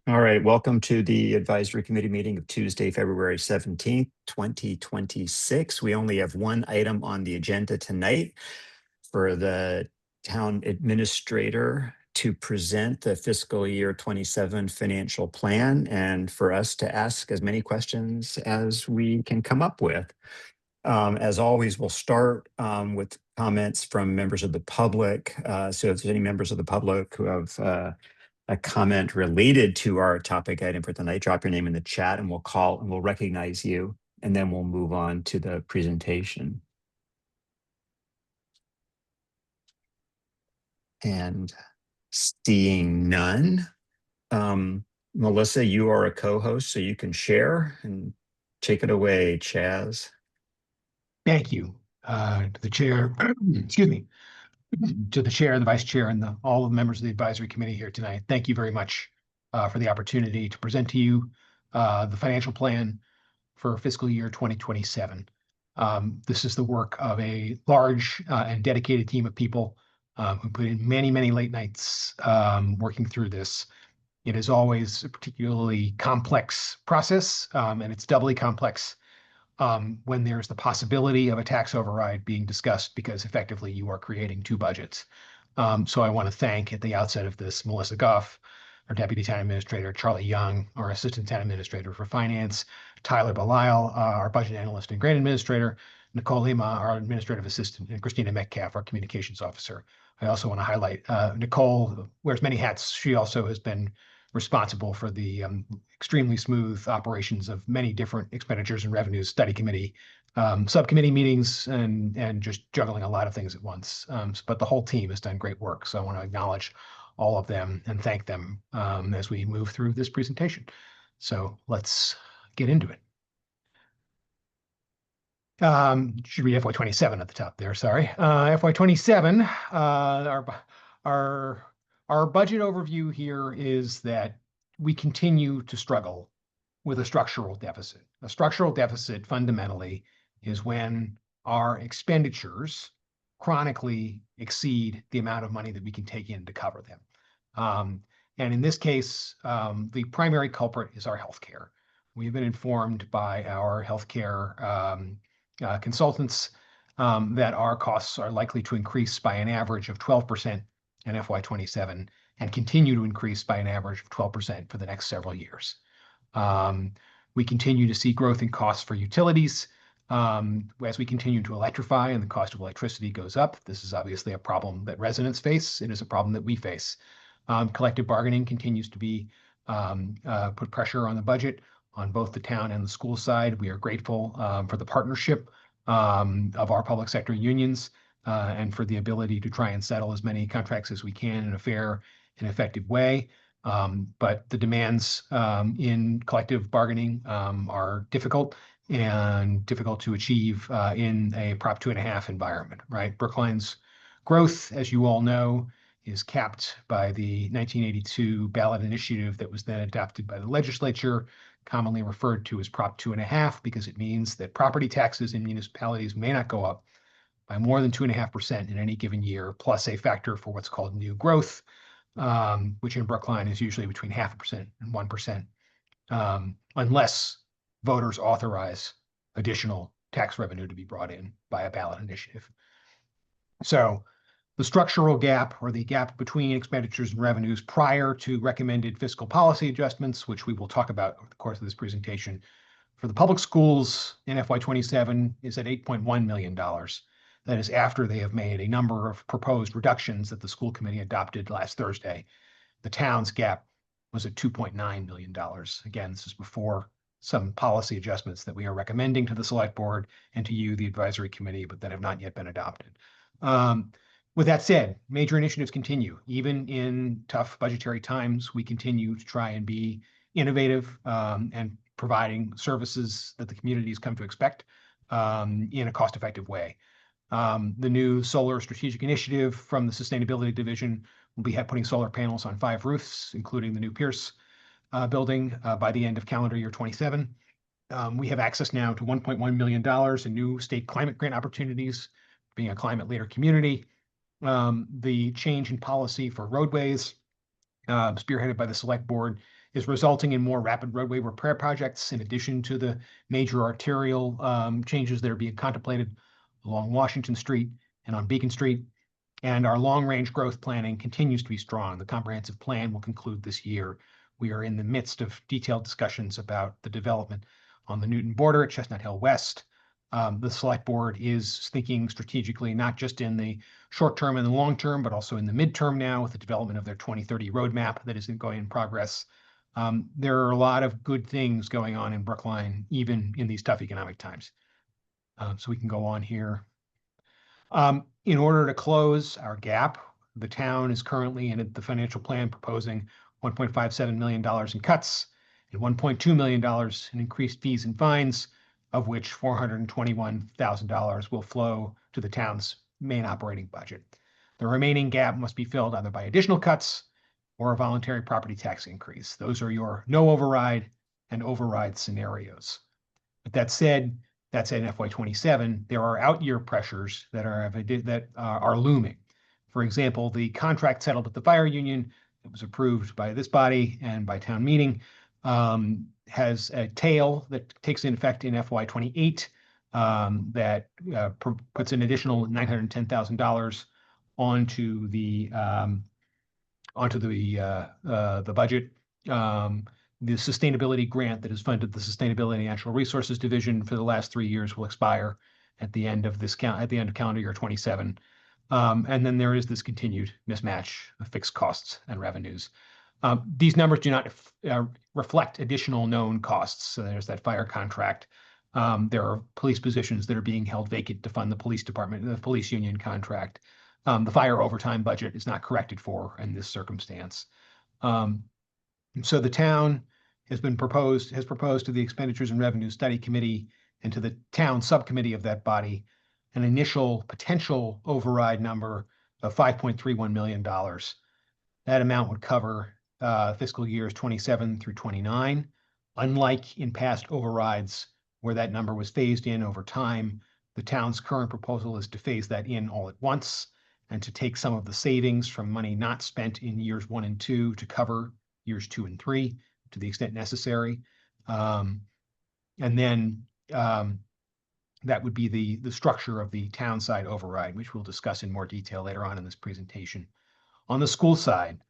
All right, welcome to the advisory committee meeting of Tuesday, February 17th, 2026. We only have one item on the agenda tonight for the town administrator to present the fiscal year 27 financial plan and for us to ask as many questions as we can come up with. As always, we'll start with comments from members of the public. So if there's any members of the public who have a comment related to our topic item for tonight, drop your name in the chat and we'll recognize you, and then we'll move on to the presentation. And seeing none, Melissa, you are a co-host, so you can share and take it away, Chaz. Thank you to the chair, excuse me, to the chair, the vice chair, and all of the members of the advisory committee here tonight. Thank you very much for the opportunity to present to you the financial plan for fiscal year 2027. This is the work of a large and dedicated team of people who put in many, many late nights working through this. It is always a particularly complex process, and it's doubly complex when there's the possibility of a tax override being discussed, because effectively you are creating two budgets. So I want to thank at the outset of this Melissa Goff, our Deputy Town Administrator, Charlie Young, our Assistant Town Administrator for Finance, Tyler Belisle, our Budget Analyst and Grant Administrator, Nicole Lima, our Administrative Assistant, and Christina Metcalf, our Communications Officer. I also want to highlight Nicole wears many hats. She also has been responsible for the extremely smooth operations of many different expenditures and revenues study committee, subcommittee meetings, and just juggling a lot of things at once. But the whole team has done great work. So I want to acknowledge all of them and thank them as we move through this presentation. So let's get into it. Should read FY27 at the top there, sorry. FY27, our budget overview here is that we continue to struggle with a structural deficit. A structural deficit fundamentally is when our expenditures chronically exceed the amount of money that we can take in to cover them. And in this case, the primary culprit is our healthcare. We've been informed by our healthcare consultants that our costs are likely to increase by an average of 12% in FY27 and continue to increase by an average of 12% for the next several years. We continue to see growth in costs for utilities as we continue to electrify and the cost of electricity goes up. This is obviously a problem that residents face. It is a problem that we face. Collective bargaining continues to be put pressure on the budget on both the town and the school side. We are grateful for the partnership of our public sector unions and for the ability to try and settle as many contracts as we can in a fair and effective way. But the demands in collective bargaining are difficult and difficult to achieve in a Prop 2.5 environment, right? Brookline's growth, as you all know, is capped by the 1982 ballot initiative that was then adopted by the legislature, commonly referred to as Prop 2.5, because it means that property taxes in municipalities may not go up by more than 2.5% in any given year, plus a factor for what's called new growth, which in Brookline is usually between 0.5% and 1%, unless voters authorize additional tax revenue to be brought in by a ballot initiative. So the structural gap, or the gap between expenditures and revenues prior to recommended fiscal policy adjustments, which we will talk about over the course of this presentation, for the public schools in FY27 is at $8.1 million. That is after they have made a number of proposed reductions that the school committee adopted last Thursday. The town's gap was at $2.9 million. Again, this is before some policy adjustments that we are recommending to the select board and to you, the advisory committee, but that have not yet been adopted. With that said, major initiatives continue. Even in tough budgetary times, we continue to try and be innovative and providing services that the communities come to expect in a cost-effective way. The new solar strategic initiative from the Sustainability Division will be putting solar panels on 5 roofs, including the new Pierce building by the end of calendar year 27. We have access now to $1.1 million in new state climate grant opportunities, being a climate leader community. The change in policy for roadways, spearheaded by the select board, is resulting in more rapid roadway repair projects in addition to the major arterial changes that are being contemplated along Washington Street and on Beacon Street. And our long-range growth planning continues to be strong. The comprehensive plan will conclude this year. We are in the midst of detailed discussions about the development on the Newton border at Chestnut Hill West. The select board is thinking strategically, not just in the short term and the long term, but also in the midterm now with the development of their 2030 roadmap that is going in progress. There are a lot of good things going on in Brookline, even in these tough economic times. So we can go on here. In order to close our gap, the town is currently in the financial plan proposing $1.57 million in cuts and $1.2 million in increased fees and fines, of which $421,000 will flow to the town's main operating budget. The remaining gap must be filled either by additional cuts or a voluntary property tax increase. Those are your no override and override scenarios. But that said, in FY27, there are out-year pressures that are looming. For example, the contract settled with the fire union that was approved by this body and by town meeting has a tail that takes in effect in FY28 that puts an additional $910,000 onto the budget. The sustainability grant that has funded the Sustainability and Natural Resources Division for the last 3 years will expire at the end of calendar year 27. And then there is this continued mismatch of fixed costs and revenues. These numbers do not reflect additional known costs. So there's that fire contract. There are police positions that are being held vacant to fund the police department, the police union contract. The fire overtime budget is not corrected for in this circumstance. So the town has proposed to the Expenditures and Revenue Study Committee and to the town subcommittee of that body an initial potential override number of $5.31 million. That amount would cover fiscal years 27 through 29. Unlike in past overrides where that number was phased in over time, the town's current proposal is to phase that in all at once and to take some of the savings from money not spent in years 1 and 2 to cover years 2 and 3 to the extent necessary. And then that would be the structure of the town side override, which we'll discuss in more detail later on in this presentation. On the school side,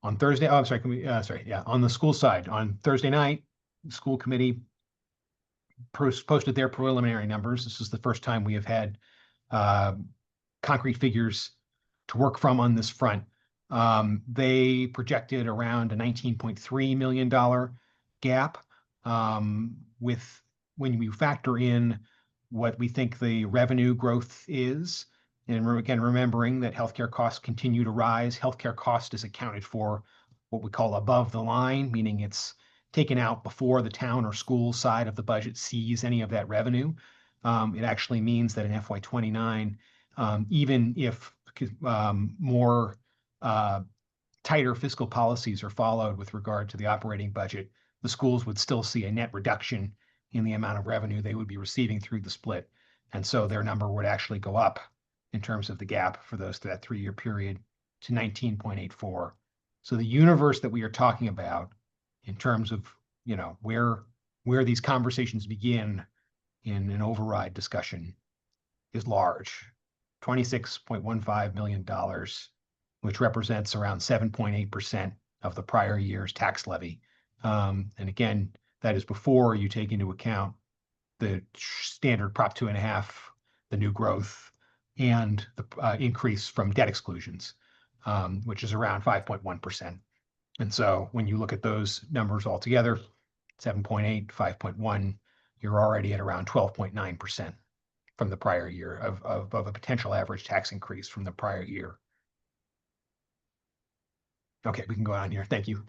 on Thursday, on the school side, on Thursday night, the school committee posted their preliminary numbers. This is the first time we have had concrete figures to work from on this front. They projected around a $19.3 million gap with when we factor in what we think the revenue growth is. And again, remembering that healthcare costs continue to rise. Healthcare cost is accounted for what we call above the line, meaning it's taken out before the town or school side of the budget sees any of that revenue. It actually means that in FY29, even if more tighter fiscal policies are followed with regard to the operating budget, the schools would still see a net reduction in the amount of revenue they would be receiving through the split. And so their number would actually go up in terms of the gap for that 3-year period to 19.84. So the universe that we are talking about in terms of, where these conversations begin in an override discussion is large. $26.15 million, which represents around 7.8% of the prior year's tax levy. And again, that is before you take into account the standard Prop 2.5, the new growth, and the increase from debt exclusions, which is around 5.1%. And so when you look at those numbers all together, 7.8, 5.1, you're already at around 12.9% from the prior year of a potential average tax increase from the prior year. Okay, we can go on here. Thank you.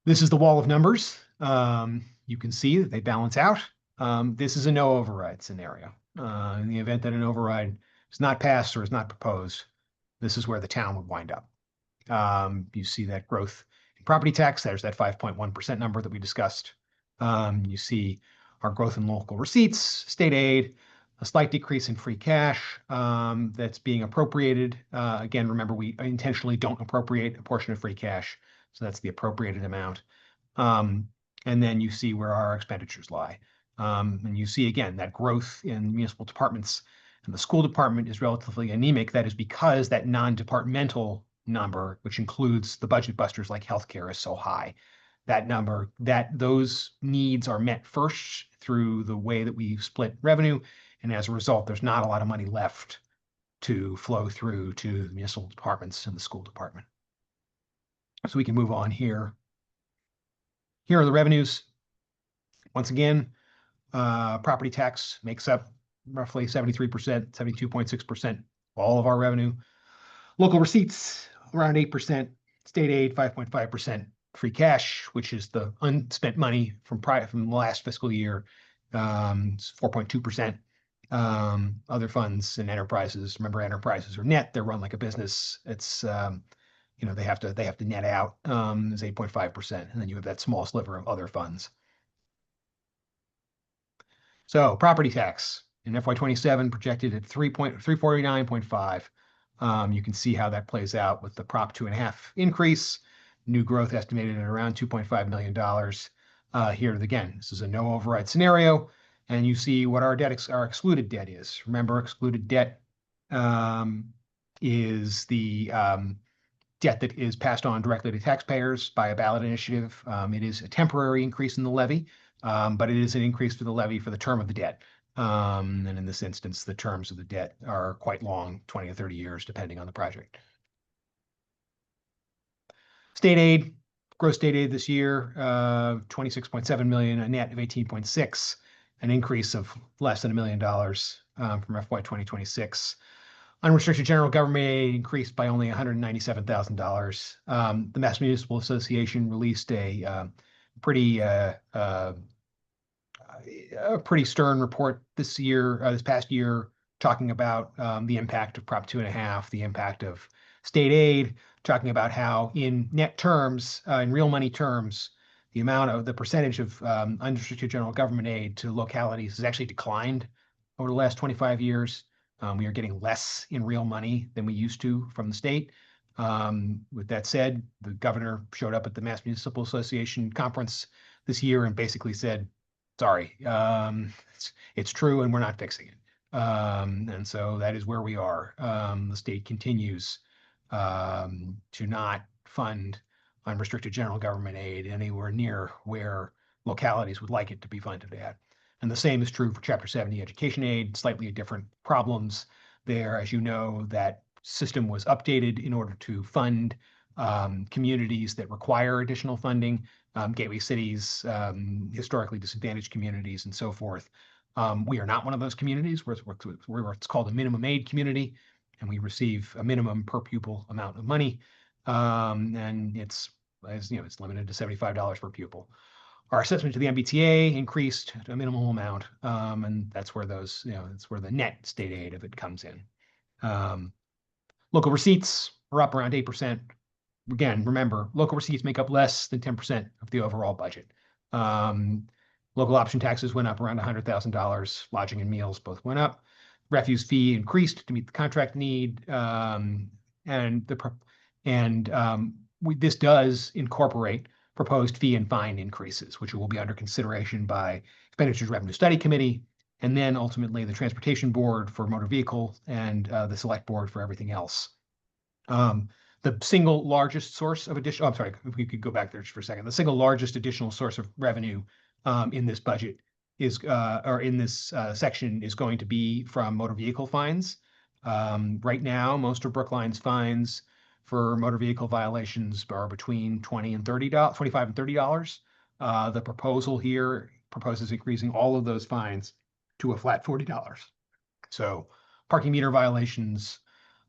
This is the wall of numbers. You can see that they balance out. This is a no override scenario. In the event that an override is not passed or is not proposed, this is where the town would wind up. You see that growth in property tax. There's that 5.1% number that we discussed. You see our growth in local receipts, state aid, a slight decrease in free cash that's being appropriated. Again, remember, we intentionally don't appropriate a portion of free cash So that's the appropriated amount. And then you see where our expenditures lie. And you see again that growth in municipal departments and the school department is relatively anemic. That is because that non-departmental number, which includes the budget busters like healthcare, is so high. That number, those needs are met first through the way that we split revenue. And as a result, there's not a lot of money left to flow through to the municipal departments and the school department. So we can move on here. Here are the revenues. Once again, property tax makes up roughly 73%, 72.6% all of our revenue. Local receipts, around 8%. State aid, 5.5%. Free cash, which is the unspent money from the last fiscal year, 4.2%. Other funds and enterprises. Remember, enterprises are net; they're run like a business. It's they have to net out is 8.5%, and then you have that small sliver of other funds. So property tax in FY27 projected at 349.5. You can see how that plays out with the Prop 2.5 increase. New growth estimated at around $2.5 million. Here again, this is a no override scenario, and you see what our excluded debt is. Remember, excluded debt is the debt that is passed on directly to taxpayers by a ballot initiative. It is a temporary increase in the levy, but it is an increase for the levy for the term of the debt. And in this instance, the terms of the debt are quite long, 20 or 30 years, depending on the project. State aid, gross state aid this year, 26.7 million, a net of 18.6, an increase of less than $1 million from FY 2026. Unrestricted general government aid increased by only $197,000. The Mass Municipal Association released a pretty stern report this past year, talking about the impact of Prop 2.5, the impact of state aid, talking about how in net terms, in real money terms, the percentage of unrestricted general government aid to localities has actually declined over the last 25 years. We are getting less in real money than we used to from the state. With that said, the governor showed up at the Mass Municipal Association conference this year and basically said, sorry, it's true and we're not fixing it. And so that is where we are. The state continues to not fund unrestricted general government aid anywhere near where localities would like it to be funded at. And the same is true for Chapter 70 education aid, slightly different problems there. As you know, that system was updated in order to fund communities that require additional funding, gateway cities, historically disadvantaged communities, and so forth. We are not one of those communities. We're what's called a minimum aid community, and we receive a minimum per pupil amount of money, and it's limited to $75 per pupil. Our assessment to the MBTA increased to a minimal amount, and that's where that's where the net state aid of it comes in. Local receipts are up around 8%. Again, remember, local receipts make up less than 10% of the overall budget. Local option taxes went up around $100,000. Lodging and meals both went up. Refuse fee increased to meet the contract need, this does incorporate proposed fee and fine increases, which will be under consideration by Expenditures Revenue Study Committee, and then ultimately the Transportation Board for motor vehicle and the Select Board for everything else. The single largest source of additional, I'm sorry, if we could go back there just for a second. The single largest additional source of revenue in this budget is, or in this section, is going to be from motor vehicle fines. Right now, most of Brookline's fines for motor vehicle violations are between $25 and $30. The proposal here proposes increasing all of those fines to a flat $40. So parking meter violations,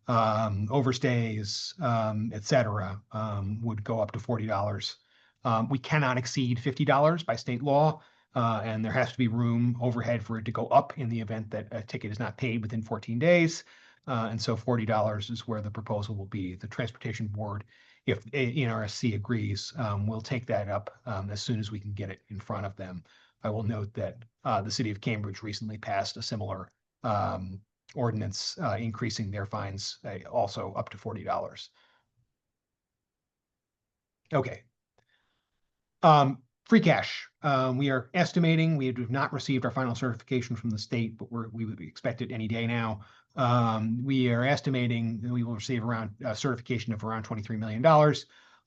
overstays, et cetera, would go up to $40. We cannot exceed $50 by state law, and there has to be room overhead for it to go up in the event that a ticket is not paid within 14 days. And so $40 is where the proposal will be. The Transportation Board, if NRSC agrees, will take that up as soon as we can get it in front of them. I will note that the city of Cambridge recently passed a similar ordinance increasing their fines also up to $40. Okay. Free cash. We are estimating, we have not received our final certification from the state, but we would expect it any day now. We are estimating that we will receive around a certification of around $23 million,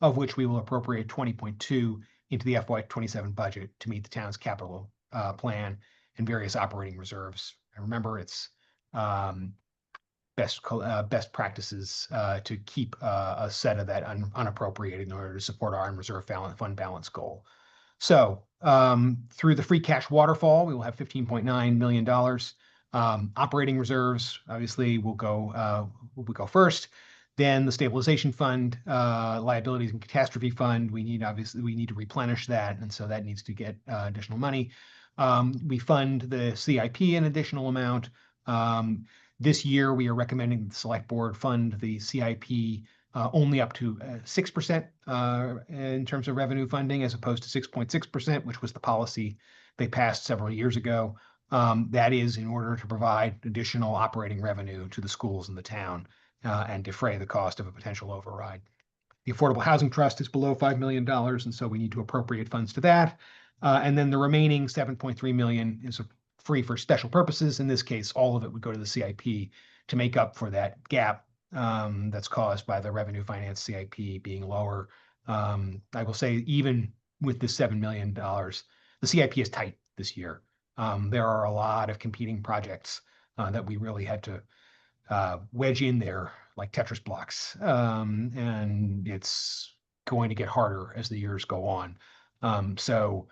of which we will appropriate 20.2 into the FY27 budget to meet the town's capital plan and various operating reserves. And remember, it's best practices to keep a set of that unappropriated in order to support our unreserved fund balance goal. So through the free cash waterfall, we will have $15.9 million. Operating reserves, obviously, will go first. Then the stabilization fund, liabilities and catastrophe fund, we need to replenish that, and so that needs to get additional money. We fund the CIP an additional amount. This year, we are recommending the select board fund the CIP only up to 6% in terms of revenue funding, as opposed to 6.6%, which was the policy they passed several years ago. That is in order to provide additional operating revenue to the schools in the town and defray the cost of a potential override. The Affordable Housing Trust is below $5 million, and so we need to appropriate funds to that. And then the remaining $7.3 million is free for special purposes. In this case, all of it would go to the CIP to make up for that gap that's caused by the revenue finance CIP being lower. I will say, even with this $7 million, the CIP is tight this year. There are a lot of competing projects that we really had to wedge in there like Tetris blocks. And it's going to get harder as the years go on. So,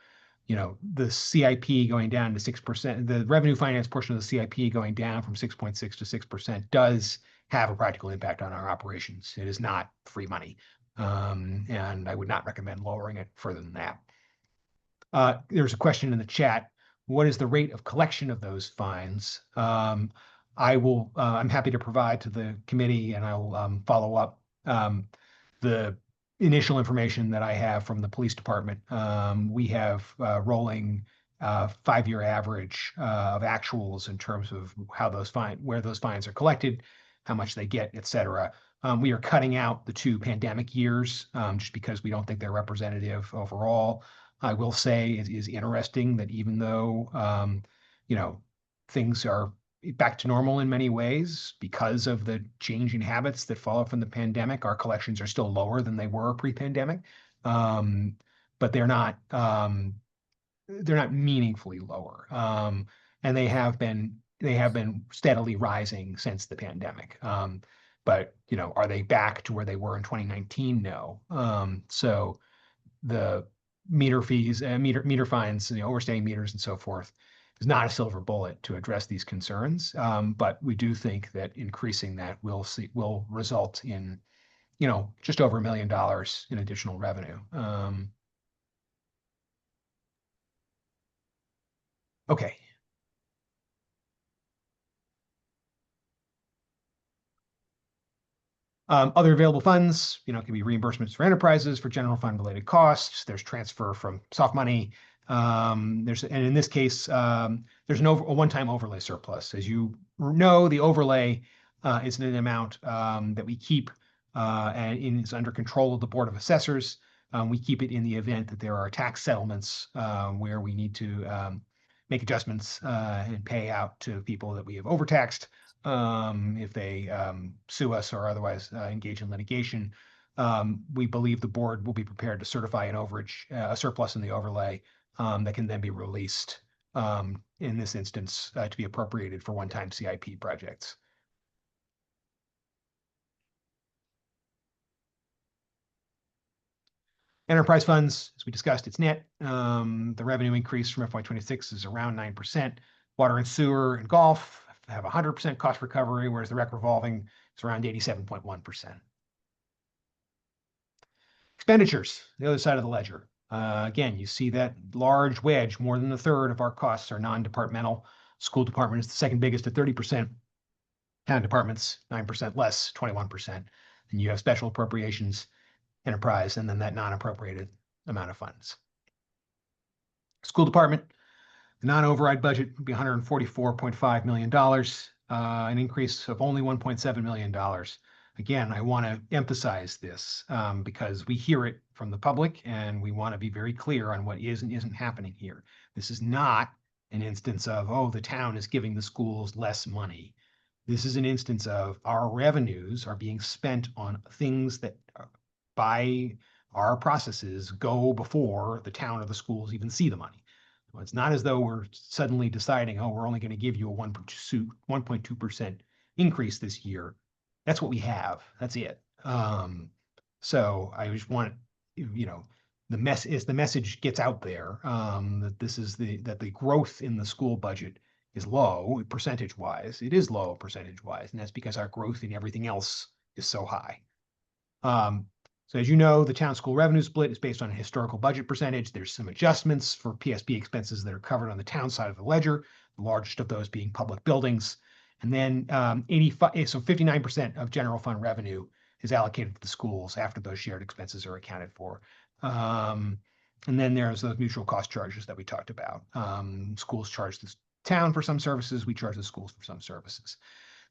the CIP going down to 6%, the revenue finance portion of the CIP going down from 6.6 to 6% does have a practical impact on our operations. It is not free money. And I would not recommend lowering it further than that. There's a question in the chat. What is the rate of collection of those fines? I'm happy to provide to the committee, and I'll follow up the initial information that I have from the police department. We have rolling 5-year average of actuals in terms of where those fines are collected, how much they get, et cetera. We are cutting out the 2 pandemic years just because we don't think they're representative overall. I will say it is interesting that even though things are back to normal in many ways because of the changing habits that follow from the pandemic, our collections are still lower than they were pre-pandemic, but they're not meaningfully lower, and they have been steadily rising since the pandemic. But are they back to where they were in 2019? No. So the meter fees, meter fines, overstaying meters and so forth, is not a silver bullet to address these concerns. But we do think that increasing that will result in, just over $1 million in additional revenue. Okay. Other available funds, can be reimbursements for enterprises for general fund related costs. There's transfer from soft money. And in this case, there's a one-time overlay surplus. As you know, the overlay is an amount that we keep and is under control of the Board of Assessors. We keep it in the event that there are tax settlements where we need to make adjustments and pay out to people that we have overtaxed if they sue us or otherwise engage in litigation. We believe the board will be prepared to certify an overage, a surplus in the overlay that can then be released in this instance to be appropriated for one-time CIP projects. Enterprise funds, as we discussed, it's net. The revenue increase from FY26 is around 9%. Water and sewer and golf have 100% cost recovery, whereas the rec revolving is around 87.1%. Expenditures, the other side of the ledger. Again, you see that large wedge. More than a third of our costs are non-departmental. School department is the second biggest at 30%. Town departments, 9% less, 21%. And you have special appropriations, enterprise, and then that non-appropriated amount of funds. School department, the non-override budget would be $144.5 million, an increase of only $1.7 million Again, I want to emphasize this because we hear it from the public and we want to be very clear on what is and isn't happening here. This is not an instance of, oh, the town is giving the schools less money. This is an instance of our revenues are being spent on things that by our processes go before the town or the schools even see the money. So it's not as though we're suddenly deciding, oh, we're only going to give you a 1.2% increase this year. That's what we have. That's it. So I just want, the message gets out there that this is that the growth in the school budget is low percentage wise. It is low percentage wise, and that's because our growth in everything else is so high. So as you know, the town school revenue split is based on a historical budget percentage. There's some adjustments for PSB expenses that are covered on the town side of the ledger, the largest of those being public buildings. And then 59% of general fund revenue is allocated to the schools after those shared expenses are accounted for. And then there's those mutual cost charges that we talked about. Schools charge the town for some services, we charge the schools for some services.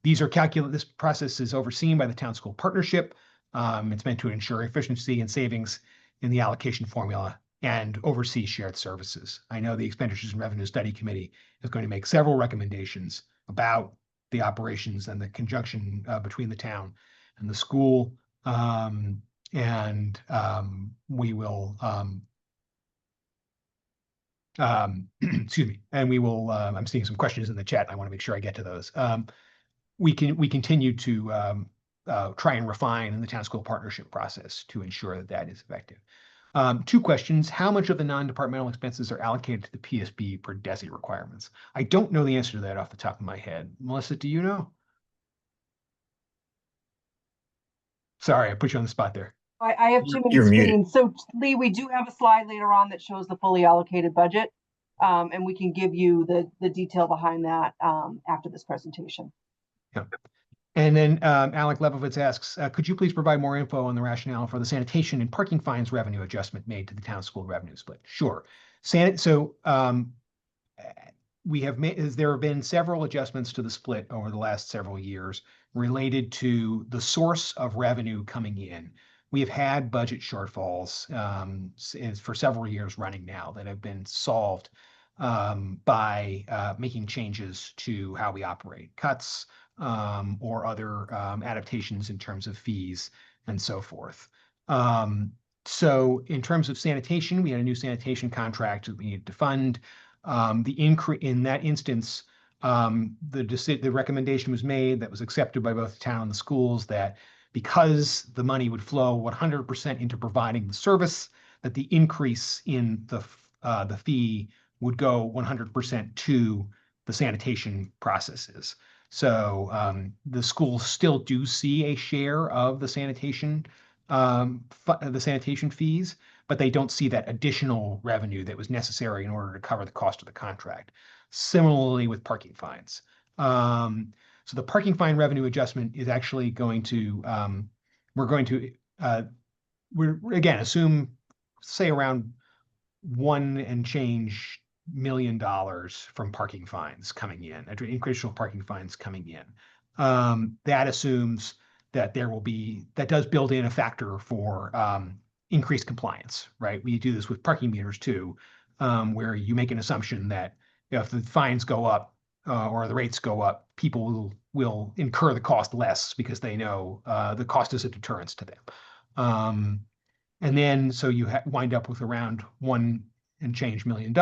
This process is overseen by the town school partnership. It's meant to ensure efficiency and savings in the allocation formula and oversee shared services. I know the Expenditures and Revenue Study Committee is going to make several recommendations about the operations and the conjunction between the town and the school. We will, excuse me, and we will, I'm seeing some questions in the chat. I want to make sure I get to those. We continue to try and refine in the town school partnership process to ensure that that is effective. 2 questions. How much of the non-departmental expenses are allocated to the PSB per DESI requirements? I don't know the answer to that off the top of my head. Melissa, do you know? Sorry, I put you on the spot there. I have too many You're muted. screens. So Lee, we do have a slide later on that shows the fully allocated budget. And we can give you the detail behind that after this presentation. Yeah. And then Alec Lebovitz asks, could you please provide more info on the rationale for the sanitation and parking fines revenue adjustment made to the town school revenue split? Sure. There have been several adjustments to the split over the last several years related to the source of revenue coming in. We have had budget shortfalls for several years running now that have been solved by making changes to how we operate, cuts, or other adaptations in terms of fees and so forth. So in terms of sanitation, we had a new sanitation contract that we needed to fund. The increase in that instance, the recommendation was made that was accepted by both the town and the schools that because the money would flow 100% into providing the service, that the increase in the fee would go 100% to the sanitation processes. So the schools still do see a share of the sanitation fees, but they don't see that additional revenue that was necessary in order to cover the cost of the contract. Similarly with parking fines. So the parking fine revenue adjustment is actually going to, we're again, assume, say around $1 and change million from parking fines coming in, additional parking fines coming in. That assumes that that does build in a factor for increased compliance, right? We do this with parking meters too, where you make an assumption that if the fines go up or the rates go up, people will incur the cost less because they know the cost is a deterrence to them. And then so you wind up with around $1 and change million.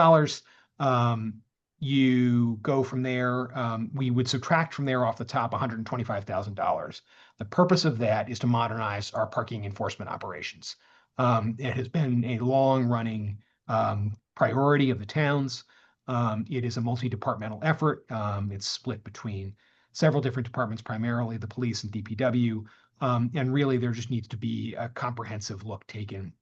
You go from there, we would subtract from there off the top $125,000. The purpose of that is to modernize our parking enforcement operations. It has been a long-running priority of the towns. It is a multi-departmental effort. It's split between several different departments, primarily the police and DPW. And really, there just needs to be a comprehensive look taken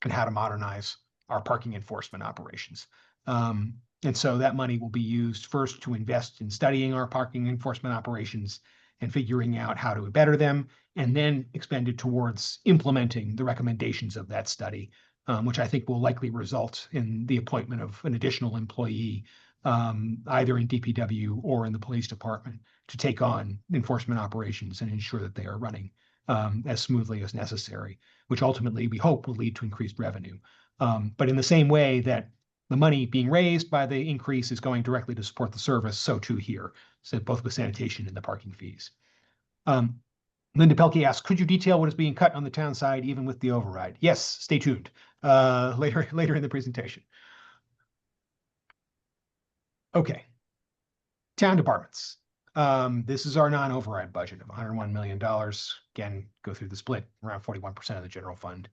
at how to modernize our parking enforcement operations. And so that money will be used first to invest in studying our parking enforcement operations and figuring out how to better them, and then expended towards implementing the recommendations of that study, which I think will likely result in the appointment of an additional employee, either in DPW or in the police department, to take on enforcement operations and ensure that they are running as smoothly as necessary, which ultimately we hope will lead to increased revenue. But in the same way that the money being raised by the increase is going directly to support the service, so too here, so both with sanitation and the parking fees. Linda Pelkey asks, could you detail what is being cut on the town side, even with the override? Yes, stay tuned later in the presentation. Okay, town departments. This is our non-override budget of $101 million. Again, go through the split, around 41% of the general fund.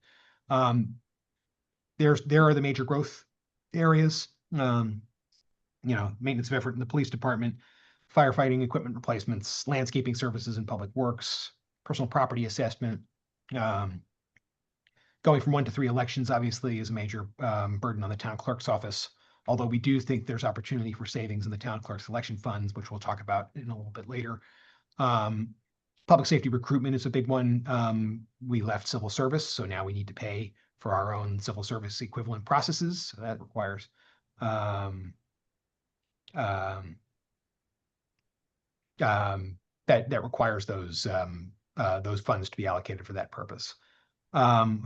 There are the major growth areas. Maintenance of effort in the police department, firefighting equipment replacements, landscaping services and public works, personal property assessment. Going from 1 to 3 elections obviously is a major burden on the town clerk's office, although we do think there's opportunity for savings in the town clerk's election funds, which we'll talk about in a little bit later. Public safety recruitment is a big one. We left civil service, so now we need to pay for our own civil service equivalent processes. So that requires that requires those funds to be allocated for that purpose.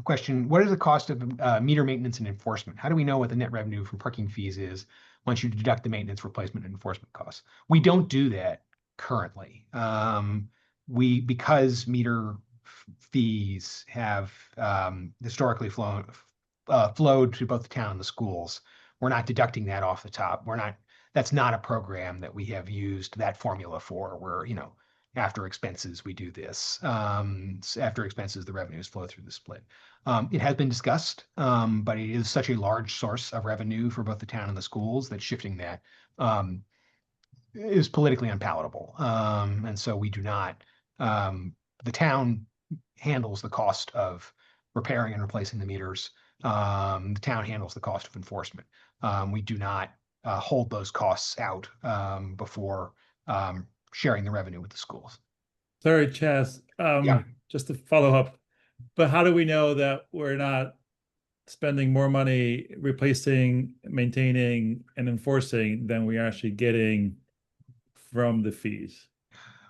Question, what is the cost of meter maintenance and enforcement? How do we know what the net revenue from parking fees is once you deduct the maintenance, replacement, and enforcement costs? We don't do that currently. Because meter fees have historically flowed to both the town and the schools, we're not deducting that off the top. That's not a program that we have used that formula for, where, after expenses, we do this. After expenses, the revenues flow through the split. It has been discussed, but it is such a large source of revenue for both the town and the schools that shifting that is politically unpalatable. And so we do not, the town handles the cost of repairing and replacing the meters. The town handles the cost of enforcement. We do not hold those costs out before sharing the revenue with the schools. Sorry, Chaz, Yeah. just to follow up, but how do we know that we're not spending more money replacing, maintaining, and enforcing than we are actually getting from the fees?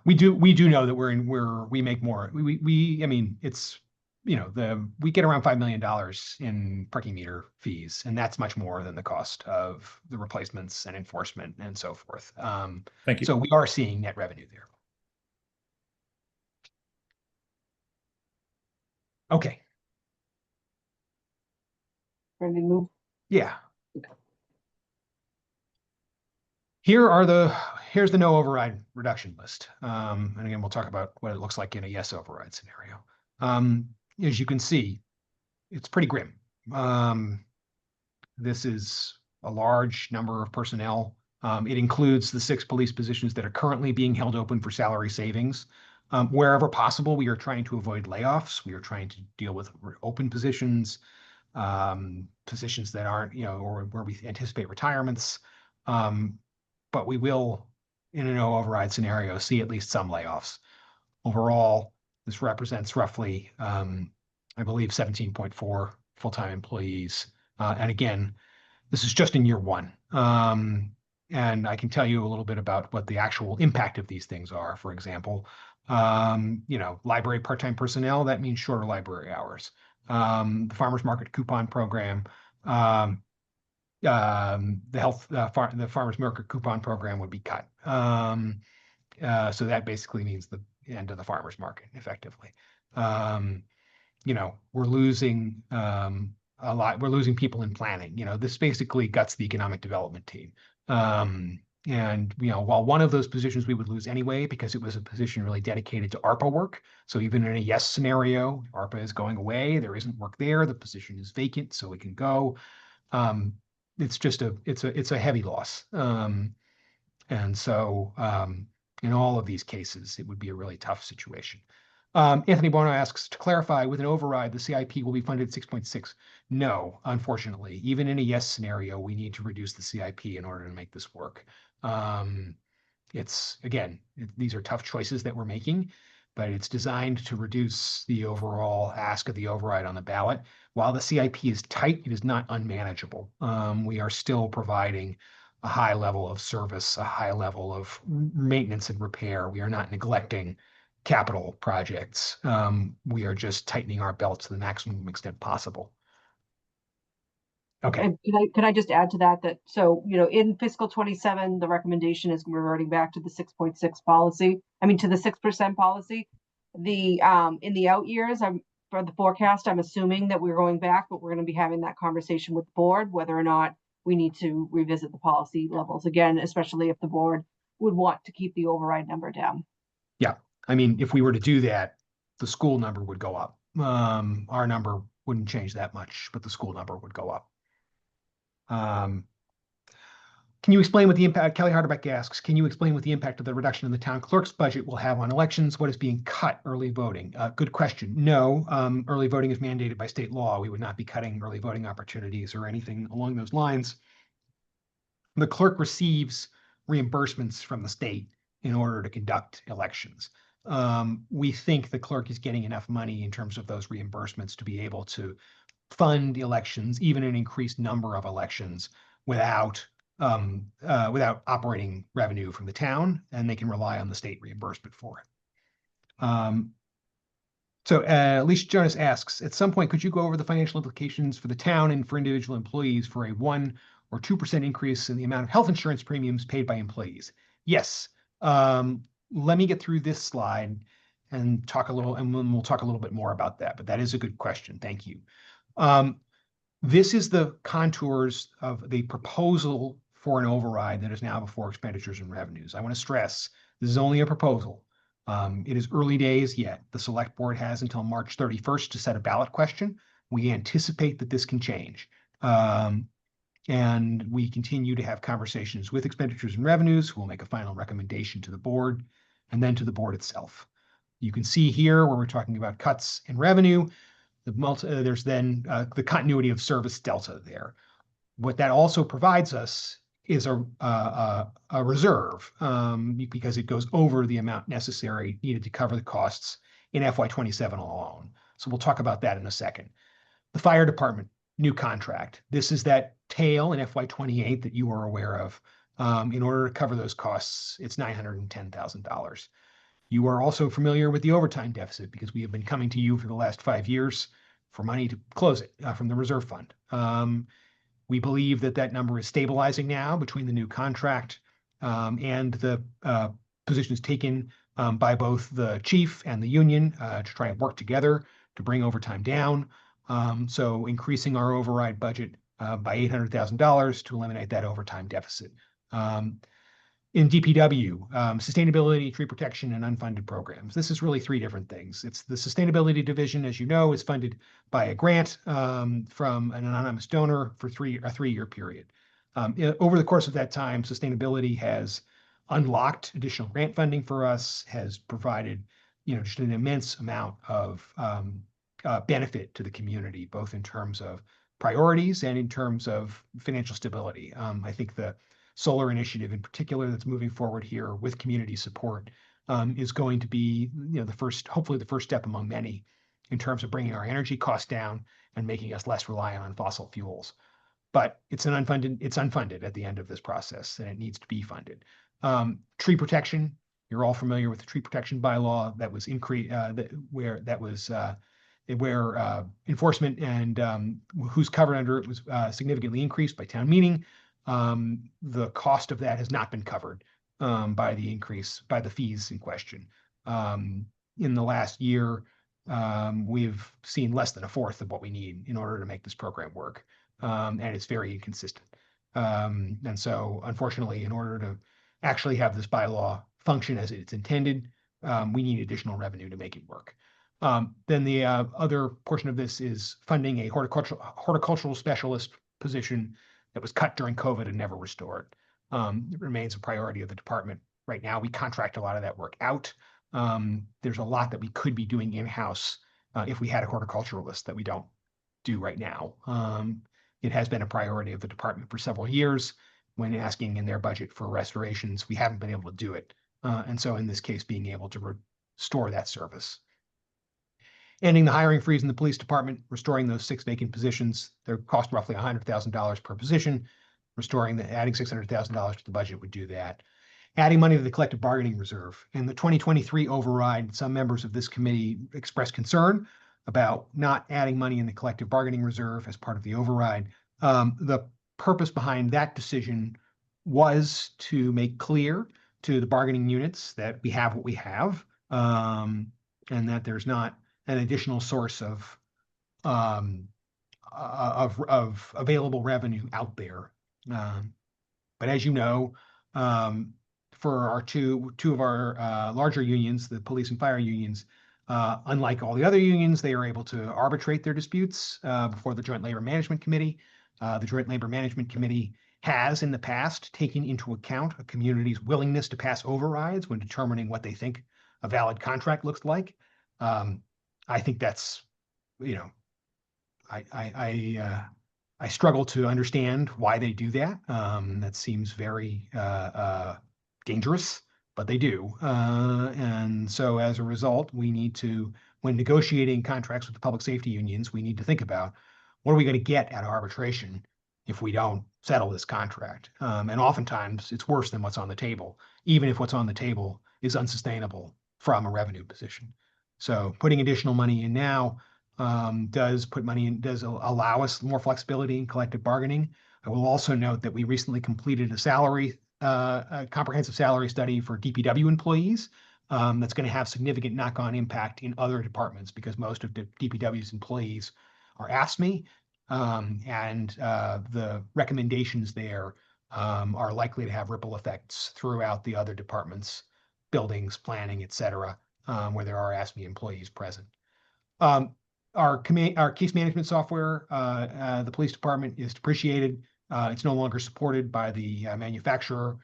We do know that we make more. I mean, it's, we get around $5 million in parking meter fees, and that's much more than the cost of the replacements and enforcement and so forth. Thank you. So we are seeing net revenue there. Okay. Ready to move? Yeah. Here's the no override reduction list. And again, we'll talk about what it looks like in a yes override scenario. As you can see, it's pretty grim. This is a large number of personnel. It includes the 6 police positions that are currently being held open for salary savings. Wherever possible, we are trying to avoid layoffs. We are trying to deal with open positions, positions that aren't, or where we anticipate retirements. But we will, in a no override scenario, see at least some layoffs. Overall, this represents roughly, I believe, 17.4 full-time employees. And again, this is just in year 1. And I can tell you a little bit about what the actual impact of these things are. For example, library part-time personnel, that means shorter library hours. The farmers market coupon program, the farmers market coupon program would be cut. So that basically means the end of the farmers market, effectively. We're losing a lot. We're losing people in planning. This basically guts the economic development team. And while one of those positions we would lose anyway, because it was a position really dedicated to ARPA work. So even in a yes scenario, ARPA is going away. There isn't work there. The position is vacant, so it can go. It's just it's a heavy loss. And so in all of these cases, it would be a really tough situation. Anthony Bono asks, to clarify, with an override, the CIP will be funded 6.6. No, unfortunately, even in a yes scenario, we need to reduce the CIP in order to make this work. These are tough choices that we're making, but it's designed to reduce the overall ask of the override on the ballot. While the CIP is tight, it is not unmanageable. We are still providing a high level of service, a high level of maintenance and repair. We are not neglecting capital projects. We are just tightening our belts to the maximum extent possible. Okay. And can I just add to that, so, in fiscal 27, the recommendation is reverting back to the 6.6 policy. I mean, to the 6% policy. In the out years, for the forecast, I'm assuming that we're going back, but we're going to be having that conversation with the board, whether or not we need to revisit the policy levels again, especially if the board would want to keep the override number down. Yeah. I mean, if we were to do that, the school number would go up. Our number wouldn't change that much, but the school number would go up. Can you explain what the impact, Kelly Harderbeck asks, can you explain what the impact of the reduction in the town clerk's budget will have on elections? What is being cut? Early voting? Good question. No, early voting is mandated by state law. We would not be cutting early voting opportunities or anything along those lines. The clerk receives reimbursements from the state in order to conduct elections. We think the clerk is getting enough money in terms of those reimbursements to be able to fund elections, even an increased number of elections, without operating revenue from the town, and they can rely on the state reimbursement for it. So Alicia Jonas asks, at some point, could you go over the financial implications for the town and for individual employees for a 1 or 2% increase in the amount of health insurance premiums paid by employees? Yes. Let me get through this slide and talk a little, and then we'll talk a little bit more about that, but that is a good question. Thank you. This is the contours of the proposal for an override that is now before expenditures and revenues. I want to stress, this is only a proposal. It is early days yet. The select board has until March 31st to set a ballot question. We anticipate that this can change. And we continue to have conversations with expenditures and revenues, who will make a final recommendation to the board and then to the board itself. You can see here where we're talking about cuts in revenue, there's then the continuity of service delta there. What that also provides us is a reserve because it goes over the amount needed to cover the costs in FY27 alone. So we'll talk about that in a second. The fire department, new contract. This is that tail in FY28 that you are aware of. In order to cover those costs, it's $910,000. You are also familiar with the overtime deficit because we have been coming to you for the last 5 years for money to close it from the reserve fund. We believe that that number is stabilizing now between the new contract and the positions taken by both the chief and the union to try and work together to bring overtime down. So increasing our override budget by $800,000 to eliminate that overtime deficit. In DPW, sustainability, tree protection, and unfunded programs. This is really 3 different things. It's the sustainability division, as you know, is funded by a grant from an anonymous donor for a 3-year period. Over the course of that time, sustainability has unlocked additional grant funding for us, has provided, just an immense amount of benefit to the community, both in terms of priorities and in terms of financial stability. I think the solar initiative in particular that's moving forward here with community support is going to be, hopefully the first step among many in terms of bringing our energy costs down and making us less reliant on fossil fuels. But it's unfunded at the end of this process, and it needs to be funded. Tree protection, you're all familiar with the tree protection bylaw that was where enforcement and who's covered under it was significantly increased by town meeting. The cost of that has not been covered by the fees in question. In the last year, we've seen less than 1/4 of what we need in order to make this program work, and it's very inconsistent. And so, unfortunately, in order to actually have this bylaw function as it's intended, we need additional revenue to make it work. Then the other portion of this is funding a horticultural specialist position that was cut during COVID and never restored. It remains a priority of the department. Right now, we contract a lot of that work out. There's a lot that we could be doing in-house if we had a horticulturalist that we don't do right now. It has been a priority of the department for several years. When asking in their budget for restorations, we haven't been able to do it. And so in this case, being able to restore that service. Ending the hiring freeze in the police department, restoring those 6 vacant positions. They cost roughly $100,000 per position. Adding $600,000 to the budget would do that. adding money to the collective bargaining reserve. In the 2023 override, some members of this committee expressed concern about not adding money in the collective bargaining reserve as part of the override. The purpose behind that decision was to make clear to the bargaining units that we have what we have, and that there's not an additional source of available revenue out there. But as you know, for our two of our larger unions, the police and fire unions, unlike all the other unions, they are able to arbitrate their disputes before the Joint Labor Management Committee. The Joint Labor Management Committee has in the past taken into account a community's willingness to pass overrides when determining what they think a valid contract looks like. I think that's, you know, I struggle to understand why they do that. That seems very dangerous, but they do. And so as a result, we need to, when negotiating contracts with the public safety unions, we need to think about what are we going to get out of arbitration if we don't settle this contract. And oftentimes it's worse than what's on the table, even if what's on the table is unsustainable from a revenue position. So putting additional money in now does allow us more flexibility in collective bargaining. I will also note that we recently completed a comprehensive salary study for DPW employees that's going to have significant knock-on impact in other departments because most of the DPW's employees are AFSCME, and the recommendations there are likely to have ripple effects throughout the other departments, buildings, planning, et cetera, where there are AFSCME employees present. Our case management software, the police department, is depreciated. It's no longer supported by the manufacturer.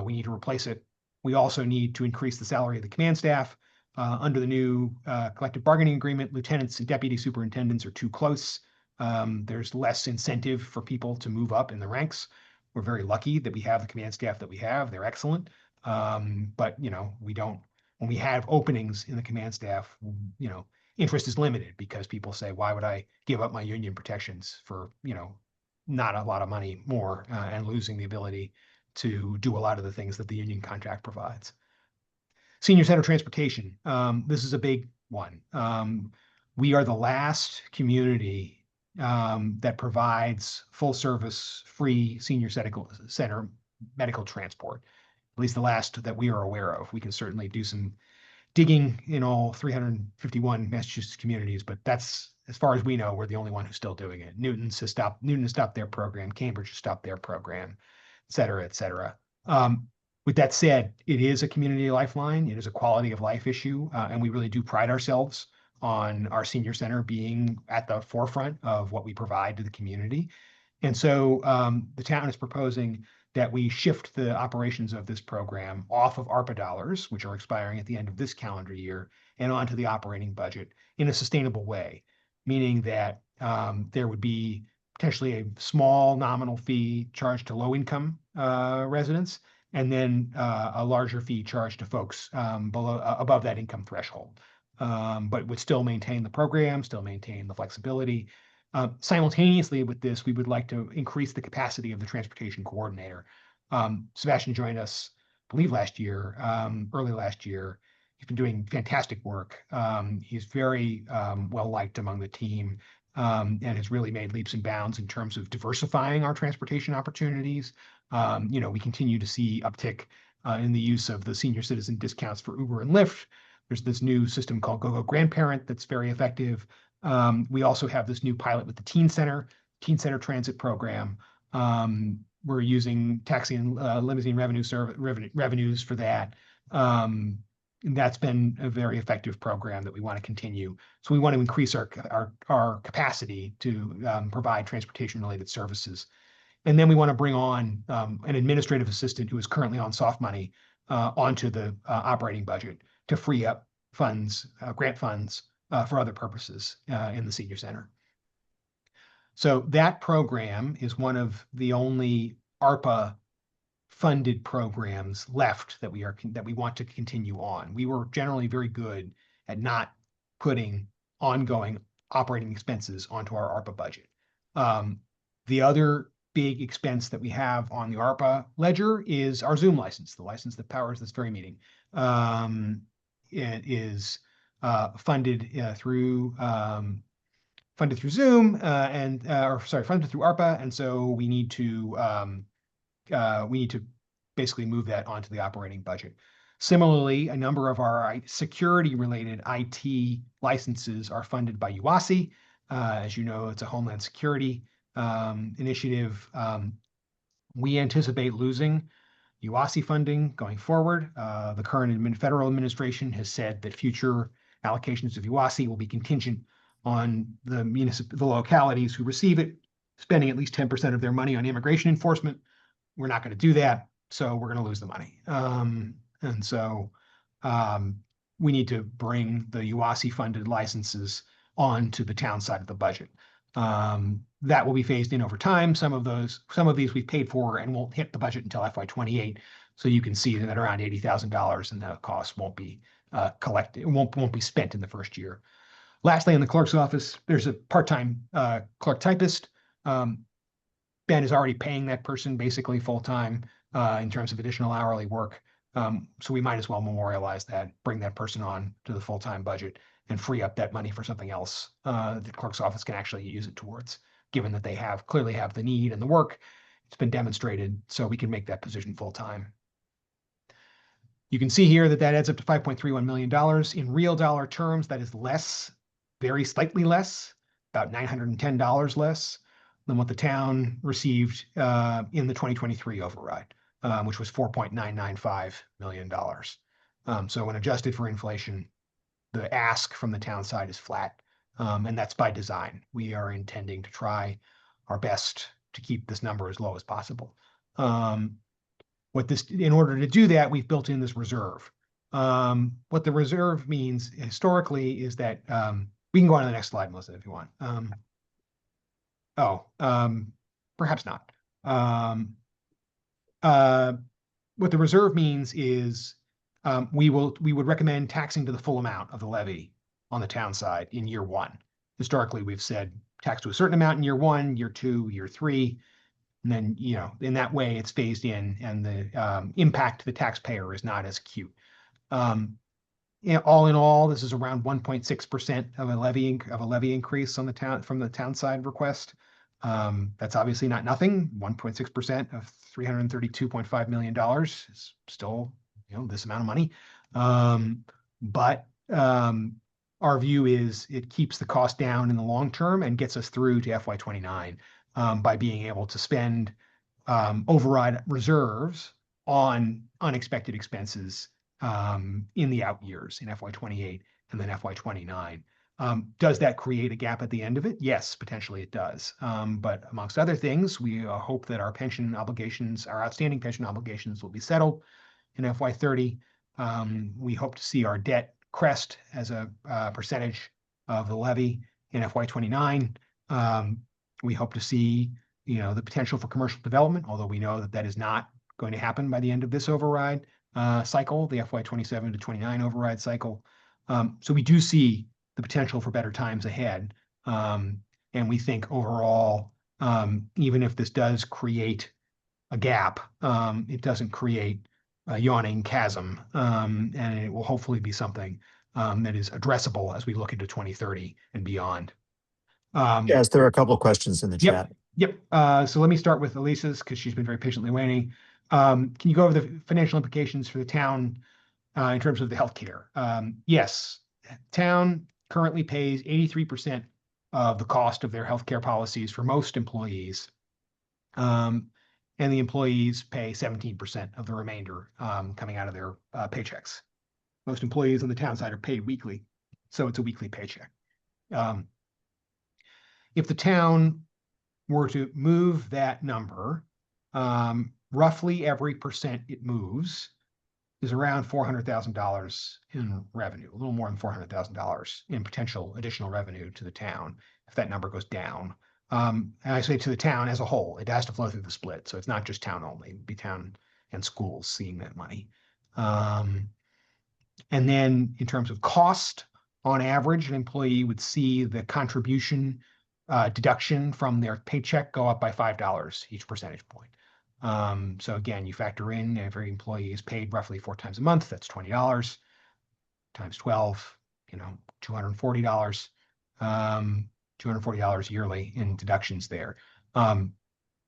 We need to replace it. We also need to increase the salary of the command staff. Under the new collective bargaining agreement, lieutenants and deputy superintendents are too close. There's less incentive for people to move up in the ranks. We're very lucky that we have the command staff that we have. They're excellent. But, you know, when we have openings in the command staff, you know, interest is limited because people say, why would I give up my union protections for, you know, not a lot of money more and losing the ability to do a lot of the things that the union contract provides. Senior center transportation. This is a big one. We are the last community that provides full service, free senior center medical transport, at least the last that we are aware of. We can certainly do some digging in all 351 Massachusetts communities, but that's, as far as we know, we're the only one who's still doing it. Newton has stopped their program. Cambridge has stopped their program, et cetera, et cetera. With that said, it is a community lifeline. It is a quality of life issue, and we really do pride ourselves on our senior center being at the forefront of what we provide to the community. And so the town is proposing that we shift the operations of this program off of ARPA dollars, which are expiring at the end of this calendar year, and onto the operating budget in a sustainable way, meaning that there would be potentially a small nominal fee charged to low-income residents, and then a larger fee charged to folks above that income threshold, but would still maintain the program, still maintain the flexibility. Simultaneously with this, we would like to increase the capacity of the transportation coordinator. Sebastian joined us, I believe, early last year. He's been doing fantastic work. He's very well liked among the team, and has really made leaps and bounds in terms of diversifying our transportation opportunities. You know, we continue to see uptick in the use of the senior citizen discounts for Uber and Lyft. There's this new system called GoGo Grandparent that's very effective. We also have this new pilot with the Teen Center Transit Program. We're using taxi and limousine revenues for that. And that's been a very effective program that we want to continue. So we want to increase our capacity to provide transportation-related services. And then we want to bring on an administrative assistant who is currently on soft money onto the operating budget to free up funds, grant funds, for other purposes in the senior center. So that program is one of the only ARPA funded programs left that we want to continue on. We were generally very good at not putting ongoing operating expenses onto our ARPA budget. The other big expense that we have on the ARPA ledger is our Zoom license, the license that powers this very meeting. It is funded through Zoom funded through ARPA, and so we need to basically move that onto the operating budget. Similarly, a number of our security-related IT licenses are funded by UASI. As you know, it's a Homeland Security initiative. We anticipate losing UASI funding going forward. The current federal administration has said that future allocations of UASI will be contingent on the localities who receive it spending at least 10% of their money on immigration enforcement. We're not going to do that, so we're going to lose the money. And so we need to bring the UASI funded licenses on to the town side of the budget. That will be phased in over time. Some of these we've paid for and won't hit the budget until FY28. So you can see that around $80,000 and the cost won't be collected, won't be spent in the first year. Lastly, in the clerk's office, there's a part-time clerk typist. Ben is already paying that person basically full-time in terms of additional hourly work. So we might as well memorialize that, bring that person on to the full-time budget and free up that money for something else the clerk's office can actually use it towards, given that they clearly have the need and the work. It's been demonstrated, so we can make that position full-time. You can see here that adds up to $5.31 million. In real dollar terms, that is less, very slightly less, about $910 less than what the town received in the 2023 override, which was $4.995 million. So when adjusted for inflation, the ask from the town side is flat, and that's by design. We are intending to try our best to keep this number as low as possible. In order to do that, we've built in this reserve. What the reserve means historically is that we can go on to the next slide, Melissa, if you want. Perhaps not. What the reserve means is we would recommend taxing to the full amount of the levy on the town side in year one. Historically, we've said tax to a certain amount in year one, year two, year three, and then, in that way it's phased in and the impact to the taxpayer is not as acute. All in all, this is around 1.6% of a levy increase on the town from the town side request. That's obviously not nothing. 1.6% of $332.5 million is still, this amount of money. But our view is it keeps the cost down in the long term and gets us through to FY29 by being able to spend override reserves on unexpected expenses in the out years in FY28 and then FY29. Does that create a gap at the end of it? Yes, potentially it does. But amongst other things, we hope that our outstanding pension obligations will be settled in FY30. We hope to see our debt crest as a percentage of the levy in FY29. We hope to see, the potential for commercial development, although we know that is not going to happen by the end of this override cycle, the FY27 to 29 override cycle. So we do see the potential for better times ahead. And we think overall, even if this does create a gap, it doesn't create a yawning chasm. And it will hopefully be something that is addressable as we look into 2030 and beyond. Yes, there are a couple of questions in the chat. Yep. So let me start with Elisa's because she's been very patiently waiting. Can you go over the financial implications for the town in terms of the healthcare? Yes, town currently pays 83% of the cost of their healthcare policies for most employees. And the employees pay 17% of the remainder coming out of their paychecks. Most employees on the town side are paid weekly, so it's a weekly paycheck. If the town were to move that number, roughly every percent it moves is around $400,000 in revenue, a little more than $400,000 in potential additional revenue to the town if that number goes down. And I say to the town as a whole, it has to flow through the split. So it's not just town only, it'd be town and schools seeing that money. And then in terms of cost, on average, an employee would see the contribution deduction from their paycheck go up by $5 each percentage point. So again, you factor in every employee is paid roughly 4 times a month. That's $20 times 12, $240, $240 yearly in deductions there.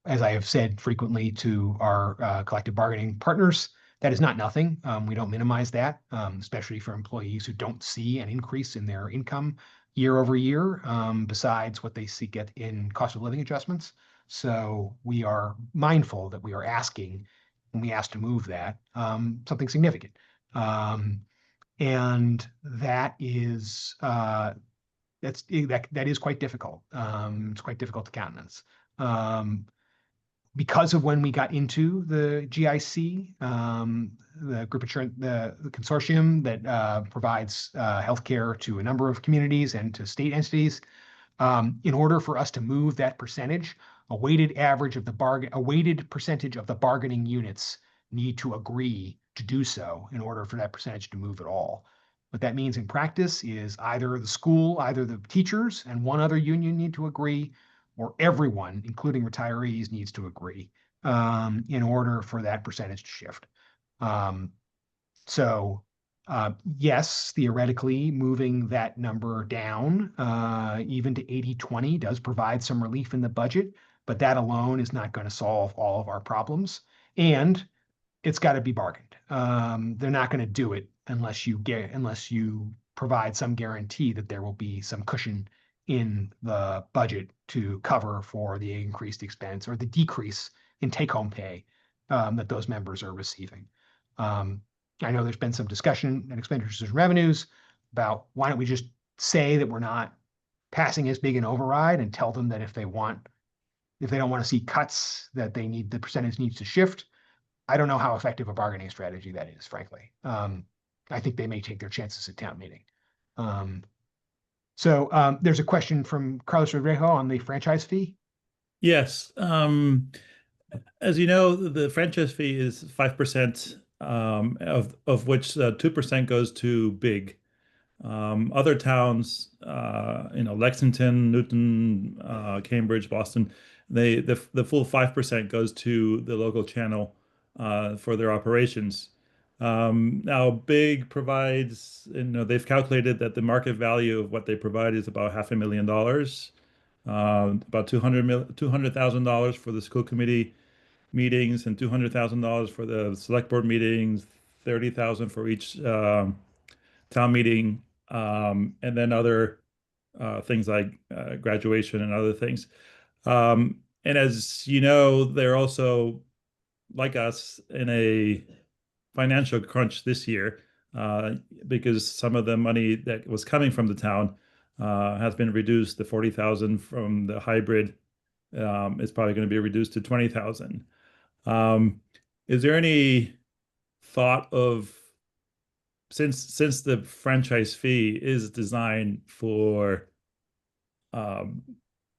As I have said frequently to our collective bargaining partners, that is not nothing. We don't minimize that, especially for employees who don't see an increase in their income year over year, besides what they get in cost of living adjustments. So we are mindful that we are asking, when we ask to move that, something significant. And that is that is quite difficult. It's quite difficult to countenance. Because of when we got into the GIC, the group insurance, the consortium that provides healthcare to a number of communities and to state entities, in order for us to move that percentage, a weighted percentage of the bargaining units need to agree to do so in order for that percentage to move at all. What that means in practice is either the teachers and one other union need to agree, or everyone, including retirees, needs to agree in order for that percentage to shift. Yes, theoretically, moving that number down even to 80-20 does provide some relief in the budget, but that alone is not going to solve all of our problems. And it's got to be bargained. They're not going to do it unless you provide some guarantee that there will be some cushion in the budget to cover for the increased expense or the decrease in take-home pay that those members are receiving. I know there's been some discussion in expenditures and revenues about why don't we just say that we're not passing as big an override and tell them that if they don't want to see cuts, that the percentage needs to shift. I don't know how effective a bargaining strategy that is, frankly. I think they may take their chances at town meeting. So there's a question from Carlos Rodrigo on the franchise fee. Yes. As you know, the franchise fee is 5%, of which 2% goes to big. Other towns, Lexington, Newton, Cambridge, Boston, the full 5% goes to the local channel for their operations. Now, Big provides, they've calculated that the market value of what they provide is about $500,000, about $200,000 for the school committee meetings and $200,000 for the select board meetings, $30,000 for each town meeting, and then other things like graduation and other things. And as you know, they're also, like us, in a financial crunch this year because some of the money that was coming from the town has been reduced. The $40,000 from the hybrid is probably going to be reduced to $20,000. Is there any thought of, since the franchise fee is designed for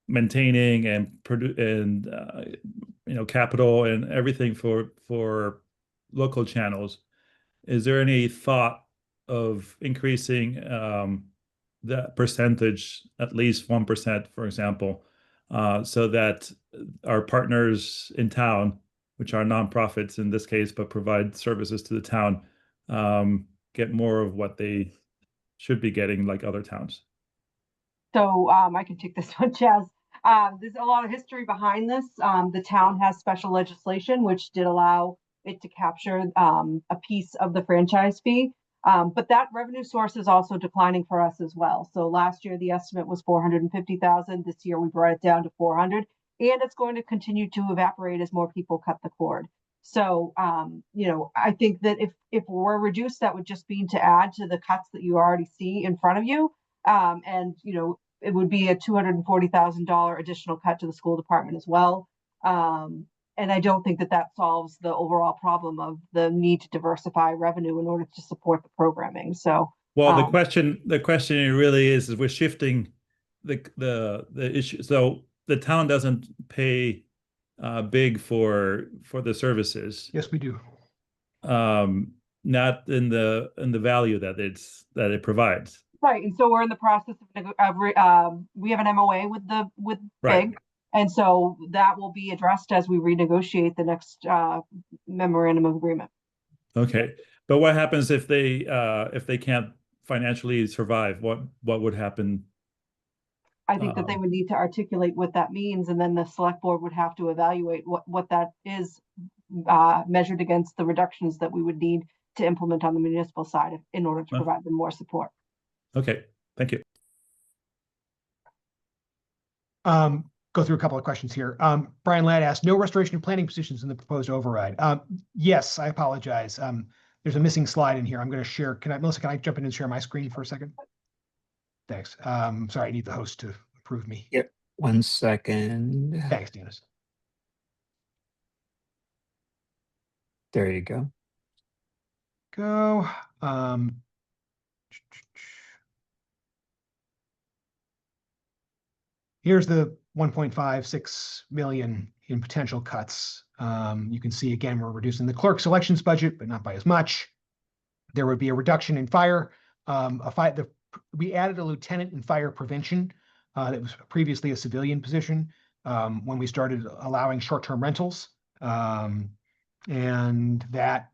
maintaining and capital and everything for local channels, is there any thought of increasing that percentage, at least 1%, for example, so that our partners in town, which are nonprofits in this case, but provide services to the town, get more of what they should be getting, like other towns? So I can take this one, Chaz. There's a lot of history behind this. The town has special legislation which did allow it to capture a piece of the franchise fee. But that revenue source is also declining for us as well. So last year, the estimate was $450,000. This year, we brought it down to $400,000, and it's going to continue to evaporate as more people cut the cord. So, I think that if we're reduced, that would just be to add to the cuts that you already see in front of you. And it would be a $240,000 additional cut to the school department as well. And I don't think that solves the overall problem of the need to diversify revenue in order to support the programming. So, well, the question really is we're shifting the issue. So the town doesn't pay Big for the services. Yes, we do. Not in the value that it provides. Right, and so we're in the process we have an MOA with Right. FIG. And so that will be addressed as we renegotiate the next memorandum of agreement. Okay. But what happens if they can't financially survive? What would happen? I think that they would need to articulate what that means, and then the select board would have to evaluate what that is measured against the reductions that we would need to implement on the municipal side in order to provide them more support. Okay, thank you. Go through a couple of questions here. Brian Ladd asked, no restoration of planning positions in the proposed override. Yes, I apologize. There's a missing slide in here. I'm going to share. Melissa, can I jump in and share my screen for a second? Thanks. Sorry, I need the host to approve me. Yep. 1 second. Thanks, Dennis. There you go. Go. Here's the 1.56 million in potential cuts. You can see again, we're reducing the clerk selections budget, but not by as much. There would be a reduction in fire. We added a lieutenant in fire prevention that was previously a civilian position when we started allowing short-term rentals. And that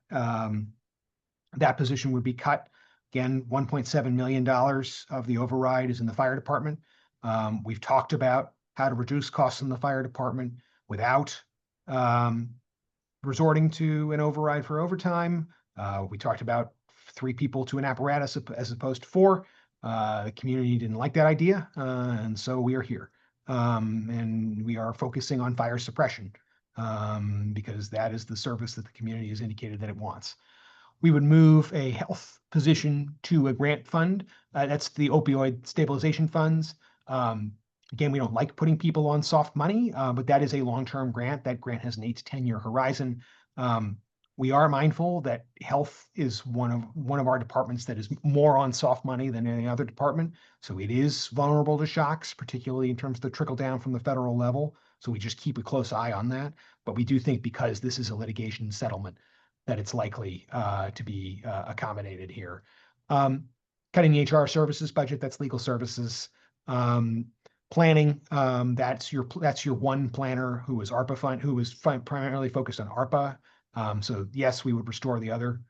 position would be cut. Again, $1.7 million of the override is in the fire department. We've talked about how to reduce costs in the fire department without resorting to an override for overtime. We talked about 3 people to an apparatus as opposed to 4. The community didn't like that idea, and so we are here. And we are focusing on fire suppression because that is the service that the community has indicated that it wants. We would move a health position to a grant fund. That's the opioid stabilization funds. Again, we don't like putting people on soft money, but that is a long-term grant. That grant has an 8 to 10-year horizon. We are mindful that health is one of our departments that is more on soft money than any other department. So it is vulnerable to shocks, particularly in terms of the trickle down from the federal level. So we just keep a close eye on that. But we do think because this is a litigation settlement, that it's likely to be accommodated here. Cutting the HR services budget, that's legal services. Planning, that's your one planner who was ARPA fund, who was primarily focused on ARPA. So yes, we would restore the other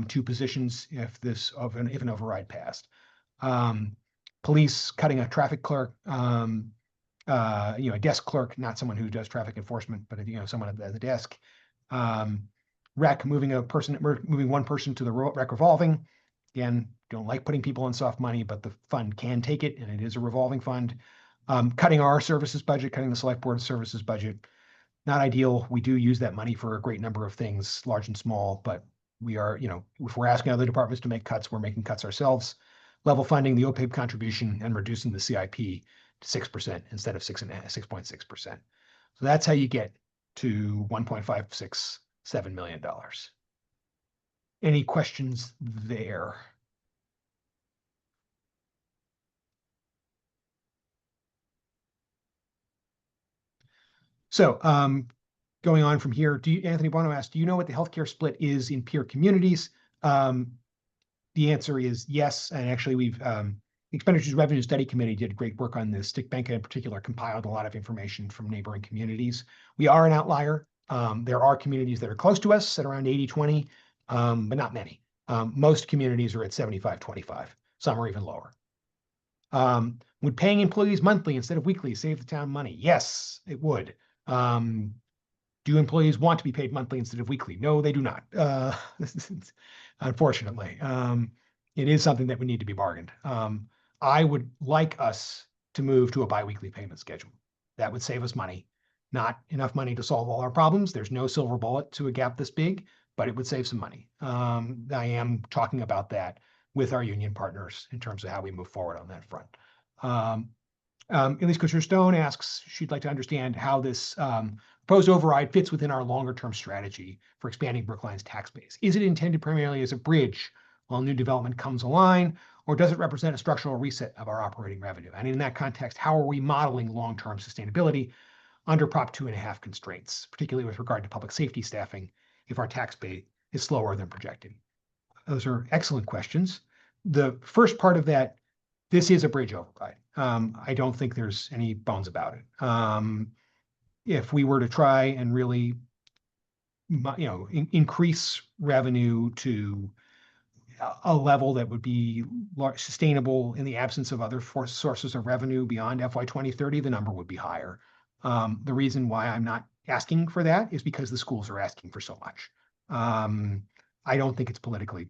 2 positions if an override passed. Police, cutting a traffic clerk, a desk clerk, not someone who does traffic enforcement, but someone at the desk. Rec, moving one person to the rec revolving. Again, don't like putting people on soft money, but the fund can take it, and it is a revolving fund. Cutting our services budget, cutting the select board services budget. Not ideal. We do use that money for a great number of things, large and small, but we are, if we're asking other departments to make cuts, we're making cuts ourselves. Level funding the OPEB contribution and reducing the CIP to 6% instead of 6.6%. So that's how you get to $1.567 million. Any questions there? So going on from here, Anthony Bono asked, do you know what the healthcare split is in peer communities? The answer is yes. And actually, we've the Expenditures Revenue Study Committee did great work on this. Stick Bank in particular compiled a lot of information from neighboring communities. We are an outlier. There are communities that are close to us at around 80-20, but not many. Most communities are at 75-25. Some are even lower. Would paying employees monthly instead of weekly save the town money? Yes, it would. Do employees want to be paid monthly instead of weekly? No, they do not. Unfortunately, it is something that would need to be bargained. I would like us to move to a biweekly payment schedule. That would save us money. Not enough money to solve all our problems. There's no silver bullet to a gap this big, but it would save some money. I am talking about that with our union partners in terms of how we move forward on that front. Elise Kutcher-Stone asks, she'd like to understand how this proposed override fits within our longer-term strategy for expanding Brookline's tax base. Is it intended primarily as a bridge while new development comes online, or does it represent a structural reset of our operating revenue? And in that context, how are we modeling long-term sustainability under Prop 2.5 constraints, particularly with regard to public safety staffing, if our tax base is slower than projected? Those are excellent questions. The first part of that this is a bridge override. I don't think there's any bones about it. If we were to try and really, increase revenue to a level that would be sustainable in the absence of other sources of revenue beyond FY 2030, the number would be higher. The reason why I'm not asking for that is because the schools are asking for so much. I don't think it's politically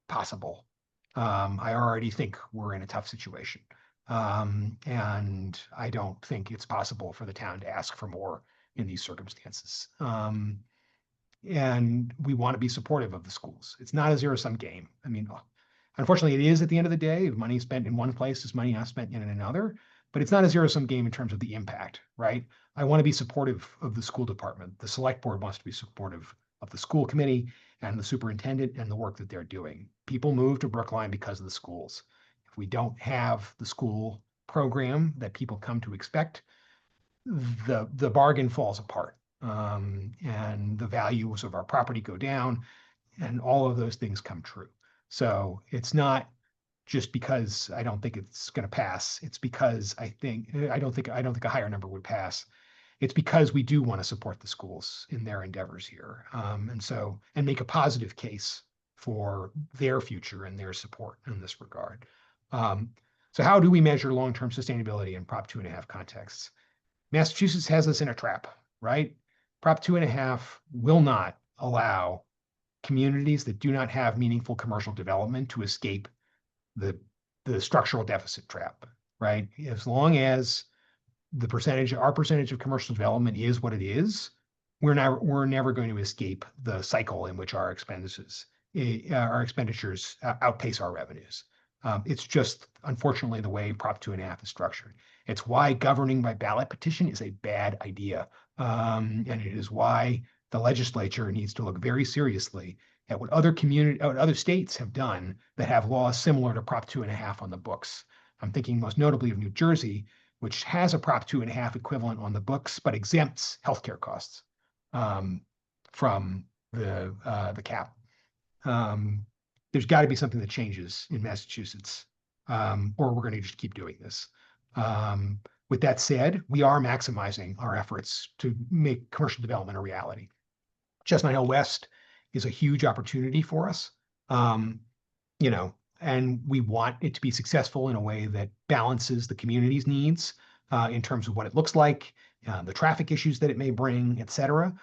possible. I already think we're in a tough situation. And I don't think it's possible for the town to ask for more in these circumstances. And we want to be supportive of the schools. It's not a zero-sum game. I mean, unfortunately, it is at the end of the day. If money spent in one place is money not spent in another, but it's not a zero-sum game in terms of the impact, right? I want to be supportive of the school department. The select board wants to be supportive of the school committee and the superintendent and the work that they're doing. People move to Brookline because of the schools. If we don't have the school program that people come to expect, the bargain falls apart. And the values of our property go down, and all of those things come true. So it's not just because I don't think it's going to pass. It's because I don't think a higher number would pass. It's because we do want to support the schools in their endeavors here, and make a positive case for their future and their support in this regard. So how do we measure long-term sustainability in Prop 2.5 contexts? Massachusetts has us in a trap, right? Prop 2.5 will not allow communities that do not have meaningful commercial development to escape the structural deficit trap, right? As long as our percentage of commercial development is what it is, we're never going to escape the cycle in which our expenditures outpace our revenues. It's just, unfortunately, the way Prop 2.5 is structured. It's why governing by ballot petition is a bad idea. And it is why the legislature needs to look very seriously at what other states have done that have laws similar to Prop 2.5 on the books. I'm thinking most notably of New Jersey, which has a Prop 2.5 equivalent on the books, but exempts healthcare costs from the cap. There's got to be something that changes in Massachusetts, or we're going to just keep doing this. With that said, we are maximizing our efforts to make commercial development a reality. Chestnut Hill West is a huge opportunity for us, and we want it to be successful in a way that balances the community's needs in terms of what it looks like, the traffic issues that it may bring, et cetera,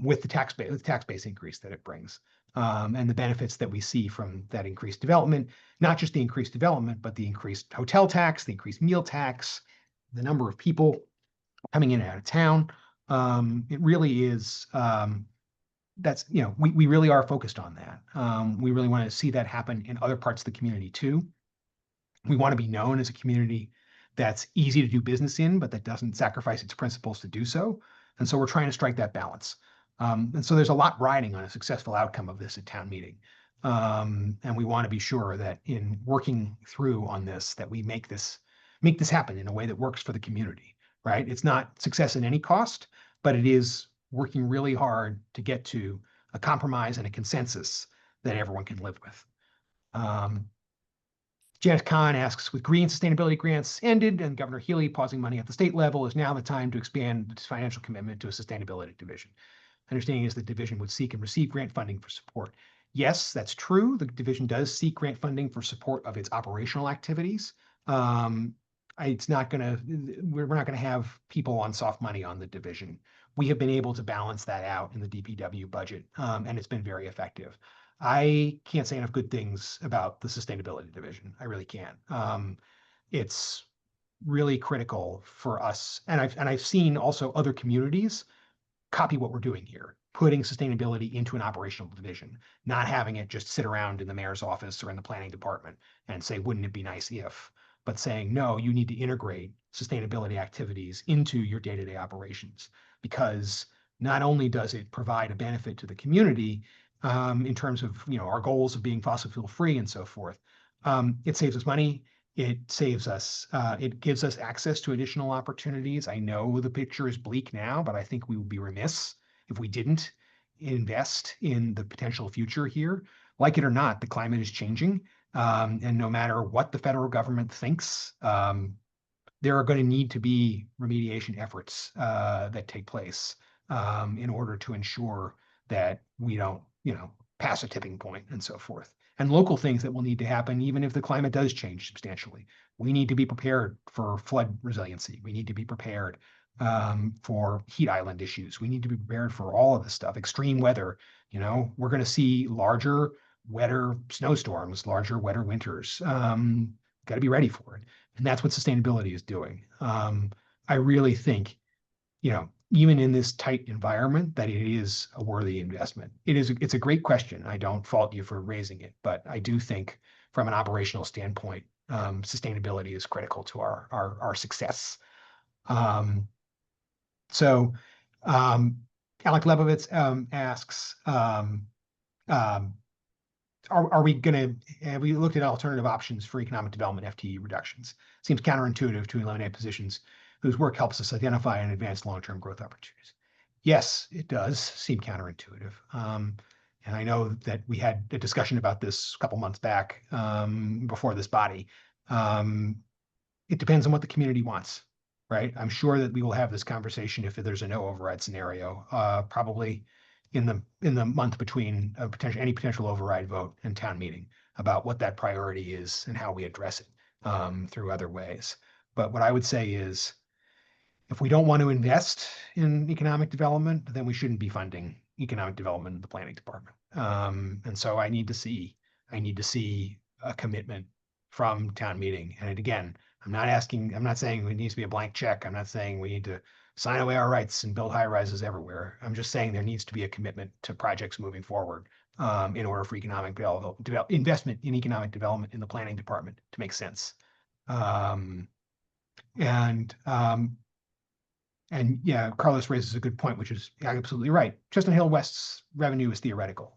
with the tax base increase that it brings. And the benefits that we see from that increased development, not just the increased development, but the increased hotel tax, the increased meal tax, the number of people coming in and out of town. It really is, we really are focused on that. We really want to see that happen in other parts of the community too. We want to be known as a community that's easy to do business in, but that doesn't sacrifice its principles to do so. And so we're trying to strike that balance. And so there's a lot riding on a successful outcome of this at town meeting. And we want to be sure that in working through on this, that we make this happen in a way that works for the community, right? It's not success at any cost, but it is working really hard to get to a compromise and a consensus that everyone can live with. Janet Kahn asks, with green sustainability grants ended and Governor Healy pausing money at the state level, is now the time to expand its financial commitment to a sustainability division? Understanding is the division would seek and receive grant funding for support. Yes, that's true. The division does seek grant funding for support of its operational activities. It's not we're not going to have people on soft money on the division. We have been able to balance that out in the DPW budget, and it's been very effective. I can't say enough good things about the sustainability division. I really can't. It's really critical for us. And I've seen also other communities copy what we're doing here, putting sustainability into an operational division, not having it just sit around in the mayor's office or in the planning department and say, wouldn't it be nice if, but saying, no, you need to integrate sustainability activities into your day-to-day operations, because not only does it provide a benefit to the community in terms of our goals of being fossil fuel free and so forth, it saves us money. It saves us, it gives us access to additional opportunities. I know the picture is bleak now, but I think we would be remiss if we didn't invest in the potential future here. Like it or not, the climate is changing. And no matter what the federal government thinks, there are going to need to be remediation efforts that take place in order to ensure that we don't, pass a tipping point and so forth. And local things that will need to happen, even if the climate does change substantially. We need to be prepared for flood resiliency. We need to be prepared for heat island issues. We need to be prepared for all of this stuff. Extreme weather, we're going to see larger, wetter snowstorms, larger, wetter winters. Got to be ready for it. And that's what sustainability is doing. I really think, even in this tight environment, that it is a worthy investment. It's a great question. I don't fault you for raising it, but I do think from an operational standpoint, sustainability is critical to our success. Alec Lebovitz asks, have we looked at alternative options for economic development FTE reductions? Seems counterintuitive to eliminate positions whose work helps us identify and advance long-term growth opportunities. Yes, it does seem counterintuitive. And I know that we had a discussion about this a couple months back before this body. It depends on what the community wants, right? I'm sure that we will have this conversation if there's a no override scenario, probably in the month between any potential override vote and town meeting, about what that priority is and how we address it through other ways. But what I would say is, if we don't want to invest in economic development, then we shouldn't be funding economic development in the planning department. And so I need to see a commitment from town meeting. And again, I'm not saying it needs to be a blank check. I'm not saying we need to sign away our rights and build high rises everywhere. I'm just saying there needs to be a commitment to projects moving forward in order for economic investment in economic development in the planning department to make sense. And yeah, Carlos raises a good point, which is absolutely right. Chestnut Hill West's revenue is theoretical.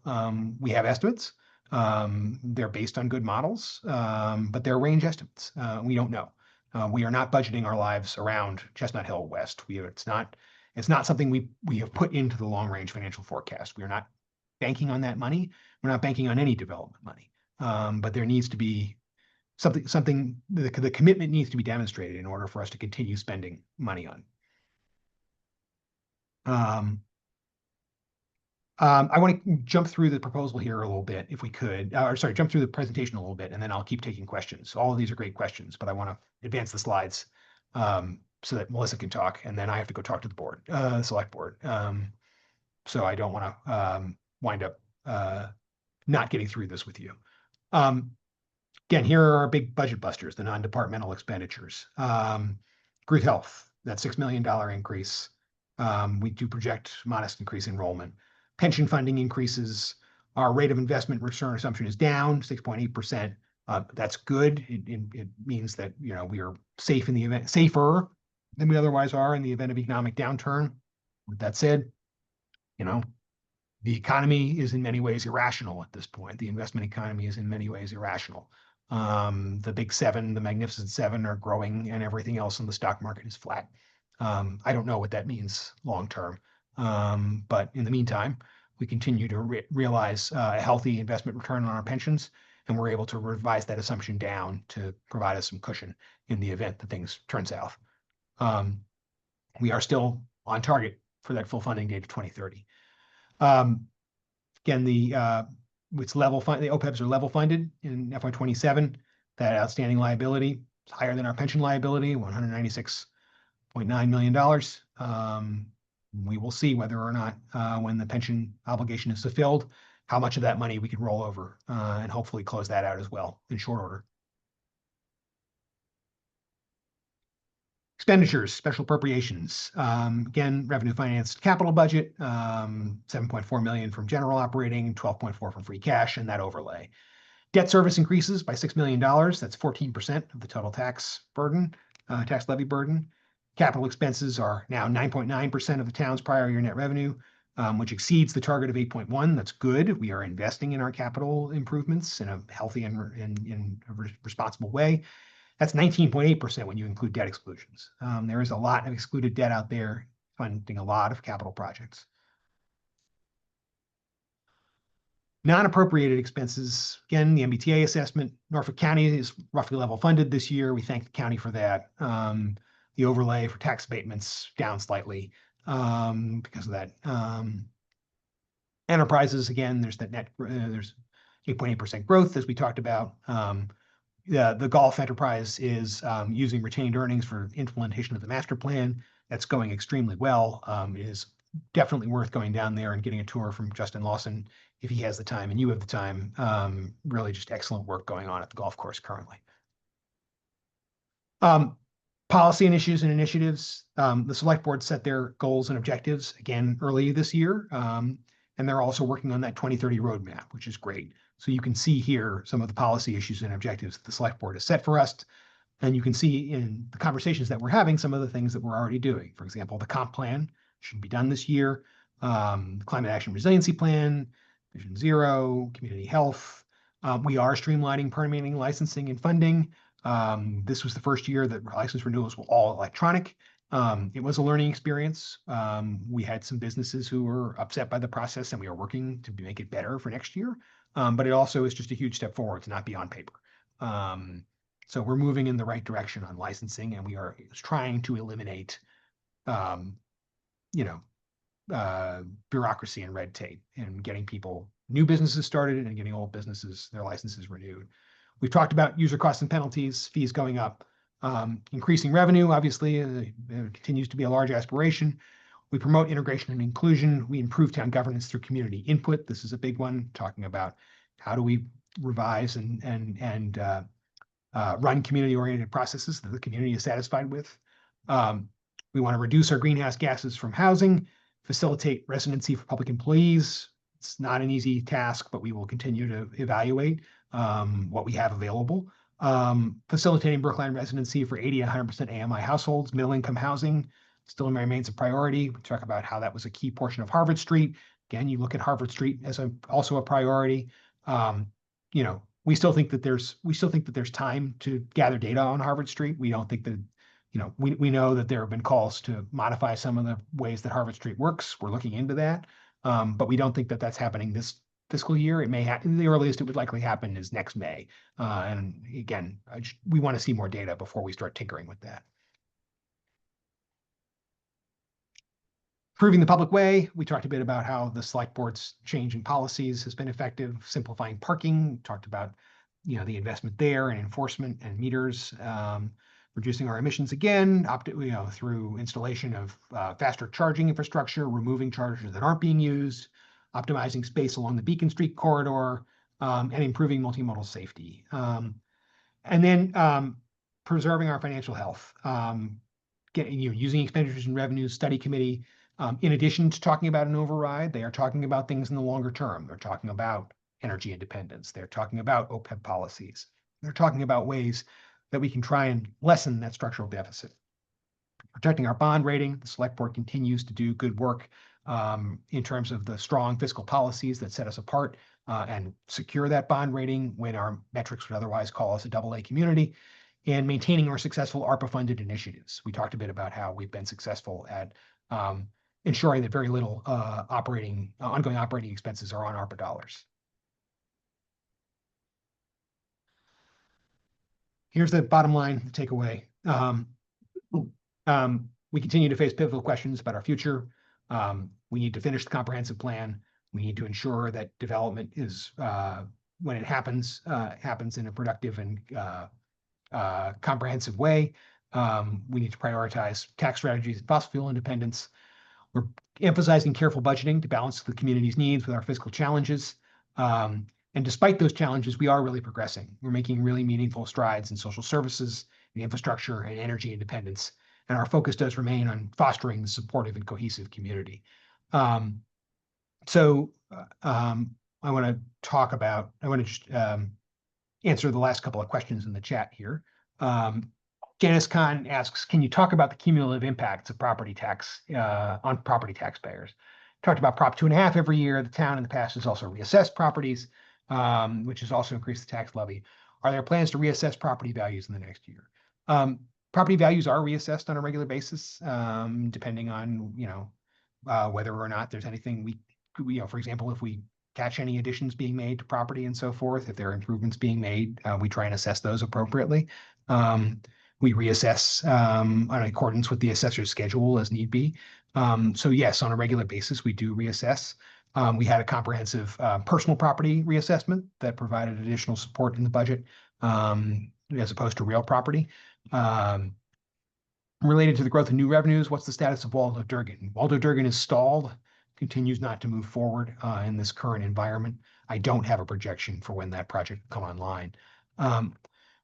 We have estimates. They're based on good models, but they're range estimates. We don't know. We are not budgeting our lives around Chestnut Hill West. It's not something we have put into the long range financial forecast. We are not banking on that money. We're not banking on any development money. But there needs to be something. The commitment needs to be demonstrated in order for us to continue spending money on. I want to jump through the proposal here a little bit, if we could, jump through the presentation a little bit, and then I'll keep taking questions. So all of these are great questions, but I want to advance the slides so that Melissa can talk, and then I have to go talk to the board, select board. So I don't want to wind up not getting through this with you. Again, here are our big budget busters, the non-departmental expenditures. Group health, that $6 million increase. We do project modest increase in enrollment. Pension funding increases. Our rate of investment return assumption is down 6.8%. That's good. It means that we are safe in the event, safer than we otherwise are in the event of economic downturn. With that said, the economy is in many ways irrational at this point. The investment economy is in many ways irrational. The big seven, the magnificent seven, are growing, and everything else in the stock market is flat. I don't know what that means long term. But in the meantime, we continue to realize a healthy investment return on our pensions, and we're able to revise that assumption down to provide us some cushion in the event that things turn south. We are still on target for that full funding date of 2030. Again, it's level fund. The OPEBs are level funded in FY27. That outstanding liability is higher than our pension liability, $196.9 million. We will see whether or not, when the pension obligation is fulfilled, how much of that money we can roll over and hopefully close that out as well in short order. Expenditures, special appropriations. Again, revenue financed capital budget, $7.4 million from general operating, $12.4 from free cash, and that overlay. Debt service increases by $6 million. That's 14% of the total tax burden, tax levy burden. Capital expenses are now 9.9% of the town's prior year net revenue, which exceeds the target of 8.1. That's good. We are investing in our capital improvements in a healthy and responsible way. That's 19.8% when you include debt exclusions. There is a lot of excluded debt out there funding a lot of capital projects. Non-appropriated expenses, again, the MBTA assessment, Norfolk County is roughly level funded this year. We thank the county for that. The overlay for tax abatements down slightly because of that. Enterprises, again, there's that net, there's 8.8% growth, as we talked about. The golf enterprise is using retained earnings for implementation of the master plan. That's going extremely well. It is definitely worth going down there and getting a tour from Justin Lawson if he has the time and you have the time. Really just excellent work going on at the golf course currently. Policy and issues and initiatives. The select board set their goals and objectives again early this year. And they're also working on that 2030 roadmap, which is great. So you can see here some of the policy issues and objectives that the select board has set for us. And you can see in the conversations that we're having some of the things that we're already doing. For example, the comp plan should be done this year. Climate Action Resiliency Plan, Vision Zero, community health. We are streamlining permitting, licensing, and funding. This was the first year that license renewals were all electronic. It was a learning experience. We had some businesses who were upset by the process, and we are working to make it better for next year. But it also is just a huge step forward to not be on paper. So we're moving in the right direction on licensing, and we are trying to eliminate, bureaucracy and red tape and getting new businesses started and getting old businesses, their licenses renewed. We've talked about user costs and penalties, fees going up. Increasing revenue, obviously, continues to be a large aspiration. We promote integration and inclusion. We improve town governance through community input. This is a big one, talking about how do we revise and run community-oriented processes that the community is satisfied with. We want to reduce our greenhouse gases from housing, facilitate residency for public employees. It's not an easy task, but we will continue to evaluate what we have available. Facilitating Brookline residency for 80 and 100% AMI households, middle-income housing still remains a priority. We talk about how that was a key portion of Harvard Street. Again, you look at Harvard Street as also a priority. We still think that there's time to gather data on Harvard Street. We don't think that, we know that there have been calls to modify some of the ways that Harvard Street works. We're looking into that, but we don't think that that's happening this fiscal year. It may happen. The earliest it would likely happen is next May. And again, we want to see more data before we start tinkering with that. Improving the public way. We talked a bit about how the select board's change in policies has been effective. Simplifying parking. Talked about, the investment there and enforcement and meters. Reducing our emissions again, through installation of faster charging infrastructure, removing chargers that aren't being used, optimizing space along the Beacon Street corridor, and improving multimodal safety. And then preserving our financial health. Using expenditures and revenues study committee. In addition to talking about an override, they are talking about things in the longer term. They're talking about energy independence. They're talking about OPEB policies. They're talking about ways that we can try and lessen that structural deficit. Protecting our bond rating. The select board continues to do good work in terms of the strong fiscal policies that set us apart and secure that bond rating when our metrics would otherwise call us a AA community, and maintaining our successful ARPA-funded initiatives. We talked a bit about how we've been successful at ensuring that very little ongoing operating expenses are on ARPA dollars. Here's the bottom line, the takeaway. We continue to face pivotal questions about our future. We need to finish the comprehensive plan. We need to ensure that development is, when it happens in a productive and comprehensive way. We need to prioritize tax strategies and fossil fuel independence. We're emphasizing careful budgeting to balance the community's needs with our fiscal challenges. And despite those challenges, we are really progressing. We're making really meaningful strides in social services, in infrastructure, and energy independence. And our focus does remain on fostering the supportive and cohesive community. I want to just answer the last couple of questions in the chat here. Janice Kahn asks, can you talk about the cumulative impacts of property tax on property taxpayers? Talked about Prop 2.5 every year. The town in the past has also reassessed properties, which has also increased the tax levy. Are there plans to reassess property values in the next year? Property values are reassessed on a regular basis, depending on, whether or not there's anything for example, if we catch any additions being made to property and so forth. If there are improvements being made, we try and assess those appropriately. We reassess in accordance with the assessor's schedule as need be. So yes, on a regular basis, we do reassess. We had a comprehensive personal property reassessment that provided additional support in the budget as opposed to real property. Related to the growth of new revenues, what's the status of Waldo Durgan? Waldo Durgan is stalled, continues not to move forward in this current environment. I don't have a projection for when that project will come online.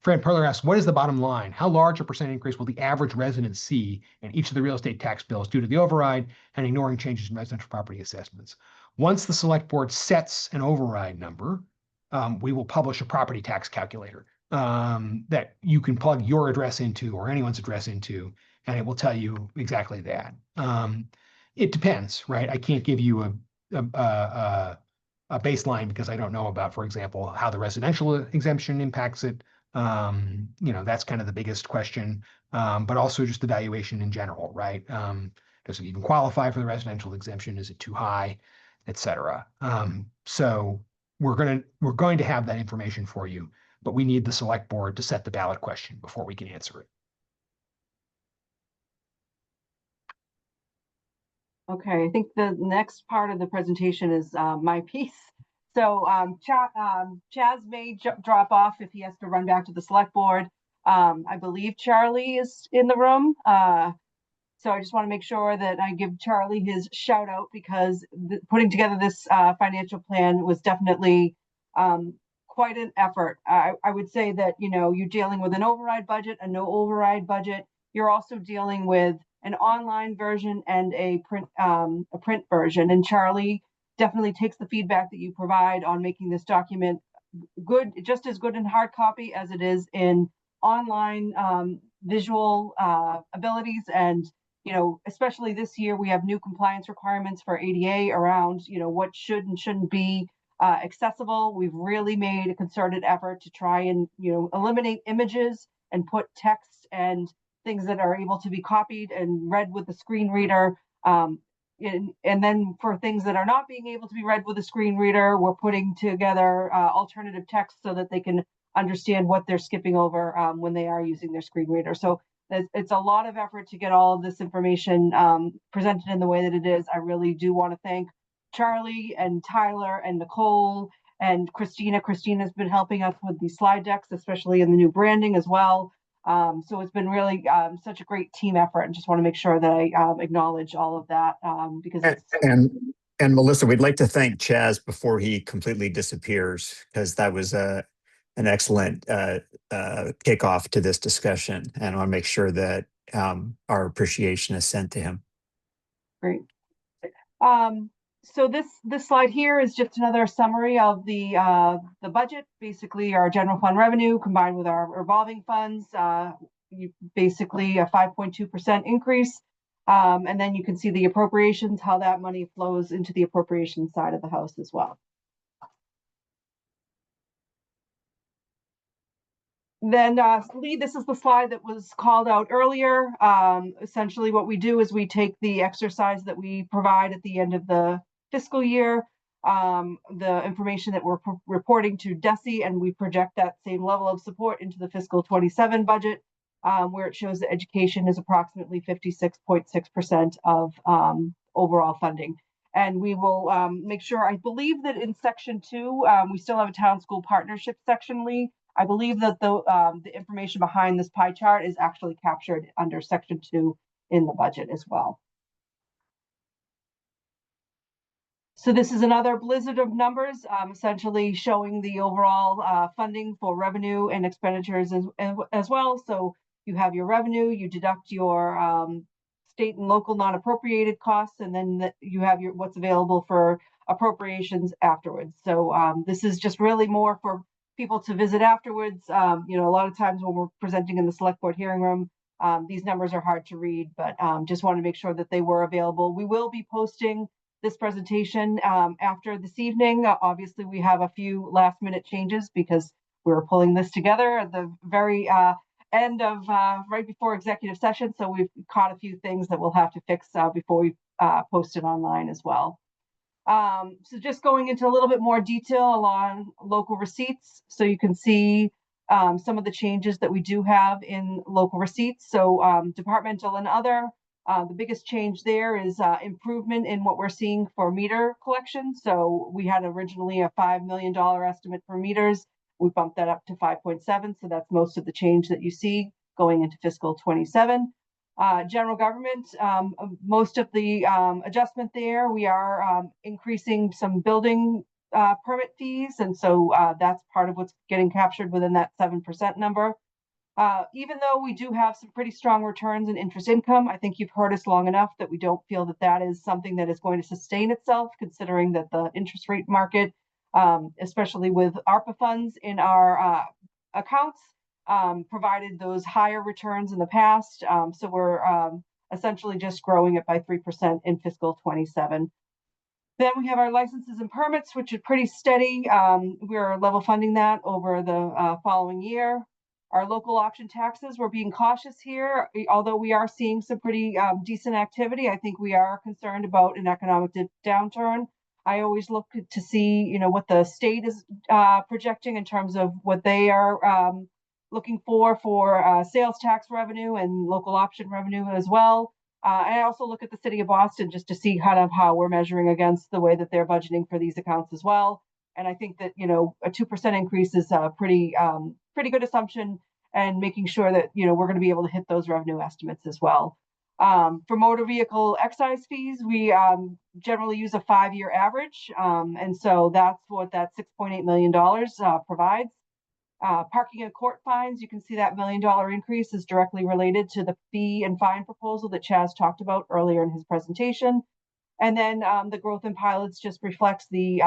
Fred Perler asks, what is the bottom line? How large a percent increase will the average resident see in each of the real estate tax bills due to the override and ignoring changes in residential property assessments? Once the select board sets an override number, we will publish a property tax calculator that you can plug your address into or anyone's address into, and it will tell you exactly that. It depends, right? I can't give you a baseline because I don't know about, for example, how the residential exemption impacts it. That's kind of the biggest question, but also just the valuation in general, right? Does it even qualify for the residential exemption? Is it too high, et cetera? So we're going to have that information for you, but we need the select board to set the ballot question before we can answer it. Okay, I think the next part of the presentation is my piece. So Chaz may drop off if he has to run back to the select board. I believe Charlie is in the room. So I just want to make sure that I give Charlie his shout out because putting together this financial plan was definitely quite an effort. I would say that, you're dealing with an override budget, a no override budget. You're also dealing with an online version and a print version. And Charlie definitely takes the feedback that you provide on making this document good, just as good in hard copy as it is in online visual abilities. And, especially this year, we have new compliance requirements for ADA around, what should and shouldn't be accessible. We've really made a concerted effort to try and, eliminate images and put text and things that are able to be copied and read with the screen reader. And then for things that are not being able to be read with a screen reader, we're putting together alternative text so that they can understand what they're skipping over when they are using their screen reader. So it's a lot of effort to get all of this information presented in the way that it is. I really do want to thank Charlie and Tyler and Nicole and Christina. Christina's been helping us with these slide decks, especially in the new branding as well. So it's been really such a great team effort, and just want to make sure that I acknowledge all of that because and Melissa, we'd like to thank Chaz before he completely disappears, because that was an excellent kickoff to this discussion, and I want to make sure that our appreciation is sent to him. Great. So this slide here is just another summary of the budget. Basically, our general fund revenue combined with our revolving funds, basically a 5.2% increase. And then you can see the appropriations, how that money flows into the appropriation side of the house as well. Then Lee, this is the slide that was called out earlier. Essentially what we do is we take the exercise that we provide at the end of the fiscal year, the information that we're reporting to DESE, and we project that same level of support into the fiscal 27 budget, where it shows that education is approximately 56.6% of overall funding. And we will make sure, I believe that in section 2, we still have a town school partnership section, Lee. I believe that the information behind this pie chart is actually captured under section 2 in the budget as well. So this is another blizzard of numbers, essentially showing the overall funding for revenue and expenditures as well. So you have your revenue, you deduct your state and local non-appropriated costs, and then you have your what's available for appropriations afterwards. So this is just really more for people to visit afterwards. A lot of times when we're presenting in the select board hearing room, these numbers are hard to read, but just want to make sure that they were available. We will be posting this presentation after this evening. Obviously, we have a few last minute changes because we were pulling this together at the very end of right before executive session. So we've caught a few things that we'll have to fix before we post it online as well. So just going into a little bit more detail along local receipts, so you can see some of the changes that we do have in local receipts. So departmental and other, the biggest change there is improvement in what we're seeing for meter collection. So we had originally a $5 million estimate for meters. We bumped that up to 5.7. So that's most of the change that you see going into fiscal 27. General government, most of the adjustment there, we are increasing some building permit fees. And so that's part of what's getting captured within that 7% number. Even though we do have some pretty strong returns in interest income, I think you've heard us long enough that we don't feel that that is something that is going to sustain itself, considering that the interest rate market, especially with ARPA funds in our accounts, provided those higher returns in the past. So we're essentially just growing it by 3% in fiscal 27. Then we have our licenses and permits, which are pretty steady. We're level funding that over the following year. Our local option taxes, we're being cautious here. Although we are seeing some pretty decent activity, I think we are concerned about an economic downturn. I always look to see, what the state is projecting in terms of what they are looking for sales tax revenue and local option revenue as well. And I also look at the city of Boston just to see kind of how we're measuring against the way that they're budgeting for these accounts as well. And I think that, a 2% increase is a pretty good assumption, and making sure that, we're going to be able to hit those revenue estimates as well. For motor vehicle excise fees, we generally use a 5-year average. And so that's what that $6.8 million provides. Parking and court fines, you can see that $1 million increase is directly related to the fee and fine proposal that Chaz talked about earlier in his presentation. And then the growth in pilots just reflects the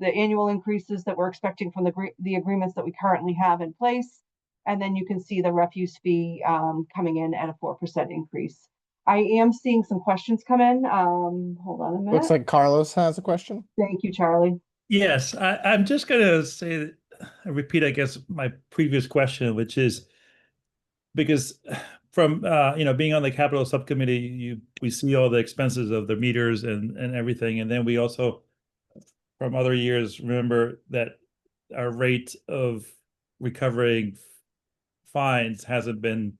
annual increases that we're expecting from the agreements that we currently have in place. And then you can see the refuse fee coming in at a 4% increase. I am seeing some questions come in. Hold on a minute. Looks like Carlos has a question. Thank you, Charlie. Yes, I'm just going to repeat, I guess, my previous question, which is because from being on the capital subcommittee, we see all the expenses of the meters and everything, and then we also, from other years, remember that our rate of recovering fines hasn't been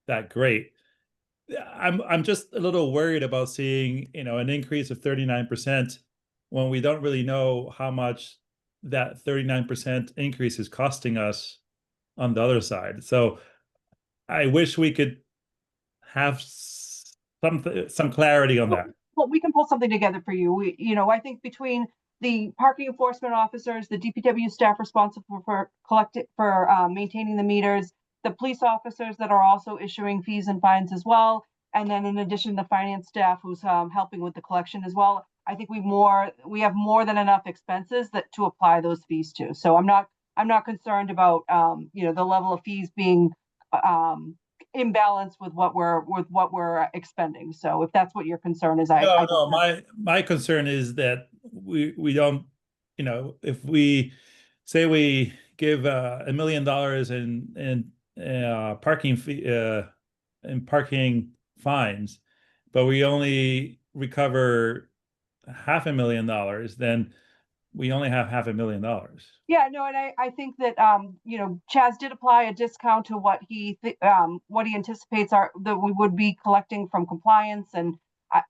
that great. I'm just a little worried about seeing an increase of 39% when we don't really know how much that 39% increase is costing us on the other side. So I wish we could have some clarity on that. Well, we can pull something together for you. I think between the parking enforcement officers, the DPW staff responsible for maintaining the meters, the police officers that are also issuing fees and fines as well, and then in addition, the finance staff who's helping with the collection as well. I think we have more than enough expenses to apply those fees to. So I'm not concerned about the level of fees being imbalanced with what we're expending. So if that's what your concern is, my concern is that we don't, if we say we give $1 million in parking fee in parking fines, but we only recover $500,000, then we only have $500,000. Yeah, no, and I think that Chaz did apply a discount to what he anticipates that we would be collecting from compliance, and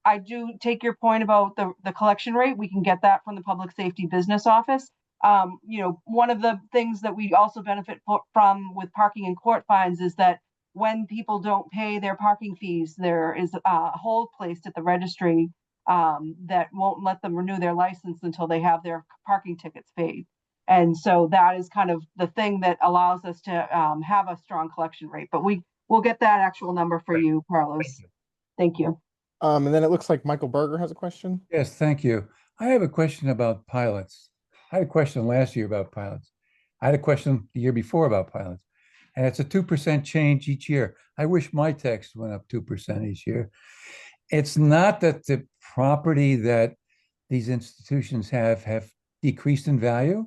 I do take your point about the collection rate. We can get that from the Public Safety Business Office. One of the things that we also benefit from with parking and court fines is that when people don't pay their parking fees, there is a hold placed at the registry that won't let them renew their license until they have their parking tickets paid. And so that is kind of the thing that allows us to have a strong collection rate. But we'll get that actual number for you, Carlos. Thank you. And then it looks like Michael Berger has a question. Yes, thank you. I have a question about pilots. I had a question last year about pilots. I had a question the year before about pilots. And it's a 2% change each year. I wish my tax went up 2% each year. It's not that the property that these institutions have decreased in value,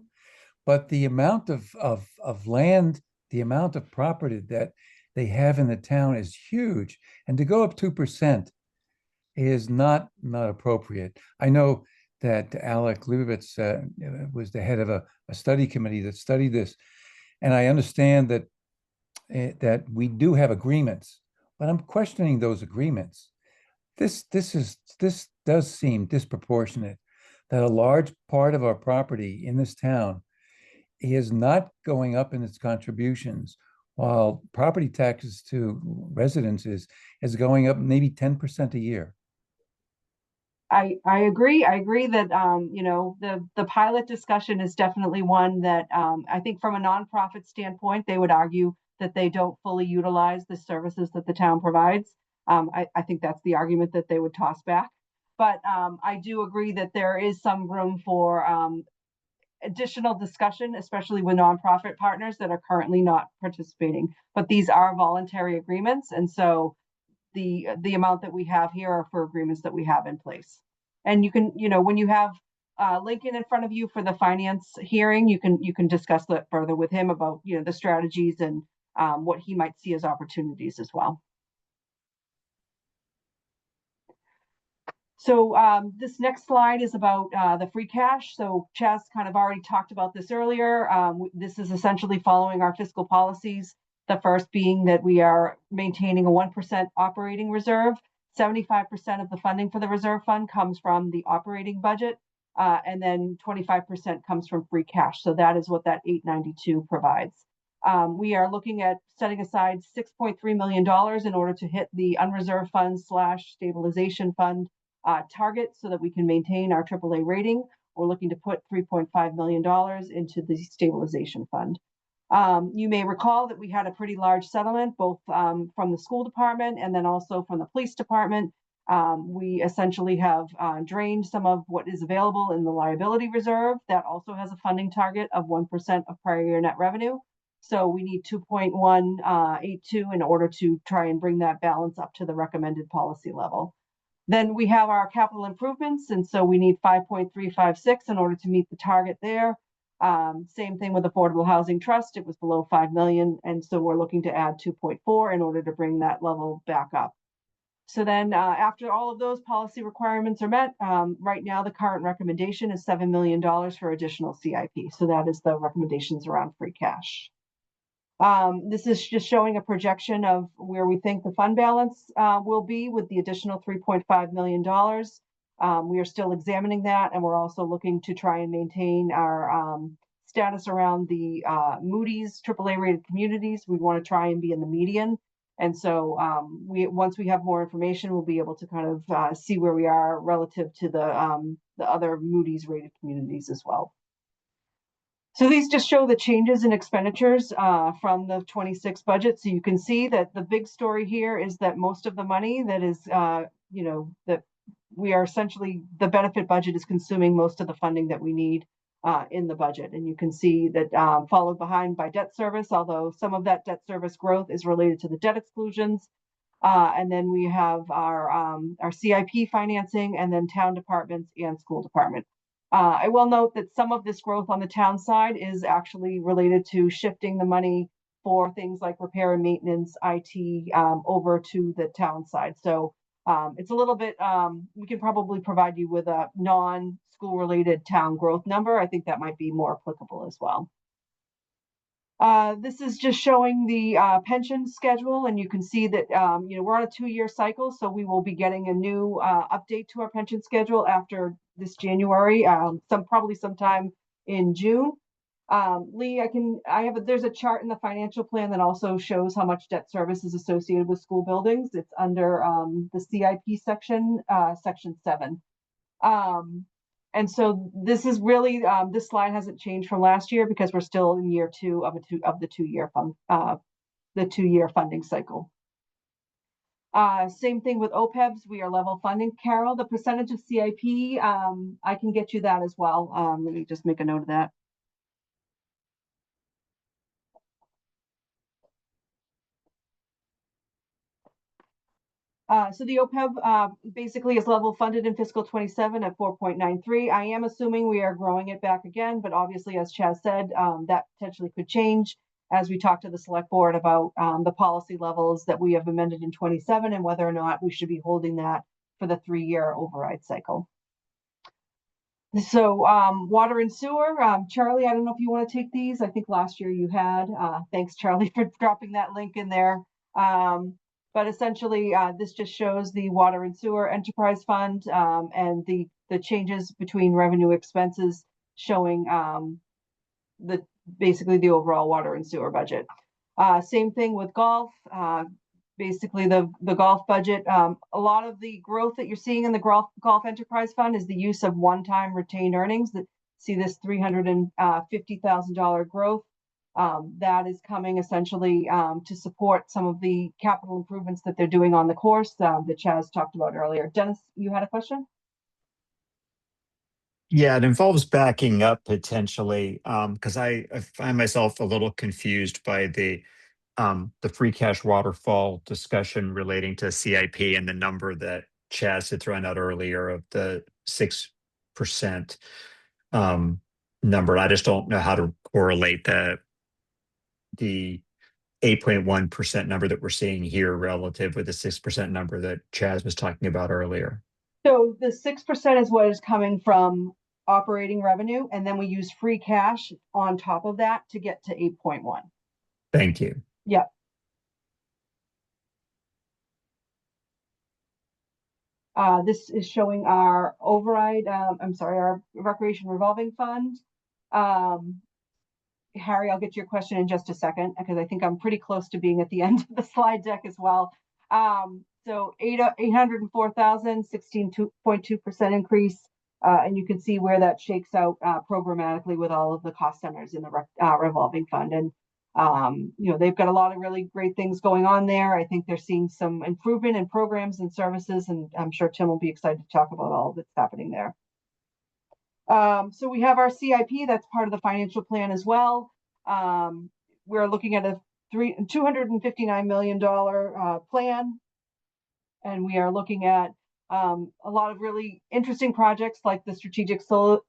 but the amount of land, the amount of property that they have in the town is huge. And to go up 2% is not appropriate. I know that Alec Leibovitz was the head of a study committee that studied this. And I understand that that we do have agreements, but I'm questioning those agreements. This does seem disproportionate, that a large part of our property in this town is not going up in its contributions, while property taxes to residents is going up maybe 10% a year. I agree. I agree that, you know, the pilot discussion is definitely one that, I think from a nonprofit standpoint, they would argue that they don't fully utilize the services that the town provides. I think that's the argument that they would toss back. But, I do agree that there is some room for, additional discussion, especially with nonprofit partners that are currently not participating. But these are voluntary agreements, and so the amount that we have here are for agreements that we have in place. And you can, you know, when you have Lincoln in front of you for the finance hearing, you can discuss that further with him about, you know, the strategies and what he might see as opportunities as well. So this next slide is about the free cash. So Chaz kind of already talked about this earlier. This is essentially following our fiscal policies. The first being that we are maintaining a 1% operating reserve. 75% of the funding for the reserve fund comes from the operating budget, and then 25% comes from free cash. So that is what that 892 provides. We are looking at setting aside $6.3 million in order to hit the unreserved fund / stabilization fund target so that we can maintain our AAA rating. We're looking to put $3.5 million into the stabilization fund. You may recall that we had a pretty large settlement, both from the school department and then also from the police department. We essentially have drained some of what is available in the liability reserve. That also has a funding target of 1% of prior year net revenue. So we need 2.182 in order to try and bring that balance up to the recommended policy level. Then we have our capital improvements, and so we need 5.356 in order to meet the target there. Same thing with Affordable Housing Trust. It was below 5 million, and so we're looking to add 2.4 in order to bring that level back up. So then after all of those policy requirements are met, right now the current recommendation is $7 million for additional CIP. So that is the recommendations around free cash. This is just showing a projection of where we think the fund balance will be with the additional $3.5 million. We are still examining that, and we're also looking to try and maintain our status around the Moody's AAA rated communities. We want to try and be in the median. And so once we have more information, we'll be able to kind of see where we are relative to the other Moody's rated communities as well. So these just show the changes in expenditures from the 26 budget. So you can see that the big story here is that most of the money that is, you know, that we are essentially, the benefit budget is consuming most of the funding that we need in the budget. And you can see that followed behind by debt service, although some of that debt service growth is related to the debt exclusions. And then we have our CIP financing, and then town departments and school department. I will note that some of this growth on the town side is actually related to shifting the money for things like repair and maintenance, IT, over to the town side. So it's a little bit, we can probably provide you with a non-school related town growth number. I think that might be more applicable as well. This is just showing the pension schedule, and you can see that you know, we're on a 2-year cycle, so we will be getting a new update to our pension schedule after this January, probably sometime in June. Lee, there's a chart in the financial plan that also shows how much debt service is associated with school buildings. It's under the CIP section, section 7. And so this is really, this slide hasn't changed from last year because we're still in year 2 of the 2-year fund, the 2-year funding cycle. Same thing with OPEBs. We are level funding. Carol, the percentage of CIP, I can get you that as well. Let me just make a note of that. So the OPEB basically is level funded in fiscal 27 at 4.93. I am assuming we are growing it back again, but obviously, as Chaz said, that potentially could change as we talk to the select board about the policy levels that we have amended in 27 and whether or not we should be holding that for the 3-year override cycle. So, water and sewer, Charlie, I don't know if you want to take these. I think last year you had. Thanks, Charlie, for dropping that link in there. But essentially, this just shows the water and sewer enterprise fund, and the changes between revenue expenses showing, basically the overall water and sewer budget. Same thing with golf. Basically the golf budget. A lot of the growth that you're seeing in the golf enterprise fund is the use of one-time retained earnings. That see this $350,000 growth. That is coming essentially to support some of the capital improvements that they're doing on the course that Chaz talked about earlier. Dennis, you had a question? Yeah, it involves backing up potentially, because I find myself a little confused by the free cash waterfall discussion relating to CIP and the number that Chaz had thrown out earlier of the 6% number. I just don't know how to correlate the 8.1% number that we're seeing here relative with the 6% number that Chaz was talking about earlier. So the 6% is what is coming from operating revenue, and then we use free cash on top of that to get to 8.1. Thank you. Yep. This is showing our override, our recreation revolving fund. Harry, I'll get to your question in just a second because I think I'm pretty close to being at the end of the slide deck as well. So 804,000, 16.2% increase. And you can see where that shakes out programmatically with all of the cost centers in the revolving fund. And, they've got a lot of really great things going on there. I think they're seeing some improvement in programs and services, and I'm sure Tim will be excited to talk about all that's happening there. So we have our CIP, that's part of the financial plan as well. We're looking at a $259 million plan. And we are looking at a lot of really interesting projects like the Strategic Solar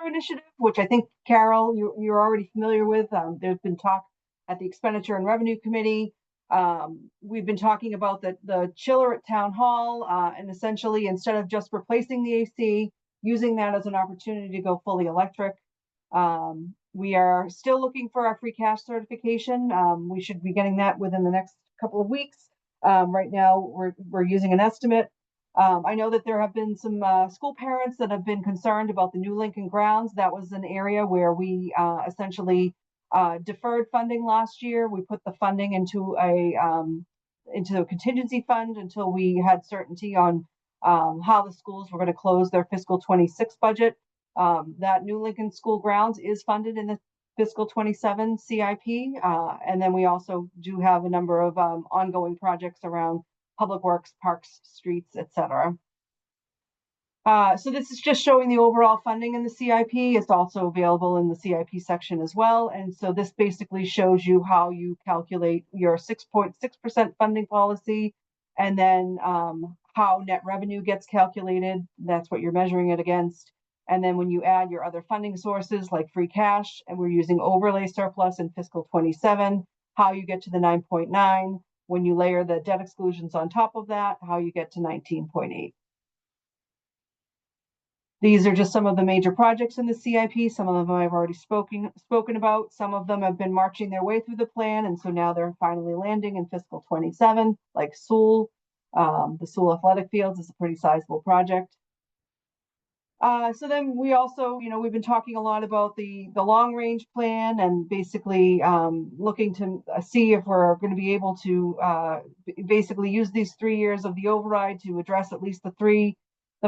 Initiative, which I think, Carol, you're already familiar with. There's been talk at the Expenditure and Revenue Committee. We've been talking about the chiller at Town Hall, and essentially instead of just replacing the AC, using that as an opportunity to go fully electric. We are still looking for our free cash certification. We should be getting that within the next couple of weeks. Right now, we're using an estimate. I know that there have been some school parents that have been concerned about the new Lincoln grounds. That was an area where we essentially deferred funding last year. We put the funding into a contingency fund until we had certainty on how the schools were going to close their fiscal 26 budget. That new Lincoln School grounds is funded in the fiscal 27 CIP. And then we also do have a number of ongoing projects around public works, parks, streets, etc. So this is just showing the overall funding in the CIP. It's also available in the CIP section as well. And so this basically shows you how you calculate your 6.6% funding policy, and then how net revenue gets calculated. That's what you're measuring it against. And then when you add your other funding sources like free cash, and we're using overlay surplus in fiscal 27, how you get to the 9.9. When you layer the debt exclusions on top of that, how you get to 19.8. These are just some of the major projects in the CIP. Some of them I've already spoken about. Some of them have been marching their way through the plan, and so now they're finally landing in fiscal 27, like Sewell. The Sewell Athletic Fields is a pretty sizable project. So then we also, we've been talking a lot about the long range plan, and basically looking to see if we're going to be able to basically use these 3 years of the override to address at least the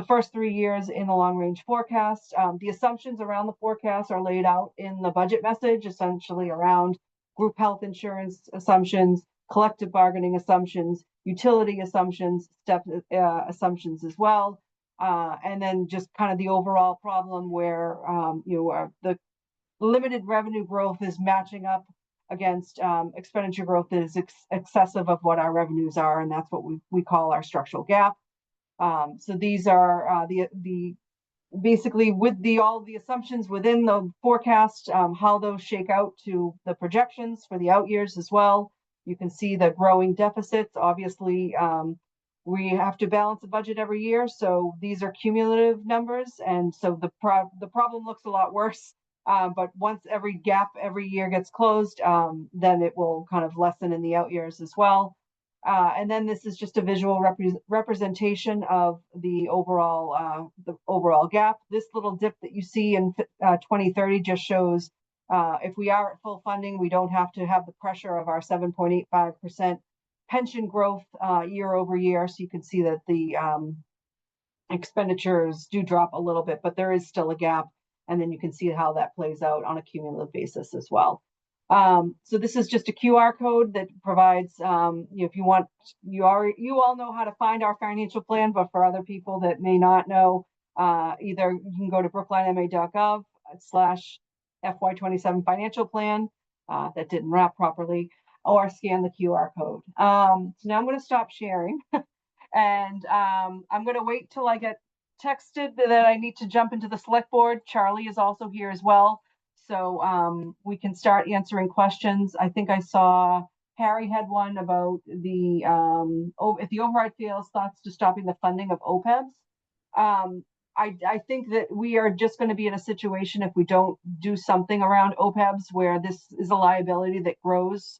first 3 years in the long range forecast. The assumptions around the forecast are laid out in the budget message, essentially around group health insurance assumptions, collective bargaining assumptions, utility assumptions, step assumptions as well. And then just kind of the overall problem where the limited revenue growth is matching up against expenditure growth that is excessive of what our revenues are, and that's what we call our structural gap. So these are the basically with all the assumptions within the forecast, how those shake out to the projections for the out years as well. You can see the growing deficits. Obviously, we have to balance the budget every year. So these are cumulative numbers. And so the problem looks a lot worse. But once every gap every year gets closed, then it will kind of lessen in the out years as well. And then this is just a visual representation of the overall gap. This little dip that you see in 2030 just shows if we are at full funding, we don't have to have the pressure of our 7.85% pension growth year over year. So you can see that the expenditures do drop a little bit, but there is still a gap. And then you can see how that plays out on a cumulative basis as well. So this is just a QR code that provides, if you want, you all know how to find our financial plan, but for other people that may not know, either you can go to brooklinema.gov/FY27 financial plan, that didn't wrap properly, or scan the QR code. So now I'm going to stop sharing and I'm going to wait till I get texted that I need to jump into the select board. Charlie is also here as well. So we can start answering questions. I think I saw Harry had one about the if the override fails, thoughts to stopping the funding of OPEBs. I think that we are just going to be in a situation if we don't do something around OPEBs where this is a liability that grows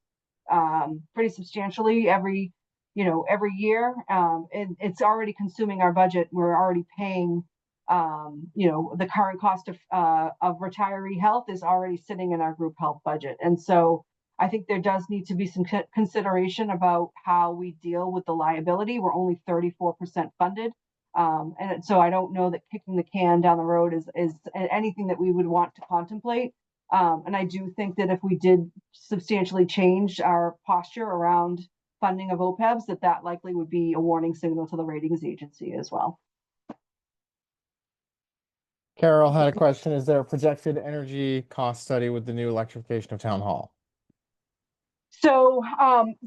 pretty substantially every year. And it's already consuming our budget. We're already paying the current cost of retiree health is already sitting in our group health budget. And so I think there does need to be some consideration about how we deal with the liability. We're only 34% funded. And so I don't know that kicking the can down the road is anything that we would want to contemplate. And I do think that if we did substantially change our posture around funding of OPEBs, that likely would be a warning signal to the ratings agency as well. Carol had a question. Is there a projected energy cost study with the new electrification of town hall? So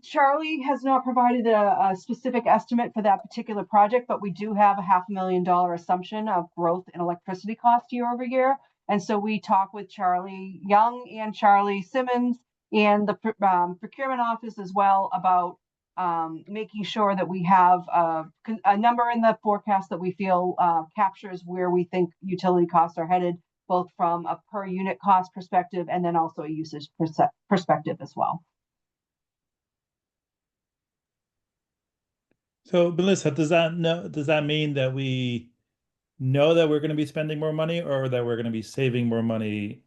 Charlie has not provided a specific estimate for that particular project, but we do have a $500,000 assumption of growth in electricity cost year over year. And so we talk with Charlie Young and Charlie Simmons and the procurement office as well about making sure that we have a number in the forecast that we feel captures where we think utility costs are headed, both from a per unit cost perspective and then also a usage perspective as well. So, Melissa, does that mean that we know that we're going to be spending more money, or that we're going to be saving more money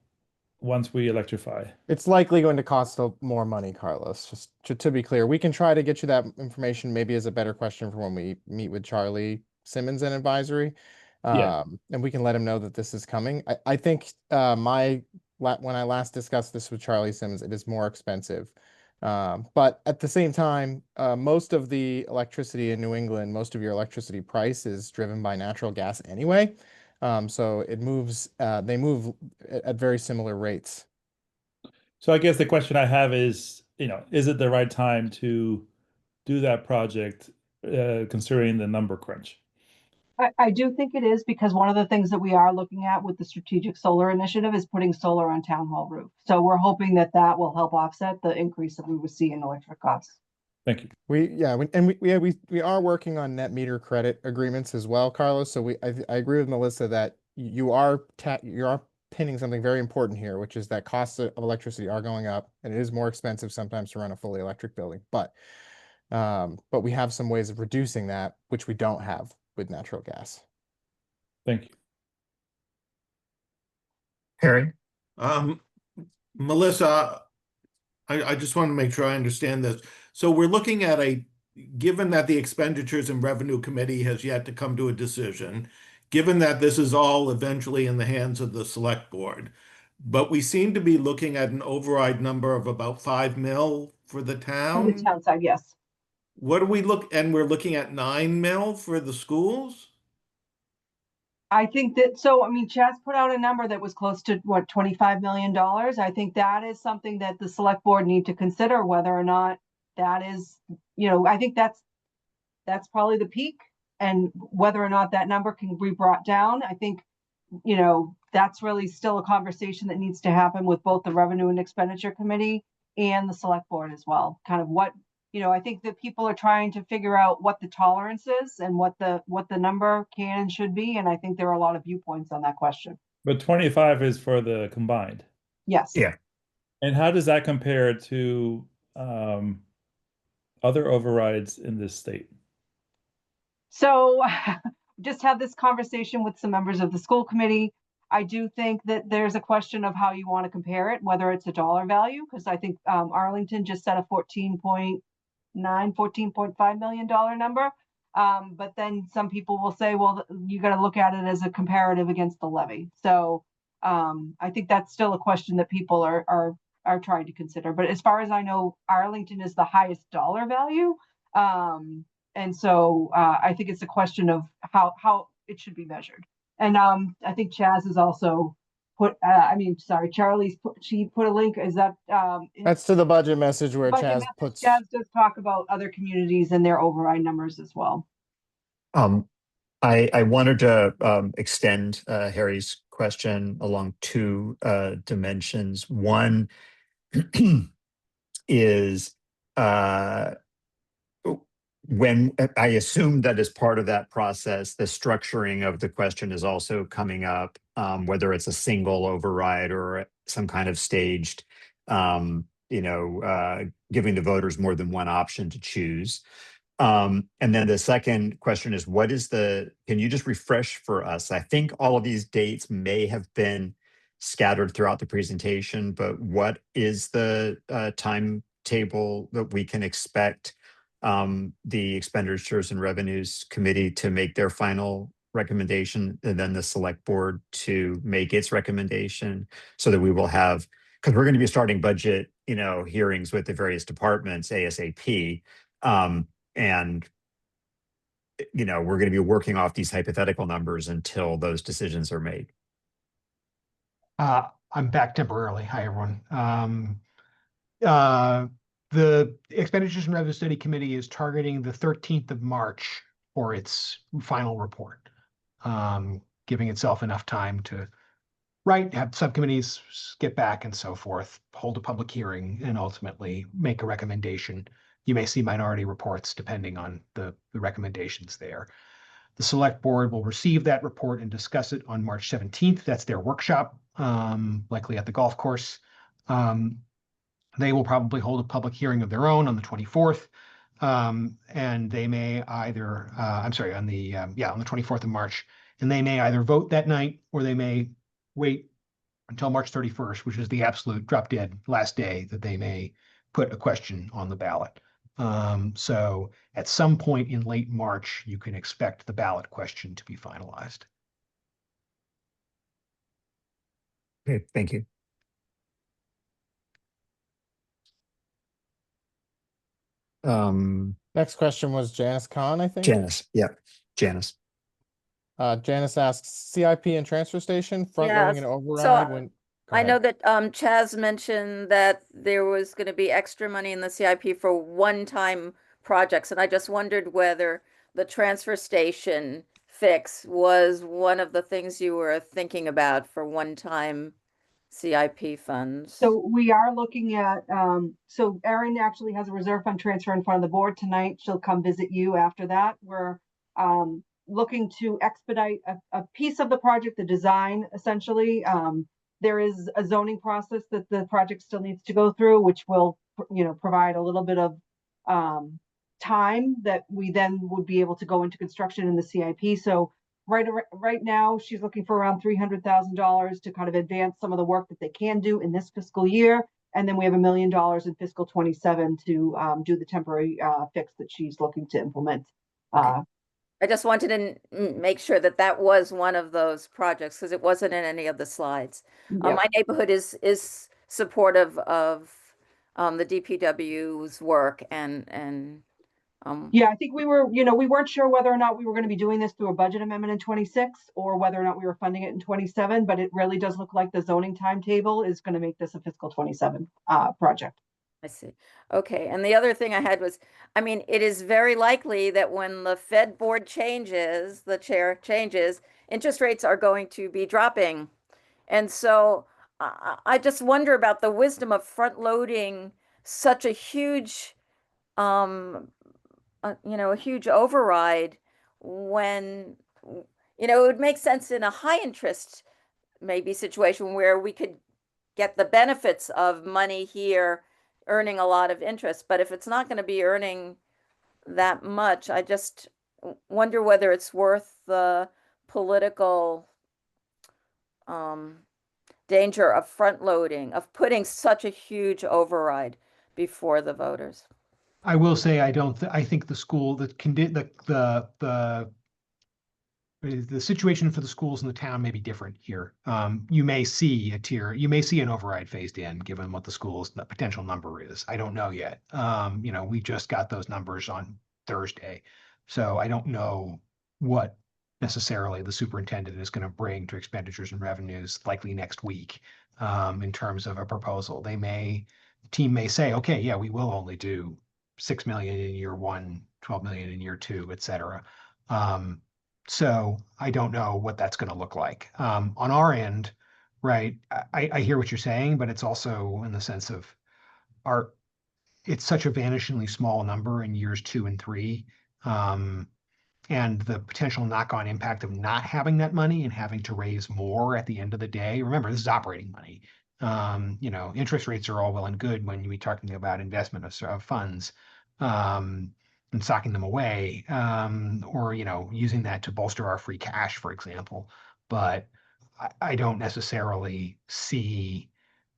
once we electrify? It's likely going to cost more money, Carlos. Just to be clear, we can try to get you that information maybe as a better question for when we meet with Charlie Simmons and advisory. Yeah. And we can let him know that this is coming. I think when I last discussed this with Charlie Simmons, it is more expensive. But at the same time, most of the electricity in New England, most of your electricity price is driven by natural gas anyway. So it moves, they move at very similar rates. So I guess the question I have is, is it the right time to do that project, considering the number crunch? I do think it is, because one of the things that we are looking at with the strategic solar initiative is putting solar on town hall roof. So we're hoping that will help offset the increase that we would see in electric costs. Thank you. We are working on net meter credit agreements as well, Carlos. So I agree with Melissa that you are pinning something very important here, which is that costs of electricity are going up, and it is more expensive sometimes to run a fully electric building. But we have some ways of reducing that, which we don't have with natural gas. Thank you. Harry? Melissa, I just want to make sure I understand this. So we're looking at given that the Expenditures and Revenue Committee has yet to come to a decision, given that this is all eventually in the hands of the select board, but we seem to be looking at an override number of about 5 mil for the On town. the town side, yes. What do we and we're looking at 9 mil for the schools? I think that, Chad's put out a number that was close to $25 million. I think that is something that the select board need to consider, whether or not that is, I think that's probably the peak, and whether or not that number can be brought down. I think, that's really still a conversation that needs to happen with both the Revenue and Expenditure Committee and the select board as well. Kind of what I think that people are trying to figure out what the tolerance is and what the number can and should be. And I think there are a lot of viewpoints on that question. But 25 is for the combined. Yes. Yeah. And how does that compare to other overrides in this state? So just had this conversation with some members of the school committee. I do think that there's a question of how you want to compare it, whether it's a dollar value, because I think Arlington just set a $14.5 million number. But then some people will say, well, you got to look at it as a comparative against the levy. So I think that's still a question that people are trying to consider. But as far as I know, Arlington is the highest dollar value. And so I think it's a question of how it should be measured. And I think Chaz has also put, Charlie's she put a link. Is that? That's to the budget message where budget Chaz message. puts. Chaz does talk about other communities and their override numbers as well. I wanted to extend Harry's question along two dimensions. One is when I assume that as part of that process, the structuring of the question is also coming up, whether it's a single override or some kind of staged, giving the voters more than one option to choose. And then the second question is, can you just refresh for us? I think all of these dates may have been scattered throughout the presentation, but what is the timetable that we can expect the Expenditures and Revenues Committee to make their final recommendation, and then the Select Board to make its recommendation, so that we will have, because we're going to be starting budget, hearings with the various departments ASAP. And we're going to be working off these hypothetical numbers until those decisions are made. I'm back temporarily. Hi, everyone. The Expenditures and Revenue Study Committee is targeting the 13th of March for its final report, giving itself enough time to write, have subcommittees get back and so forth, hold a public hearing, and ultimately make a recommendation. You may see minority reports depending on the recommendations there. The Select Board will receive that report and discuss it on March 17th. That's their workshop, likely at the golf course. They will probably hold a public hearing of their own on the 24th. And they may either, on the 24th of March, and they may either vote that night or they may wait until March 31st, which is the absolute drop dead last day that they may put a question on the ballot. So at some point in late March, you can expect the ballot question to be finalized. Okay, thank you. Next question was Janice Kahn, I think. Janice. Janice. Janice asks, CIP and transfer station, front loading and override. I know that Chaz mentioned that there was going to be extra money in the CIP for one-time projects, and I just wondered whether the transfer station fix was one of the things you were thinking about for one-time CIP funds. So we are looking at, so Erin actually has a reserve fund transfer in front of the board tonight. She'll come visit you after that. We're looking to expedite a piece of the project, the design, essentially. There is a zoning process that the project still needs to go through, which will, provide a little bit of time that we then would be able to go into construction in the CIP. So right now, she's looking for around $300,000 to kind of advance some of the work that they can do in this fiscal year. And then we have $1 million in fiscal 27 to do the temporary fix that she's looking to implement. I just wanted to make sure that that was one of those projects because it wasn't in any of the slides. Yeah. My neighborhood is supportive of the DPW's work and yeah, I think we weren't sure whether or not we were going to be doing this through a budget amendment in 26 or whether or not we were funding it in 27, but it really does look like the zoning timetable is going to make this a fiscal 27 project. I see. Okay. And the other thing I had was, it is very likely that when the Fed board changes, the chair changes, interest rates are going to be dropping. And so I just wonder about the wisdom of front loading such a huge a huge override when, it would make sense in a high interest maybe situation where we could get the benefits of money here earning a lot of interest. But if it's not going to be earning that much, I just wonder whether it's worth the political danger of front loading, of putting such a huge override before the voters. I will say, I think the school, the situation for the schools in the town may be different here. You may see you may see an override phased in, given what the potential number is. I don't know yet. We just got those numbers on Thursday. So I don't know what necessarily the superintendent is going to bring to expenditures and revenues likely next week, in terms of a proposal. The team may say, okay, yeah, we will only do 6 million in year one, 12 million in year two, et cetera. So I don't know what that's going to look like. On our end, right, I hear what you're saying, but it's also in the sense of it's such a vanishingly small number in years 2 and 3. And the potential knock-on impact of not having that money and having to raise more at the end of the day. Remember, this is operating money. Interest rates are all well and good when you're talking about investment of funds, and socking them away, or using that to bolster our free cash, for example. But I don't necessarily see,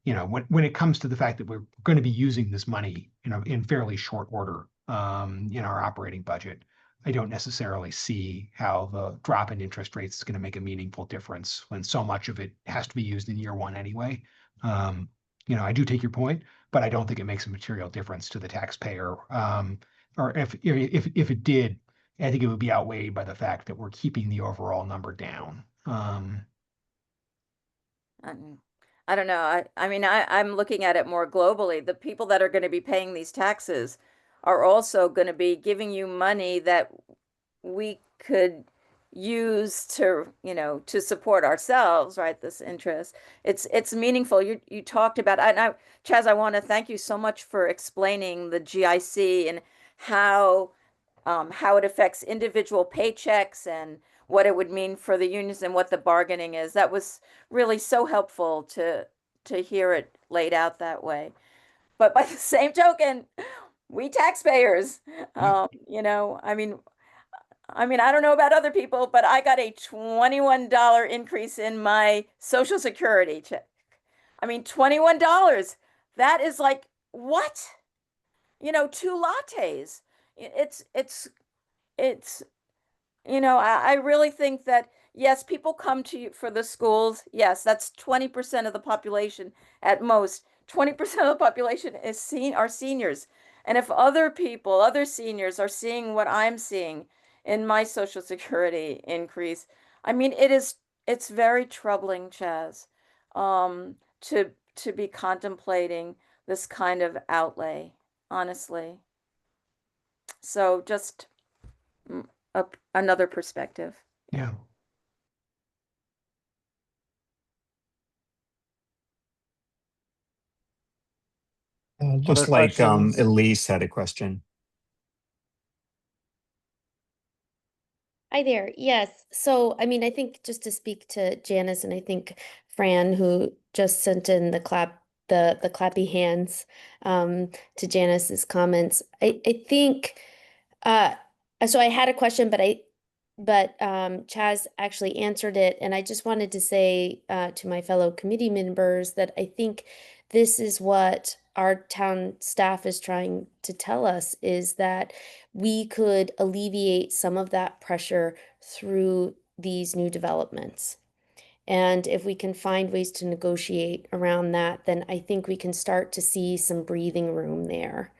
when it comes to the fact that we're going to be using this money, in fairly short order, in our operating budget, I don't necessarily see how the drop in interest rates is going to make a meaningful difference when so much of it has to be used in year one anyway. I do take your point, but I don't think it makes a material difference to the taxpayer. Or if it did, I think it would be outweighed by the fact that we're keeping the overall number down. I don't know. I'm looking at it more globally. The people that are going to be paying these taxes are also going to be giving you money that we could use to, to support ourselves, right? This interest. It's meaningful. You talked about, Chaz, I want to thank you so much for explaining the GIC and how it affects individual paychecks and what it would mean for the unions and what the bargaining is. That was really so helpful to hear it laid out that way. But by the same token, we taxpayers, I don't know about other people, but I got a $21 increase in my Social Security check. $21. That is like, what? 2 lattes. I really think that, yes, people come to you for the schools. Yes, that's 20% of the population at most. 20% of the population are seniors. And if other seniors are seeing what I'm seeing in my Social Security increase, it's very troubling, Chaz, to be contemplating this kind of outlay, honestly. So just another perspective. Yeah. Just Other like questions? Elise had a question. Hi there. Yes. So, I think just to speak to Janice, and I think Fran, who just sent in the clappy hands to Janice's comments. I think so I had a question, but Chaz actually answered it, and I just wanted to say to my fellow committee members that I think this is what our town staff is trying to tell us, is that we could alleviate some of that pressure through these new developments. And if we can find ways to negotiate around that, then I think we can start to see some breathing room there.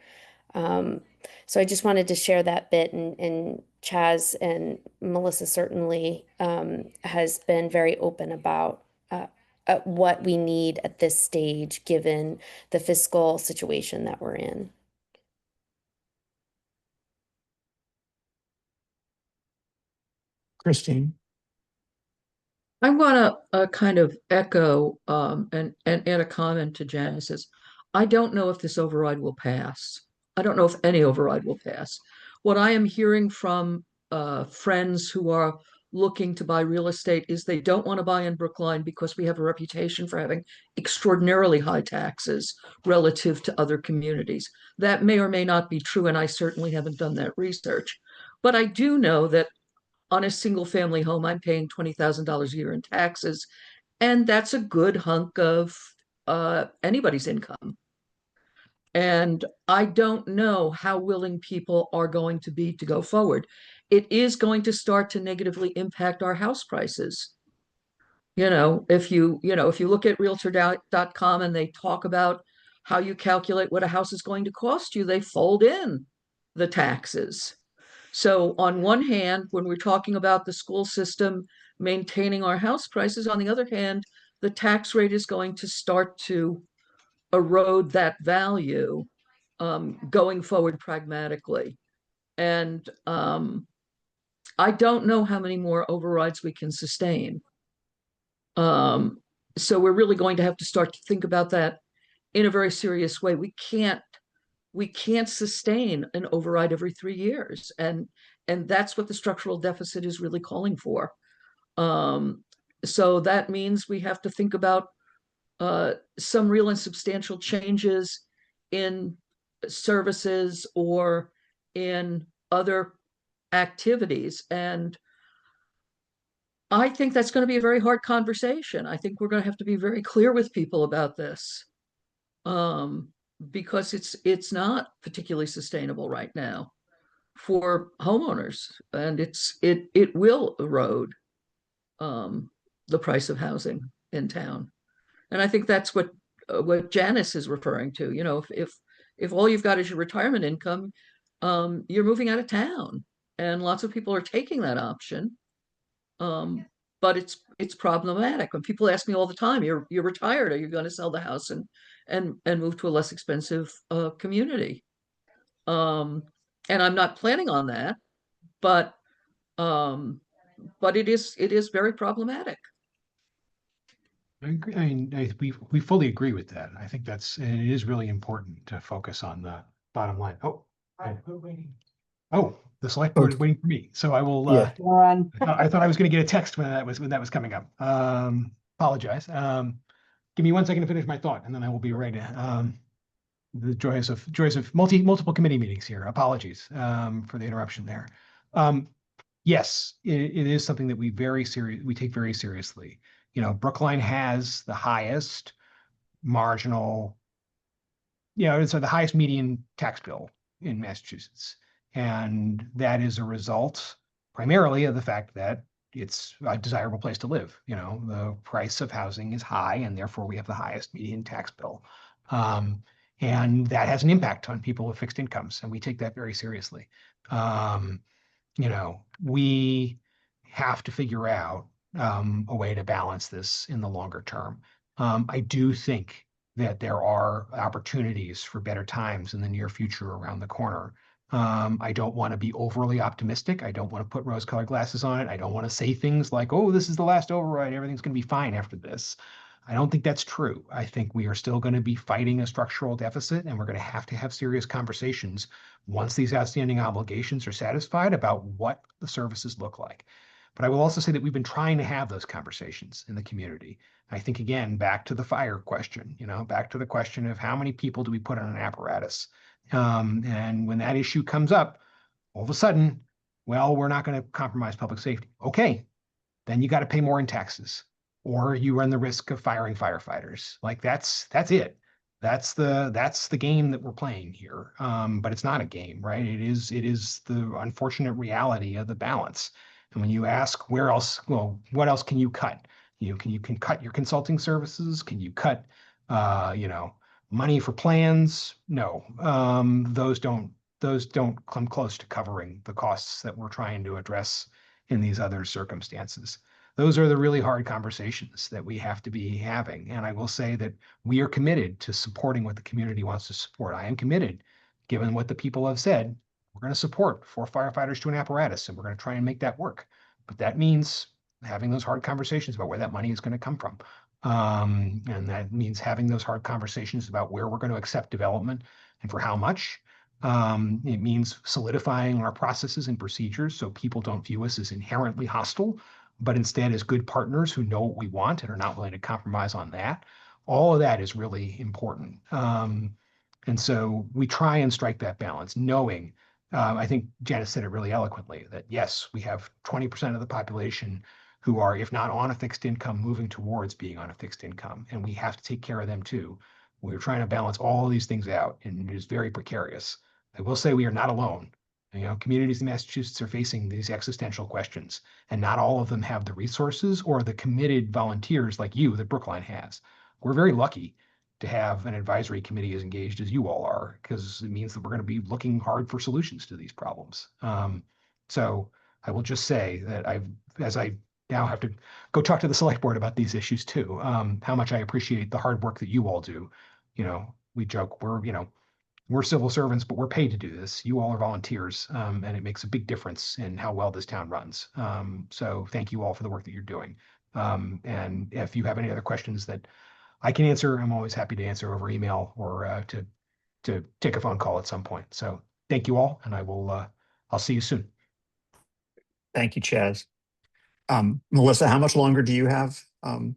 So I just wanted to share that bit, and Chaz and Melissa certainly has been very open about what we need at this stage, given the fiscal situation that we're in. Christine? I want to kind of echo and add a comment to Janice's. I don't know if this override will pass. I don't know if any override will pass. What I am hearing from friends who are looking to buy real estate is they don't want to buy in Brookline because we have a reputation for having extraordinarily high taxes relative to other communities. That may or may not be true, and I certainly haven't done that research. But I do know that on a single family home, I'm paying $20,000 a year in taxes, and that's a good hunk of anybody's income. And I don't know how willing people are going to be to go forward. It is going to start to negatively impact our house prices. If you look at realtor.com and they talk about how you calculate what a house is going to cost you, they fold in the taxes. So on one hand, when we're talking about the school system maintaining our house prices, on the other hand, the tax rate is going to start to erode that value going forward pragmatically. And I don't know how many more overrides we can sustain. So we're really going to have to start to think about that in a very serious way. We can't sustain an override every 3 years. And that's what the structural deficit is really calling for. So that means we have to think about some real and substantial changes in services or in other activities. And I think that's going to be a very hard conversation. I think we're going to have to be very clear with people about this, because it's not particularly sustainable right now for homeowners, and it will erode the price of housing in town. And I think that's what Janice is referring to. If all you've got is your retirement income, you're moving out of town, and lots of people are taking that option. But it's problematic. When people ask me all the time, "You're retired? Are you going to sell the house and move to a less expensive community?" And I'm not planning on that, but it is very problematic. I agree. I mean, we fully agree with that. I think and it is really important to focus on the bottom line. The select board is waiting for me, so I will. Yeah. I thought I was going to get a text when that was coming up. Apologize. Give me 1 second to finish my thought, and then I will be ready. The joys of multiple committee meetings here. Apologies for the interruption there. Yes, it is something that we take very seriously. Brookline has the highest marginal, it's the highest median tax bill in Massachusetts. And that is a result primarily of the fact that it's a desirable place to live. The price of housing is high, and therefore we have the highest median tax bill. And that has an impact on people with fixed incomes, and we take that very seriously. We have to figure out a way to balance this in the longer term. I do think that there are opportunities for better times in the near future around the corner. I don't want to be overly optimistic. I don't want to put rose-colored glasses on it. I don't want to say things like, "Oh, this is the last override. Everything's going to be fine after this." I don't think that's true. I think we are still going to be fighting a structural deficit, and we're going to have serious conversations once these outstanding obligations are satisfied about what the services look like. But I will also say that we've been trying to have those conversations in the community. I think, again, back to the fire question, back to the question of how many people do we put on an apparatus? And when that issue comes up, all of a sudden, well, we're not going to compromise public safety. Okay, then you got to pay more in taxes, or you run the risk of firing firefighters. Like that's it. That's the game that we're playing here. But it's not a game, right? It is the unfortunate reality of the balance. And when you ask where else, well, what else can you cut? You can cut your consulting services. Can you cut, money for plans? No, those don't come close to covering the costs that we're trying to address in these other circumstances. Those are the really hard conversations that we have to be having. And I will say that we are committed to supporting what the community wants to support. I am committed, given what the people have said, we're going to support 4 firefighters to an apparatus, and we're going to try and make that work. But that means having those hard conversations about where that money is going to come from. And that means having those hard conversations about where we're going to accept development and for how much. It means solidifying our processes and procedures so people don't view us as inherently hostile, but instead as good partners who know what we want and are not willing to compromise on that. All of that is really important. And so we try and strike that balance, knowing, I think Janice said it really eloquently, that yes, we have 20% of the population who are, if not on a fixed income, moving towards being on a fixed income, and we have to take care of them too. We're trying to balance all these things out, and it is very precarious. I will say we are not alone. Communities in Massachusetts are facing these existential questions, and not all of them have the resources or the committed volunteers like you that Brookline has. We're very lucky to have an advisory committee as engaged as you all are, because it means that we're going to be looking hard for solutions to these problems. So I will just say that as I now have to go talk to the select board about these issues too, how much I appreciate the hard work that you all do. We joke, we're civil servants, but we're paid to do this. You all are volunteers, and it makes a big difference in how well this town runs. So thank you all for the work that you're doing. And if you have any other questions that I can answer, I'm always happy to answer over email or to take a phone call at some point. So thank you all, and I'll see you soon. Thank you, Chaz. Melissa, how much longer do you have? I'm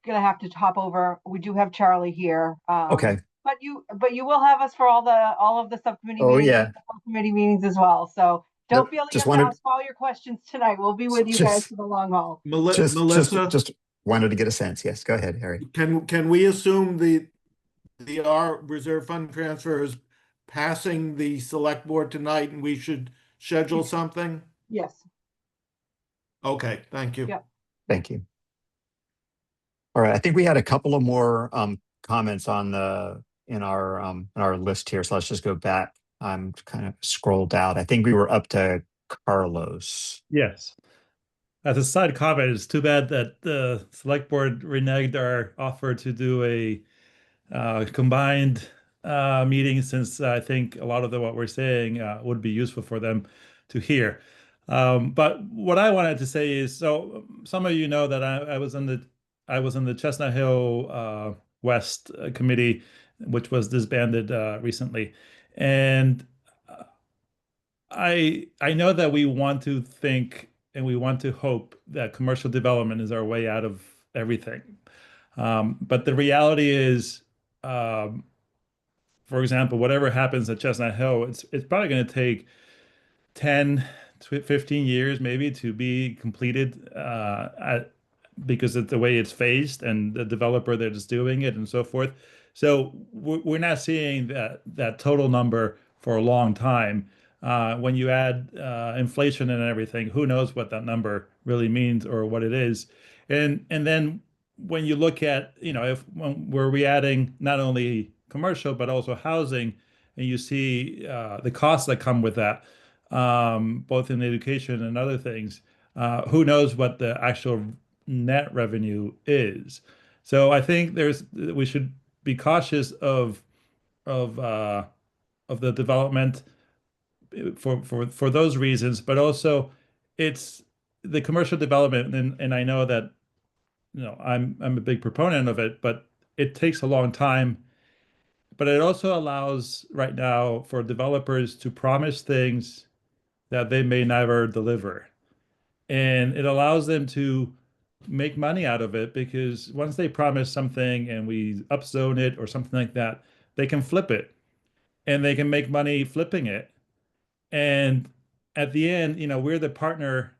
gonna have to hop over. We do have Charlie here. Okay. But you will have us for all of the subcommittee Oh, meetings, yeah. and the full committee meetings as well. So don't Nope, feel that you just have to wanted- ask all your questions tonight. We'll be with you guys Just- for the long haul. Melissa, Just wanted to get a sense. Yes, go ahead, Harry. can we assume our reserve fund transfer is passing the select board tonight and we should schedule something? Yes. Okay, thank you. Yep. Thank you. All right, I think we had a couple of more comments in our list here, so let's just go back. I'm kind of scrolled out. I think we were up to Carlos. Yes. As a side comment, it's too bad that the select board reneged our offer to do a combined meeting, since I think a lot of what we're saying would be useful for them to hear. But what I wanted to say is, so some of you know that I was in the Chestnut Hill West committee, which was disbanded recently, and I know that we want to think and we want to hope that commercial development is our way out of everything. But the reality is, for example, whatever happens at Chestnut Hill, it's probably going to take 10 to 15 years maybe to be completed because of the way it's phased and the developer that is doing it and so forth. So we're not seeing that total number for a long time. When you add inflation and everything, who knows what that number really means or what it is. And then when you look at, when we're adding not only commercial, but also housing, and you see the costs that come with that, both in education and other things, who knows what the actual net revenue is. So I think we should be cautious of the development for those reasons, but also it's the commercial development, and I know that I'm a big proponent of it, but it takes a long time. But it also allows right now for developers to promise things that they may never deliver. And it allows them to make money out of it, because once they promise something and we upzone it or something like that, they can flip it and they can make money flipping it. And at the end, we're the partner.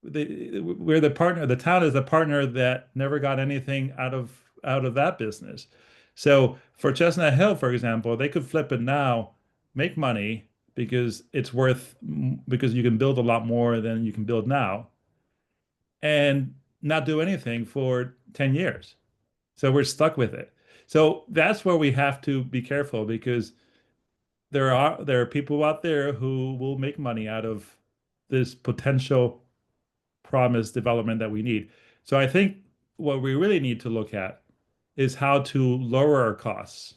The town is the partner that never got anything out of that business. So for Chestnut Hill, for example, they could flip it now, make money because because you can build a lot more than you can build now, and not do anything for 10 years. So we're stuck with it. So that's where we have to be careful, because there are people out there who will make money out of this potential promised development that we need. So I think what we really need to look at is how to lower our costs,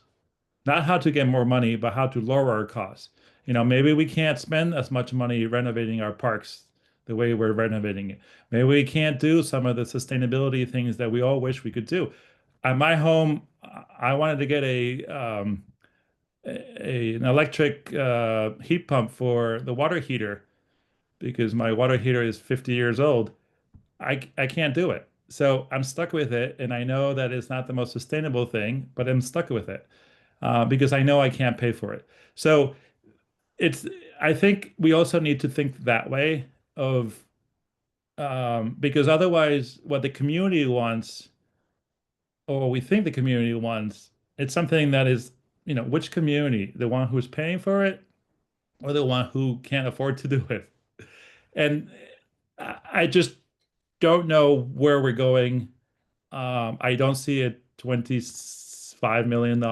not how to get more money, but how to lower our costs. Maybe we can't spend as much money renovating our parks the way we're renovating it. Maybe we can't do some of the sustainability things that we all wish we could do. At my home, I wanted to get an electric heat pump for the water heater because my water heater is 50 years old. I can't do it. So I'm stuck with it. And I know that it's not the most sustainable thing, but I'm stuck with it because I know I can't pay for it. So it's, I think we also need to think that way of, because otherwise what the community wants, or what we think the community wants, it's something that is, which community, the one who's paying for it or the one who can't afford to do it. And I just don't know where we're going. I don't see a $25 million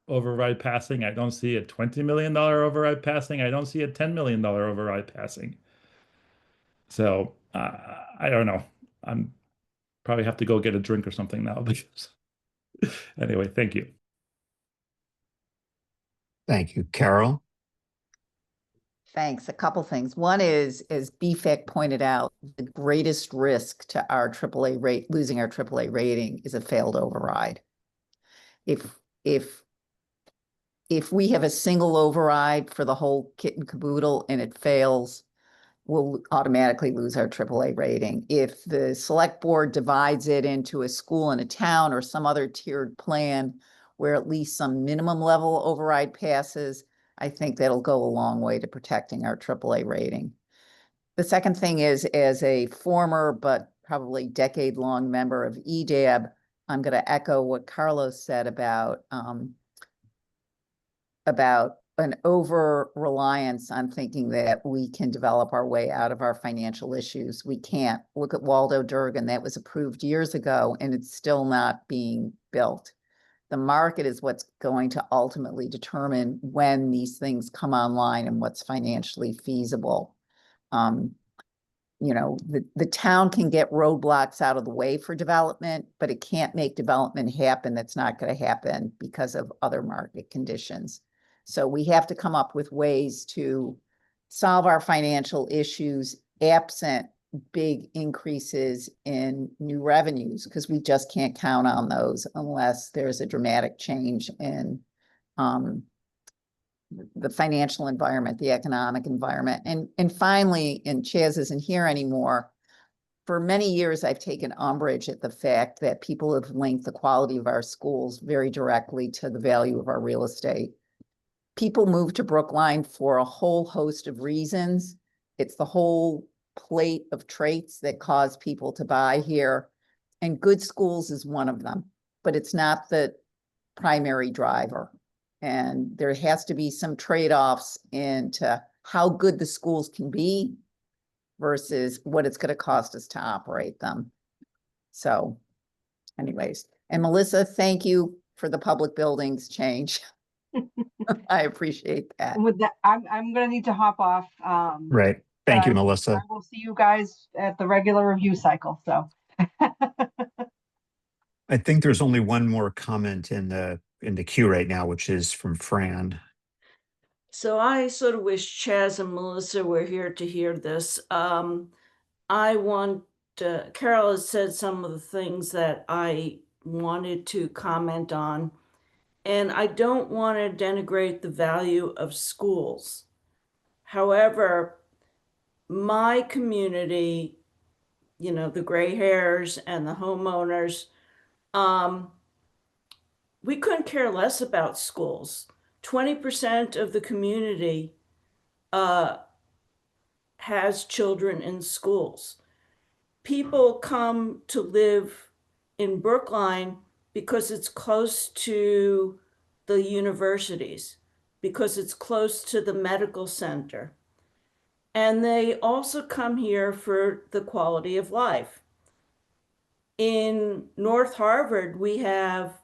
override passing. I don't see a $20 million override passing. I don't see a $10 million override passing. So I don't know. I'm probably have to go get a drink or something now because anyway, thank you. Thank you, Carol. Thanks. A couple things. One is, as BFEC pointed out, the greatest risk to our AAA rate, losing our AAA rating, is a failed override. If we have a single override for the whole kit and caboodle and it fails, we'll automatically lose our AAA rating. If the select board divides it into a school and a town or some other tiered plan where at least some minimum level override passes, I think that'll go a long way to protecting our AAA rating. The second thing is, as a former but probably decade-long member of EDAB, I'm going to echo what Carlos said about an over-reliance on thinking that we can develop our way out of our financial issues. We can't. Look at Waldo Durgan. That was approved years ago, and it's still not being built. The market is what's going to ultimately determine when these things come online and what's financially feasible. The town can get roadblocks out of the way for development, but it can't make development happen that's not going to happen because of other market conditions. So we have to come up with ways to solve our financial issues absent big increases in new revenues, because we just can't count on those unless there's a dramatic change in the financial environment, the economic environment. And finally, and Chaz isn't here anymore, for many years, I've taken umbrage at the fact that people have linked the quality of our schools very directly to the value of our real estate. People move to Brookline for a whole host of reasons. It's the whole plate of traits that cause people to buy here. And good schools is one of them, but it's not the primary driver. And there has to be some trade-offs into how good the schools can be versus what it's going to cost us to operate them. So anyways, and Melissa, thank you for the public buildings change. I appreciate that. And with that, I'm going to need to hop off. Right. Thank you, I Melissa. will see you guys at the regular review cycle. So I think there's only one more comment in the queue right now, which is from Fran. So I sort of wish Chaz and Melissa were here to hear this. Carol has said some of the things that I wanted to comment on, and I don't want to denigrate the value of schools. However, my community, the gray hairs and the homeowners, we couldn't care less about schools. 20% of the community has children in schools. People come to live in Brookline because it's close to the universities, because it's close to the medical center. And they also come here for the quality of life. In North Harvard, we have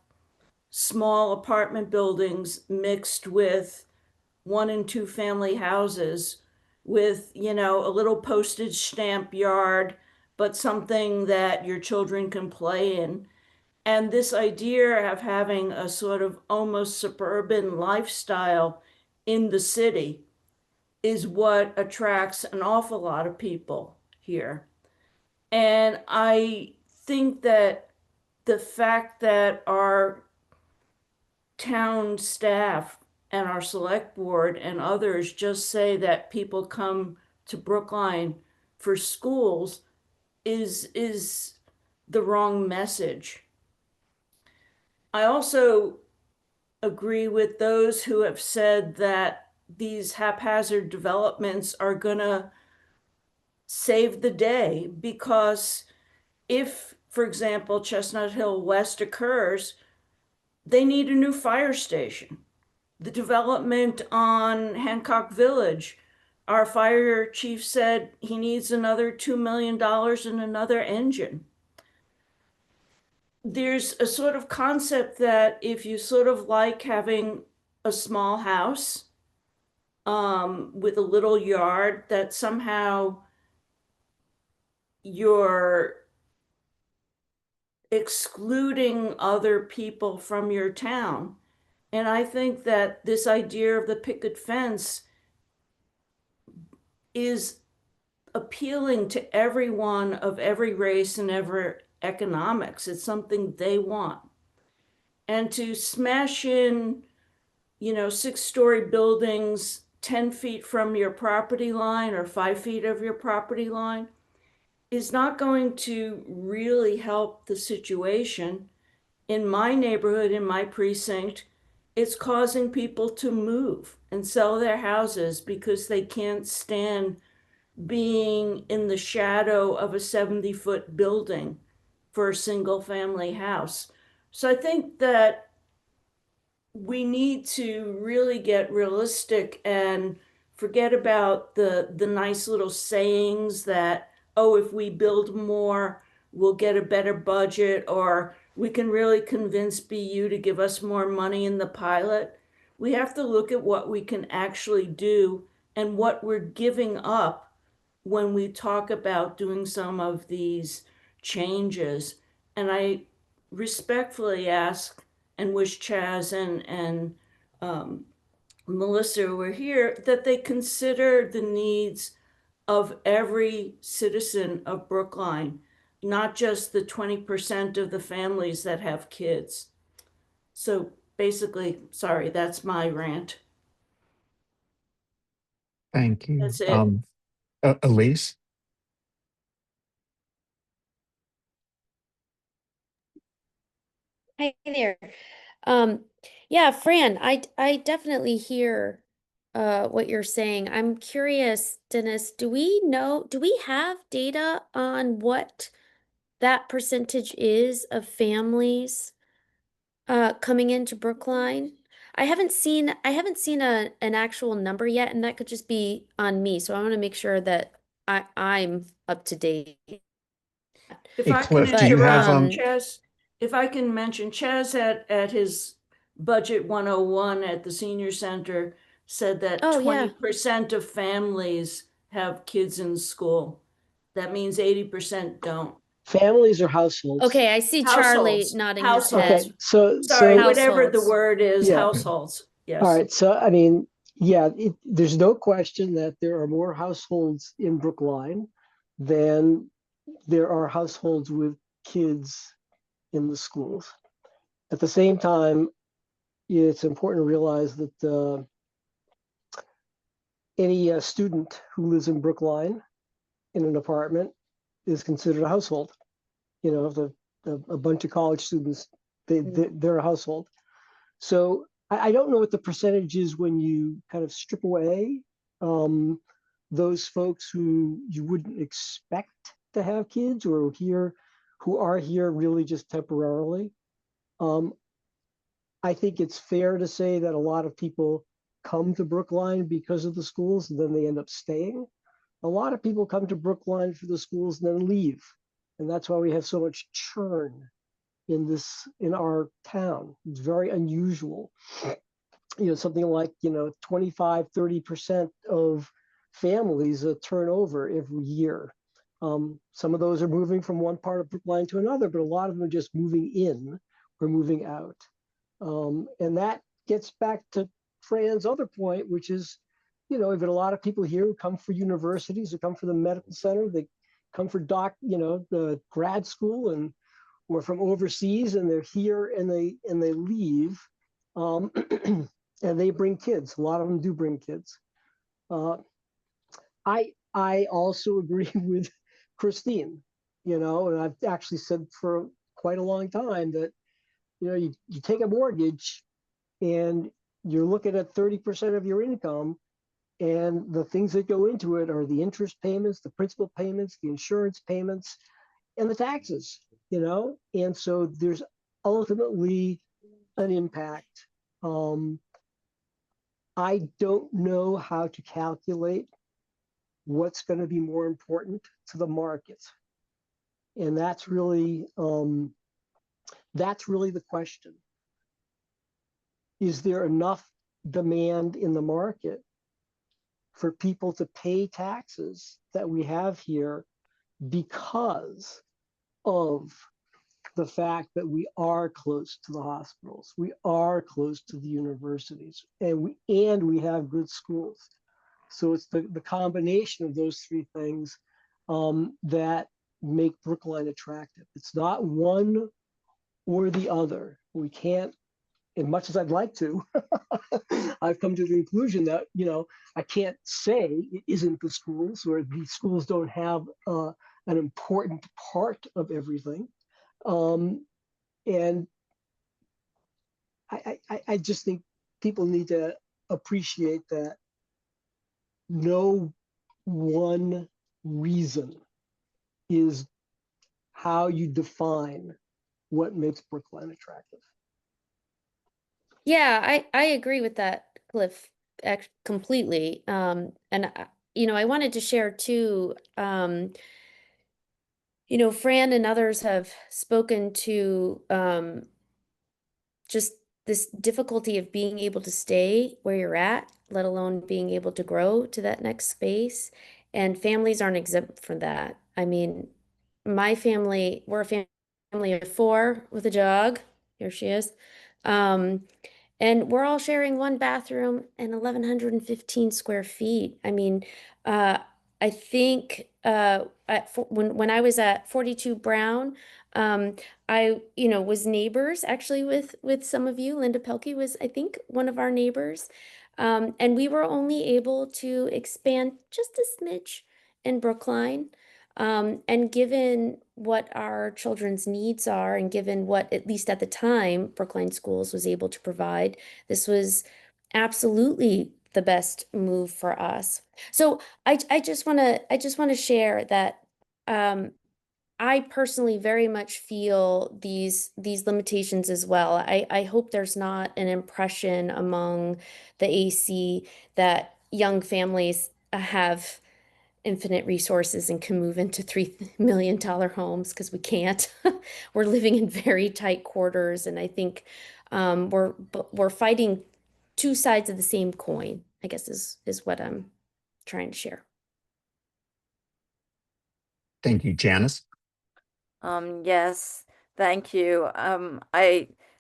small apartment buildings mixed with 1 and 2 family houses with, a little postage stamp yard, but something that your children can play in. And this idea of having a sort of almost suburban lifestyle in the city is what attracts an awful lot of people here. And I think that the fact that our town staff and our select board and others just say that people come to Brookline for schools is the wrong message. I also agree with those who have said that these haphazard developments are gonna save the day, because if, for example, Chestnut Hill West occurs, they need a new fire station. The development on Hancock Village, our fire chief said he needs another $2 million and another engine. There's a sort of concept that if you sort of like having a small house with a little yard, that somehow you're excluding other people from your town. And I think that this idea of the picket fence is appealing to everyone of every race and every economics. It's something they want. And to smash in, 6-story buildings 10 feet from your property line or 5 feet of your property line is not going to really help the situation. In my neighborhood, in my precinct, it's causing people to move and sell their houses because they can't stand being in the shadow of a 70-foot building for a single family house. So I think that we need to really get realistic and forget about the nice little sayings that, oh, if we build more, we'll get a better budget, or we can really convince BU to give us more money in the pilot. We have to look at what we can actually do and what we're giving up when we talk about doing some of these changes. And I respectfully ask and wish Chaz and Melissa were here, that they consider the needs of every citizen of Brookline, not just the 20% of the families that have kids. So basically, sorry, that's my rant. Thank you. That's it. Elise? Hi there. Yeah, Fran, I definitely hear what you're saying. I'm curious, Dennis, do we have data on what that percentage is of families coming into Brookline? I haven't seen an actual number yet, and that could just be on me. So I want to make sure that I'm up to date. If Hey, I Cliff, can do you have interrupt, Chaz, if I can mention, Chaz at his budget 101 at the senior center said that Oh, yeah. 20% of families have kids in school. That means 80% don't. Families or households? Okay, I see Charlie Households. nodding his Okay, head. Households. so Sorry, whatever the Households. word is, Yeah. households. Yes. all right. So I mean, yeah, there's no question that there are more households in Brookline than there are households with kids in the schools. At the same time, it's important to realize that any student who lives in Brookline in an apartment is considered a household. You know, a bunch of college students, they're a household. So I don't know what the percentage is when you kind of strip away those folks who you wouldn't expect to have kids, or who are here really just temporarily. I think it's fair to say that a lot of people come to Brookline because of the schools, and then they end up staying. A lot of people come to Brookline for the schools and then leave. And that's why we have so much churn in our town. It's very unusual. Something like, 25, 30% of families turn over every year. Some of those are moving from one part of Brookline to another, but a lot of them are just moving in or moving out. And that gets back to Fran's other point, which is, we've got a lot of people here who come for universities, who come for the medical center, they come for the grad school, and or from overseas, and they're here and they leave. Um, and they bring kids. A lot of them do bring kids. I also agree with Christine, and I've actually said for quite a long time that, you take a mortgage and you're looking at 30% of your income, and the things that go into it are the interest payments, the principal payments, the insurance payments, and the taxes, and so there's ultimately an impact. I don't know how to calculate what's going to be more important to the market. And that's really the question. Is there enough demand in the market for people to pay taxes that we have here because of the fact that we are close to the hospitals, we are close to the universities, and we have good schools. So it's the combination of those three things that make Brookline attractive. It's not one or the other. We can't, as much as I'd like to, I've come to the conclusion that, I can't say it isn't the schools, or the schools don't have an important part of everything. And I just think people need to appreciate that no one reason is how you define what makes Brookline attractive. Yeah, I agree with that, Cliff, completely. And I wanted to share too, Fran and others have spoken to just this difficulty of being able to stay where you're at, let alone being able to grow to that next space. And families aren't exempt from that. I mean, my family, we're a family of 4 with a dog. Here she is. And we're all sharing one bathroom and 1,115 square feet. I mean, I think when I was at 42 Brown, I was neighbors actually with some of you. Linda Pelkey was, I think, one of our neighbors, and we were only able to expand just a smidge in Brookline. And given what our children's needs are, and given what, at least at the time, Brookline Schools was able to provide, this was absolutely the best move for us. So I just want to share that I personally very much feel these limitations as well. I hope there's not an impression among the AC that young families have infinite resources and can move into $3 million homes, because we can't. We're living in very tight quarters, and I think we're fighting 2 sides of the same coin, I guess is what I'm trying to share. Thank you, Janice. Yes, thank you.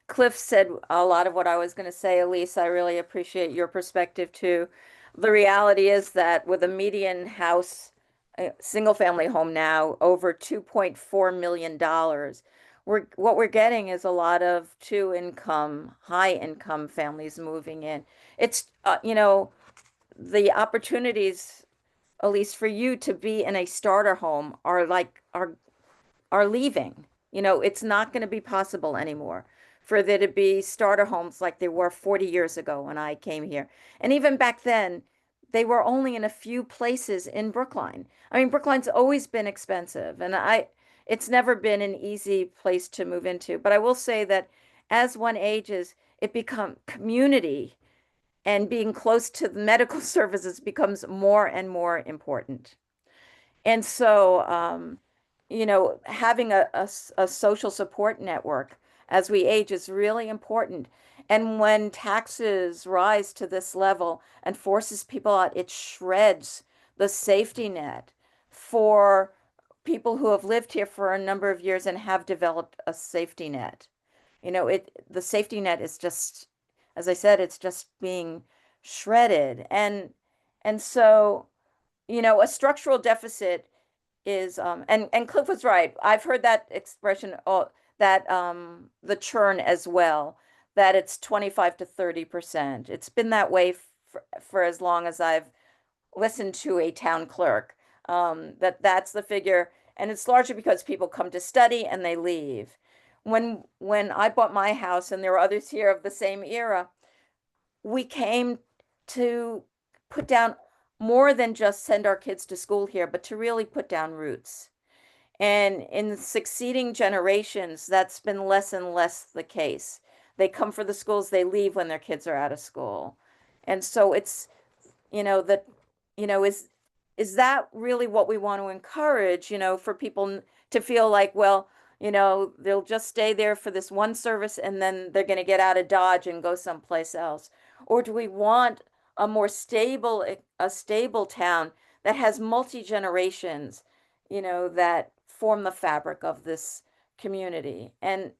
Cliff said a lot of what I was going to say. Elise, I really appreciate your perspective too. The reality is that with a median house, single family home now over $2.4 million, what we're getting is a lot of high income families moving in. It's the opportunities, at least for you to be in a starter home, are leaving. It's not going to be possible anymore for there to be starter homes like they were 40 years ago when I came here. And even back then, they were only in a few places in Brookline. I mean, Brookline's always been expensive, and it's never been an easy place to move into. But I will say that as one ages, it becomes community, and being close to the medical services becomes more and more important. And so, having a social support network as we age is really important. And when taxes rise to this level and forces people out, it shreds the safety net for people who have lived here for a number of years and have developed a safety net. The safety net is just, as I said, it's just being shredded. And so, a structural deficit is and Cliff was right. I've heard that expression, that the churn as well, that it's 25 to 30%. It's been that way for as long as I've listened to a town clerk. That's the figure, and it's largely because people come to study and they leave. When I bought my house, and there were others here of the same era, we came to put down more than just send our kids to school here, but to really put down roots. And in succeeding generations, that's been less and less the case. They come for the schools, they leave when their kids are out of school. And so it's, that, is that really what we want to encourage, for people to feel like, well, they'll just stay there for this one service and then they're going to get out of Dodge and go someplace else? Or do we want a more stable town that has multi-generations, that form the fabric of this community? And,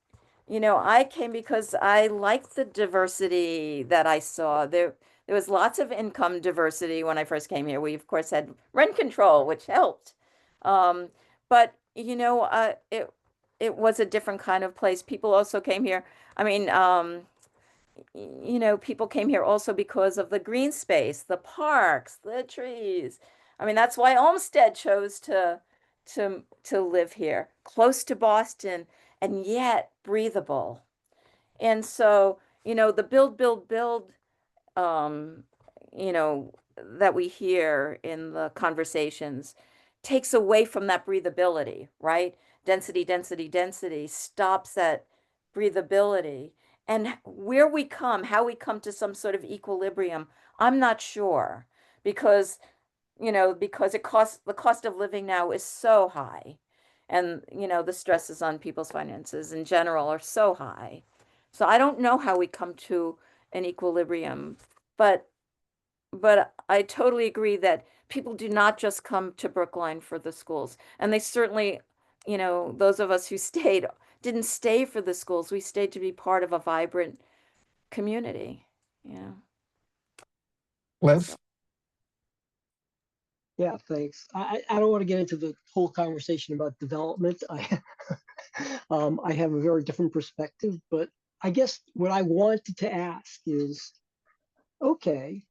I came because I liked the diversity that I saw. There was lots of income diversity when I first came here. We, of course, had rent control, which helped. But, it was a different kind of place. People also came here. I mean, people came here also because of the green space, the parks, the trees. I mean, that's why Olmsted chose to live here, close to Boston, and yet breathable. And so, the build, that we hear in the conversations takes away from that breathability, right? Density stops that breathability. And how we come to some sort of equilibrium, I'm not sure, because the cost of living now is so high, and the stresses on people's finances in general are so high. So I don't know how we come to an equilibrium, but I totally agree that people do not just come to Brookline for the schools, and they certainly, those of us who stayed didn't stay for the schools. We stayed to be part of a vibrant community. Liv? Yeah, thanks. I don't want to get into the whole conversation about development. I have a very different perspective, but I guess what I wanted to ask is, okay,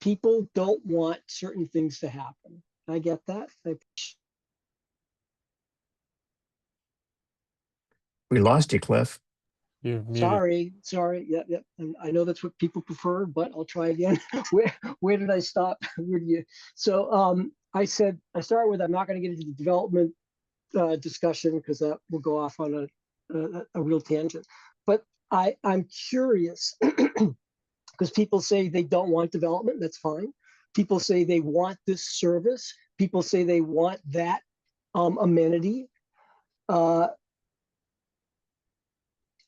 people don't want certain things to happen. I get that. We lost you, Cliff. You're muted. Sorry. Yep. And I know that's what people prefer, but I'll try again. Where did I stop? So I said, I started with, I'm not going to get into the development discussion because that will go off on a real tangent. But I'm curious because people say they don't want development. That's fine. People say they want this service. People say they want that amenity.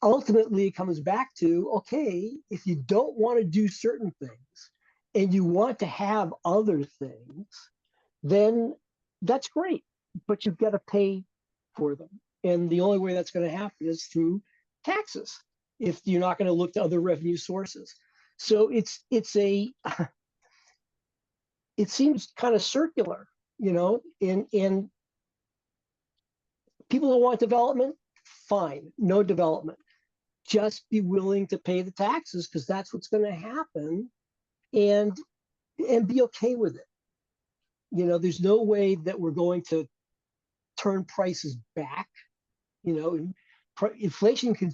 Ultimately, it comes back to, okay, if you don't want to do certain things and you want to have other things, then that's great, but you've got to pay for them. And the only way that's going to happen is through taxes, if you're not going to look to other revenue sources. So it seems kind of circular, and people who want development, fine, no development. Just be willing to pay the taxes because that's what's going to happen, and be okay with it. There's no way that we're going to turn prices back. Inflation can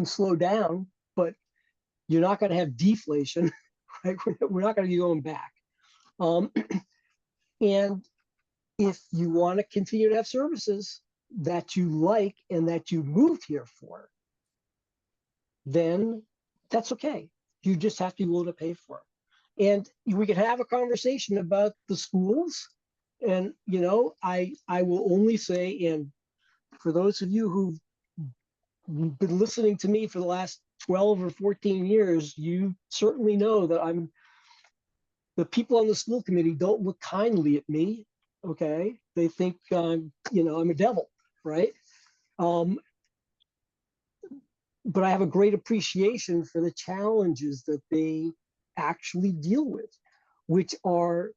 slow down, but you're not going to have deflation, right? We're not going to be going back. And if you want to continue to have services that you like and that you moved here for, then that's okay. You just have to be willing to pay for it. And we can have a conversation about the schools. And, I will only say, and for those of you who've been listening to me for the last 12 or 14 years, you certainly know that the people on the school committee don't look kindly at me. Okay. They think, I'm a devil, right? But I have a great appreciation for the challenges that they actually deal with, which are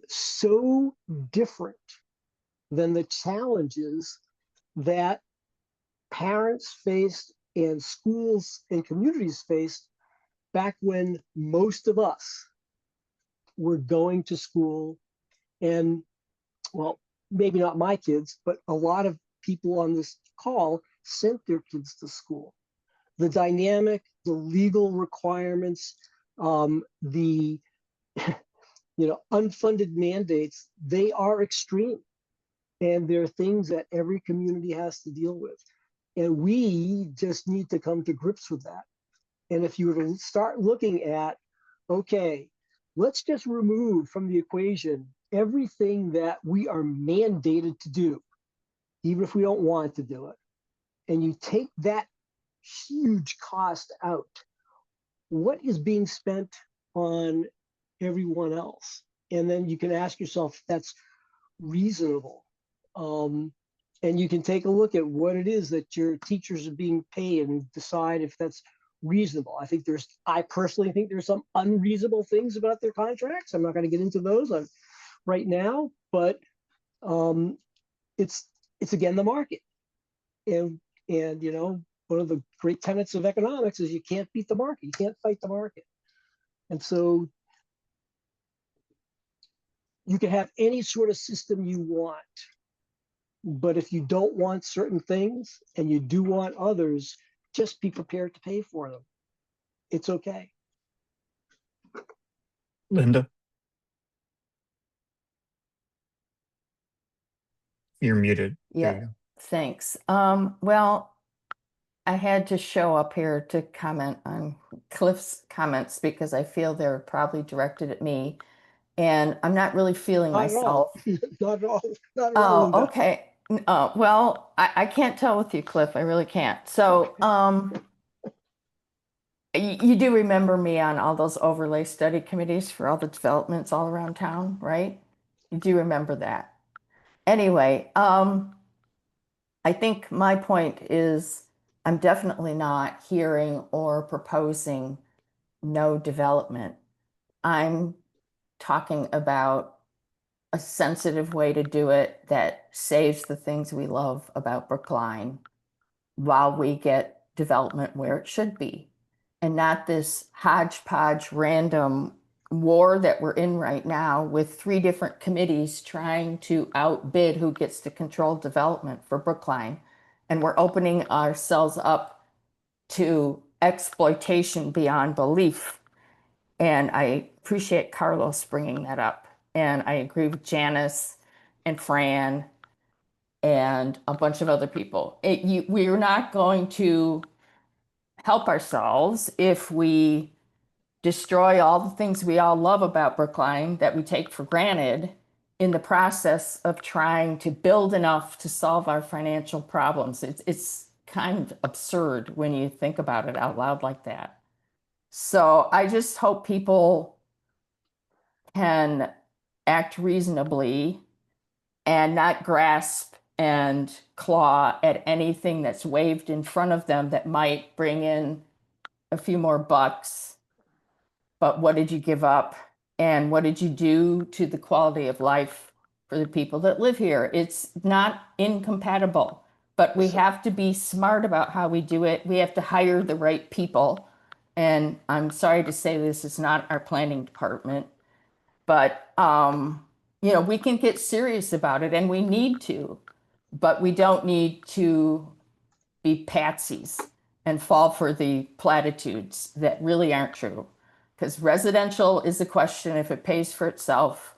so different than the challenges that parents faced and schools and communities faced back when most of us were going to school. And well, maybe not my kids, but a lot of people on this call sent their kids to school. The dynamic, the legal requirements, the unfunded mandates, they are extreme. And there are things that every community has to deal with. And we just need to come to grips with that. And if you were to start looking at, okay, let's just remove from the equation everything that we are mandated to do, even if we don't want to do it, and you take that huge cost out, what is being spent on everyone else? And then you can ask yourself if that's reasonable. And you can take a look at what it is that your teachers are being paid and decide if that's reasonable. I personally think there's some unreasonable things about their contracts. I'm not going to get into those right now, but it's again the market. And one of the great tenets of economics is you can't beat the market, you can't fight the market. And so you can have any sort of system you want, but if you don't want certain things and you do want others, just be prepared to pay for them. It's okay. Linda? You're muted. There Yeah, you go. thanks. Well, I had to show up here to comment on Cliff's comments because I feel they're probably directed at me, and I'm not really feeling Not at all. myself. Not at all. Not at all, Oh, Linda. okay. Well, I can't tell with you, Cliff. I really can't. So, you do remember me on all those overlay study committees for all the developments all around town, right? You do remember that. Anyway, I think my point is I'm definitely not hearing or proposing no development. I'm talking about a sensitive way to do it that saves the things we love about Brookline while we get development where it should be, and not this hodgepodge random war that we're in right now with 3 different committees trying to outbid who gets to control development for Brookline. And we're opening ourselves up to exploitation beyond belief. And I appreciate Carlos bringing that up. And I agree with Janice and Fran and a bunch of other people. We're not going to help ourselves if we destroy all the things we all love about Brookline that we take for granted in the process of trying to build enough to solve our financial problems. It's kind of absurd when you think about it out loud like that. So I just hope people can act reasonably and not grasp and claw at anything that's waved in front of them that might bring in a few more bucks. But what did you give up? And what did you do to the quality of life for the people that live here? It's not incompatible, but we have to be smart about how we do it. We have to hire the right people. And I'm sorry to say this is not our planning department, but we can get serious about it and we need to, but we don't need to be patsies and fall for the platitudes that really aren't true. Because residential is a question if it pays for itself.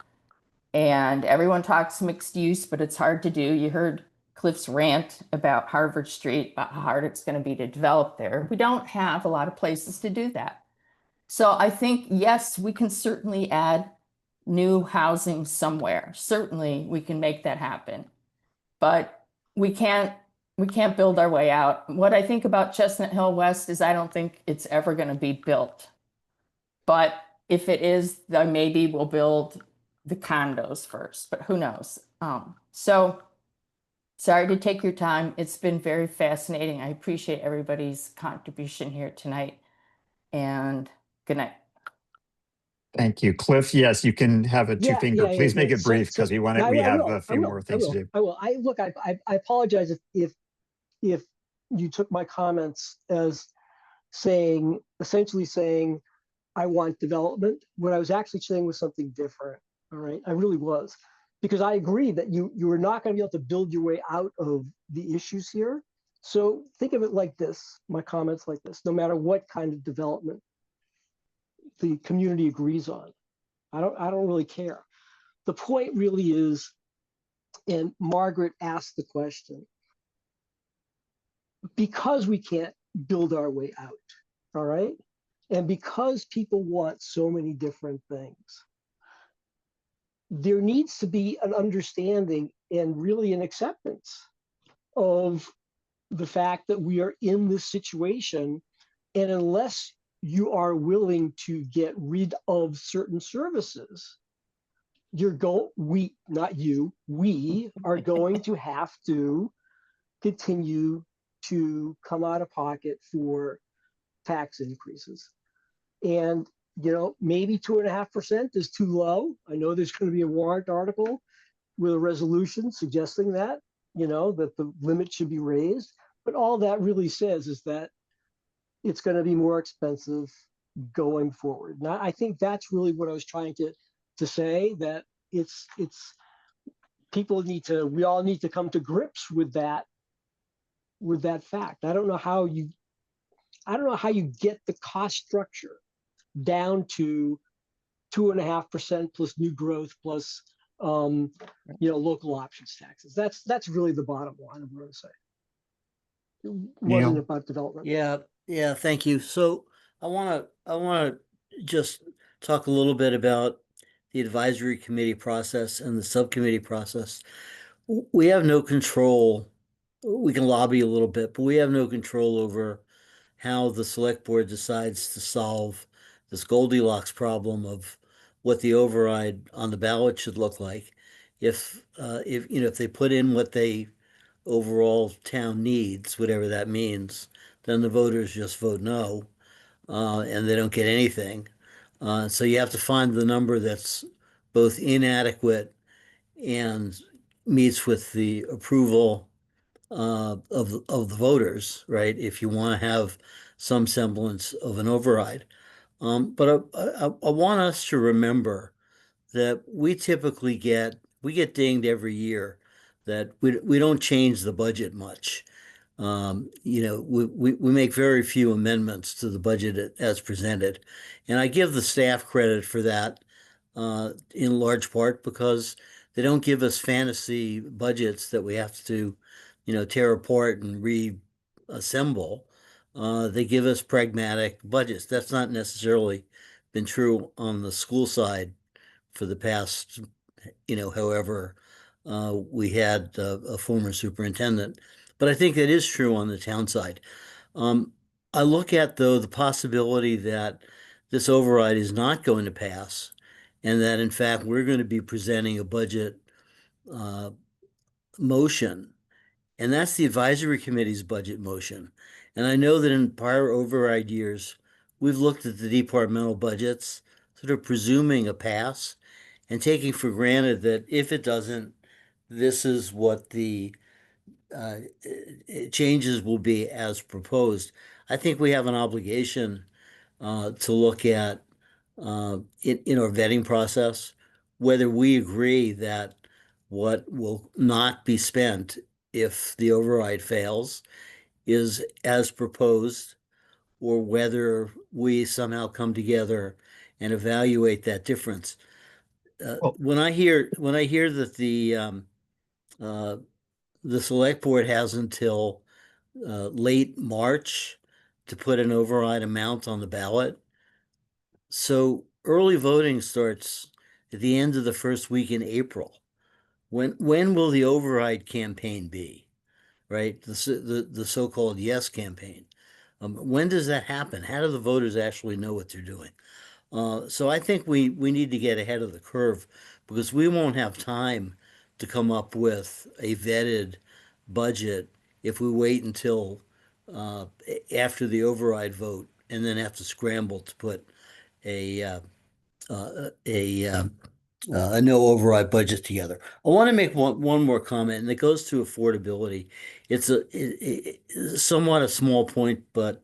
And everyone talks mixed use, but it's hard to do. You heard Cliff's rant about Harvard Street, about how hard it's going to be to develop there. We don't have a lot of places to do that. So I think, yes, we can certainly add new housing somewhere. Certainly we can make that happen. But we can't build our way out. What I think about Chestnut Hill West is I don't think it's ever going to be built. But if it is, then maybe we'll build the condos first, but who knows? So sorry to take your time. It's been very fascinating. I appreciate everybody's contribution here tonight. And good night. Thank you. Cliff, yes, you can have a two-finger. Please make it brief because we have a few more things to do. I will. I apologize if you took my comments as saying, essentially saying, I want development. What I was actually saying was something different. All right, I really was, because I agree that you are not going to be able to build your way out of the issues here. So think of it like this, my comments like this, no matter what kind of development the community agrees on. I don't really care. The point really is, and Margaret asked the question, because we can't build our way out, all right? And because people want so many different things, there needs to be an understanding and really an acceptance of the fact that we are in this situation. And unless you are willing to get rid of certain services, we are going to have to continue to come out of pocket for tax increases. And, maybe 2.5% is too low. I know there's going to be a warrant article with a resolution suggesting that, that the limit should be raised. But all that really says is that it's going to be more expensive going forward. And I think that's really what I was trying to say, that it's we all need to come to grips with that fact. I don't know how you get the cost structure down to 2.5% plus new growth plus local options taxes. That's really the bottom line of what I'm saying. It wasn't Neil? about development. Yeah, thank you. So I want to just talk a little bit about the advisory committee process and the subcommittee process. We have no control. We can lobby a little bit, but we have no control over how the select board decides to solve this Goldilocks problem of what the override on the ballot should look like. If they put in what they overall town needs, whatever that means, then the voters just vote no, and they don't get anything. So you have to find the number that's both inadequate and meets with the approval of the voters, right? If you want to have some semblance of an override. But I want us to remember that we typically get dinged every year that we don't change the budget much. We make very few amendments to the budget as presented. And I give the staff credit for that in large part because they don't give us fantasy budgets that we have to, tear apart and reassemble. They give us pragmatic budgets. That's not necessarily been true on the school side for the past, however, we had a former superintendent. But I think that is true on the town side. I look at, though, the possibility that this override is not going to pass and that, in fact, we're going to be presenting a budget motion. And that's the advisory committee's budget motion. And I know that in prior override years, we've looked at the departmental budgets, sort of presuming a pass and taking for granted that if it doesn't, this is what the changes will be as proposed. I think we have an obligation to look at in our vetting process whether we agree that what will not be spent if the override fails is as proposed, or whether we somehow come together and evaluate that difference. When I hear that the select board has until late March to put an override amount on the ballot, so early voting starts at the end of the first week in April. When will the override campaign be, right? The so-called yes campaign. When does that happen? How do the voters actually know what they're doing? So I think we need to get ahead of the curve because we won't have time to come up with a vetted budget if we wait until after the override vote and then have to scramble to put a a no override budget together. I want to make one more comment, and it goes to affordability. It's it's somewhat a small point, but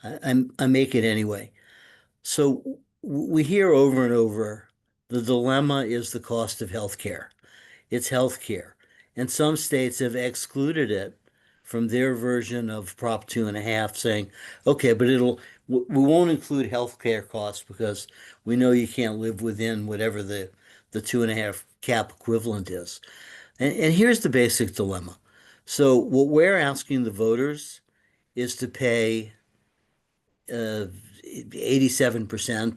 I make it anyway. So we hear over and over, the dilemma is the cost of healthcare. It's healthcare. And some states have excluded it from their version of Prop 2.5, saying, okay, but we won't include healthcare costs because we know you can't live within whatever the 2.5 cap equivalent is. And here's the basic dilemma. So what we're asking the voters is to pay 87%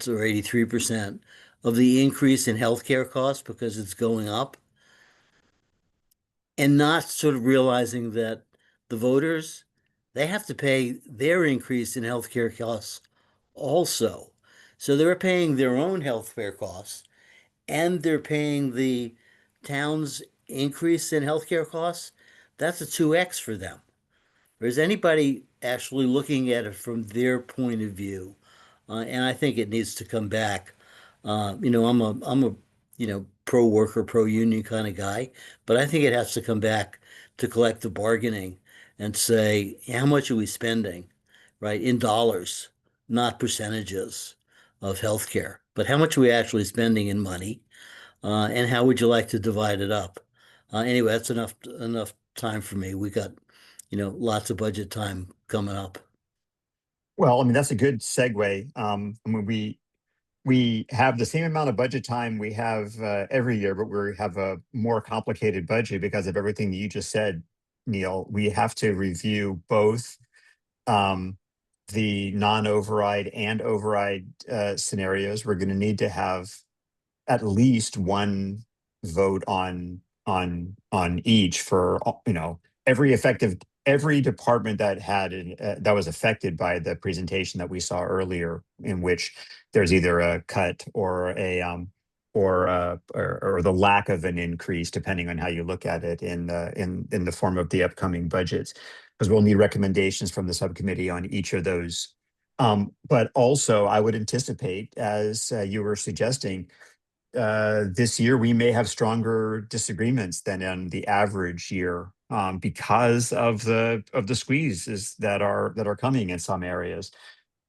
or 83% of the increase in healthcare costs because it's going up, and not sort of realizing that the voters, they have to pay their increase in healthcare costs also. So they're paying their own healthcare costs, and they're paying the town's increase in healthcare costs. That's a 2x for them. Or is anybody actually looking at it from their point of view? And I think it needs to come back. I'm a pro worker, pro union kind of guy, but I think it has to come back to collective bargaining and say, how much are we spending, right? In dollars, not percentages of healthcare, but how much are we actually spending in money? And how would you like to divide it up? Anyway, that's enough time for me. We got, lots of budget time coming up. Well, I mean, that's a good segue. I mean, we have the same amount of budget time we have every year, but we have a more complicated budget because of everything that you just said, Neil. We have to review both the non-override and override scenarios. We're going to need to have at least one vote on each for every department that that was affected by the presentation that we saw earlier, in which there's either a cut or or the lack of an increase, depending on how you look at it in the form of the upcoming budgets, because we'll need recommendations from the subcommittee on each of those. But also, I would anticipate, as you were suggesting, this year we may have stronger disagreements than in the average year, because of the squeezes that are coming in some areas.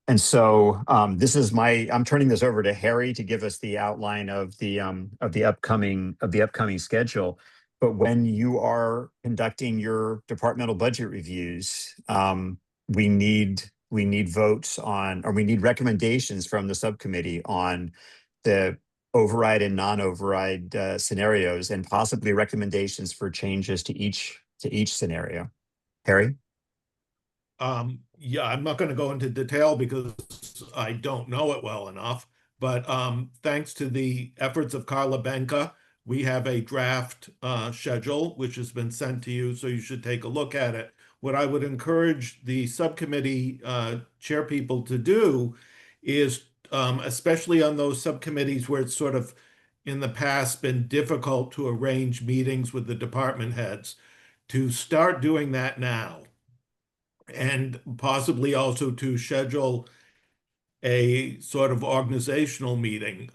And so I'm turning this over to Harry to give us the outline of the upcoming schedule. But when you are conducting your departmental budget reviews, we need votes on, or we need recommendations from the subcommittee on the override and non-override scenarios, and possibly recommendations for changes to each scenario. Harry? Yeah, I'm not going to go into detail because I don't know it well enough, but thanks to the efforts of Carla Benka, we have a draft schedule which has been sent to you, so you should take a look at it. What I would encourage the subcommittee chair people to do is, especially on those subcommittees where it's sort of in the past been difficult to arrange meetings with the department heads, to start doing that now. And possibly also to schedule a sort of organizational meeting.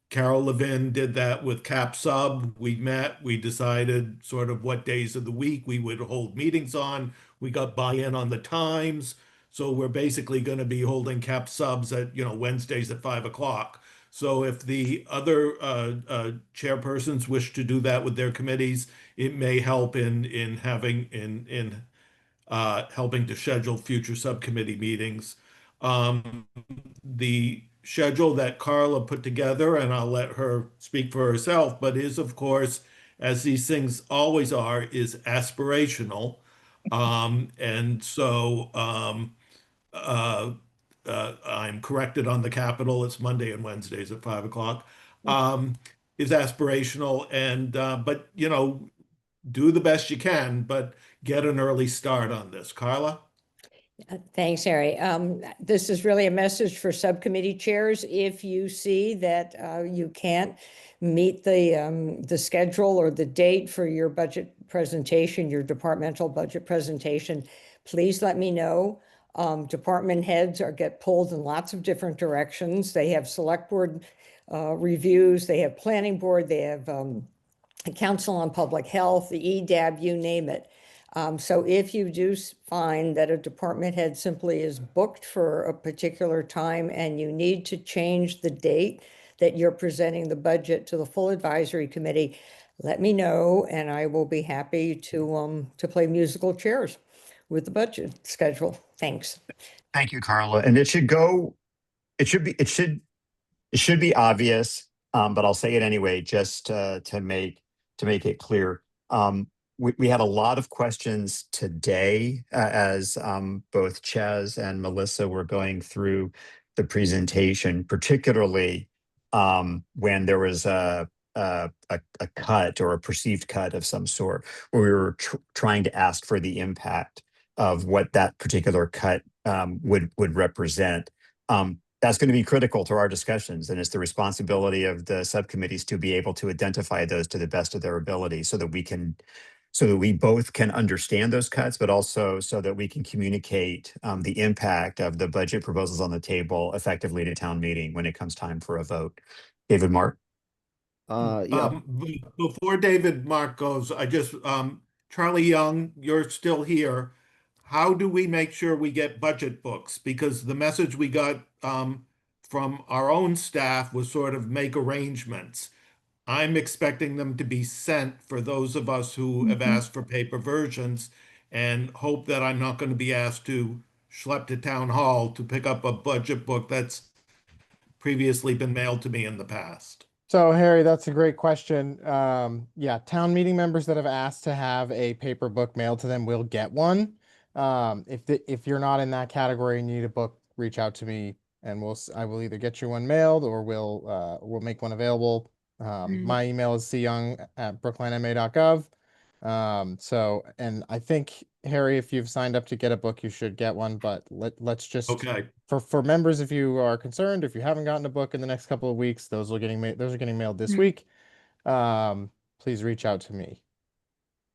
Carol Levin did that with Cap Sub. We met, we decided sort of what days of the week we would hold meetings on. We got buy-in on the times. So we're basically going to be holding Cap Subs at, Wednesdays at 5 o'clock. So if the other chairpersons wish to do that with their committees, it may help in helping to schedule future subcommittee meetings. The schedule that Carla put together, and I'll let her speak for herself, but is, of course, as these things always are, is aspirational. And so I'm corrected on the Capitol. It's Monday and Wednesdays at 5 o'clock. Is aspirational, and but do the best you can, but get an early start on this. Carla? Thanks, Harry. This is really a message for subcommittee chairs. If you see that you can't meet the schedule or the date for your budget presentation, your departmental budget presentation, please let me know. Department heads get pulled in lots of different directions. They have select board reviews, they have planning board, they have the Council on Public Health, the EDAB, you name it. So if you do find that a department head simply is booked for a particular time and you need to change the date that you're presenting the budget to the full advisory committee, let me know and I will be happy to play musical chairs with the budget schedule. Thanks. Thank you, Carla. And it should be obvious, but I'll say it anyway, just to make it clear. We had a lot of questions today as both Chaz and Melissa were going through the presentation, particularly when there was a cut or a perceived cut of some sort, where we were trying to ask for the impact of what that particular cut would represent. That's going to be critical to our discussions, and it's the responsibility of the subcommittees to be able to identify those to the best of their ability, so that we both can understand those cuts, but also so that we can communicate the impact of the budget proposals on the table effectively to town meeting when it comes time for a vote. David Mark? Before David Mark goes, Charlie Young, you're still here. How do we make sure we get budget books? Because the message we got from our own staff was sort of make arrangements. I'm expecting them to be sent for those of us who have asked for paper versions, and hope that I'm not going to be asked to schlep to town hall to pick up a budget book that's previously been mailed to me in the past. So Harry, that's a great question. Yeah, town meeting members that have asked to have a paper book mailed to them will get one. If you're not in that category and you need a book, reach out to me and I will either get you one mailed or we'll make one available. My email is cyoung@brooklinema.gov. And I think, Harry, if you've signed up to get a book, you should get one, but let's just, okay. For members, if you are concerned, if you haven't gotten a book in the next couple of weeks, those are getting mailed this week. Please reach out to me.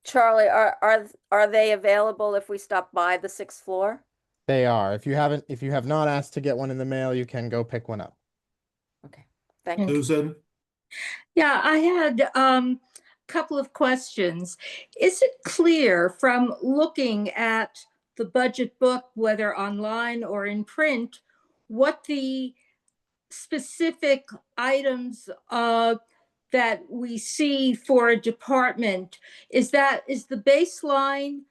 Charlie, are they available if we stop by the 6th floor? They are. If you have not asked to get one in the mail, you can go pick one up. Okay, thank you. Susan? Yeah, I had a couple of questions. Is it clear from looking at the budget book, whether online or in print, what the specific items that we see for a department is the baseline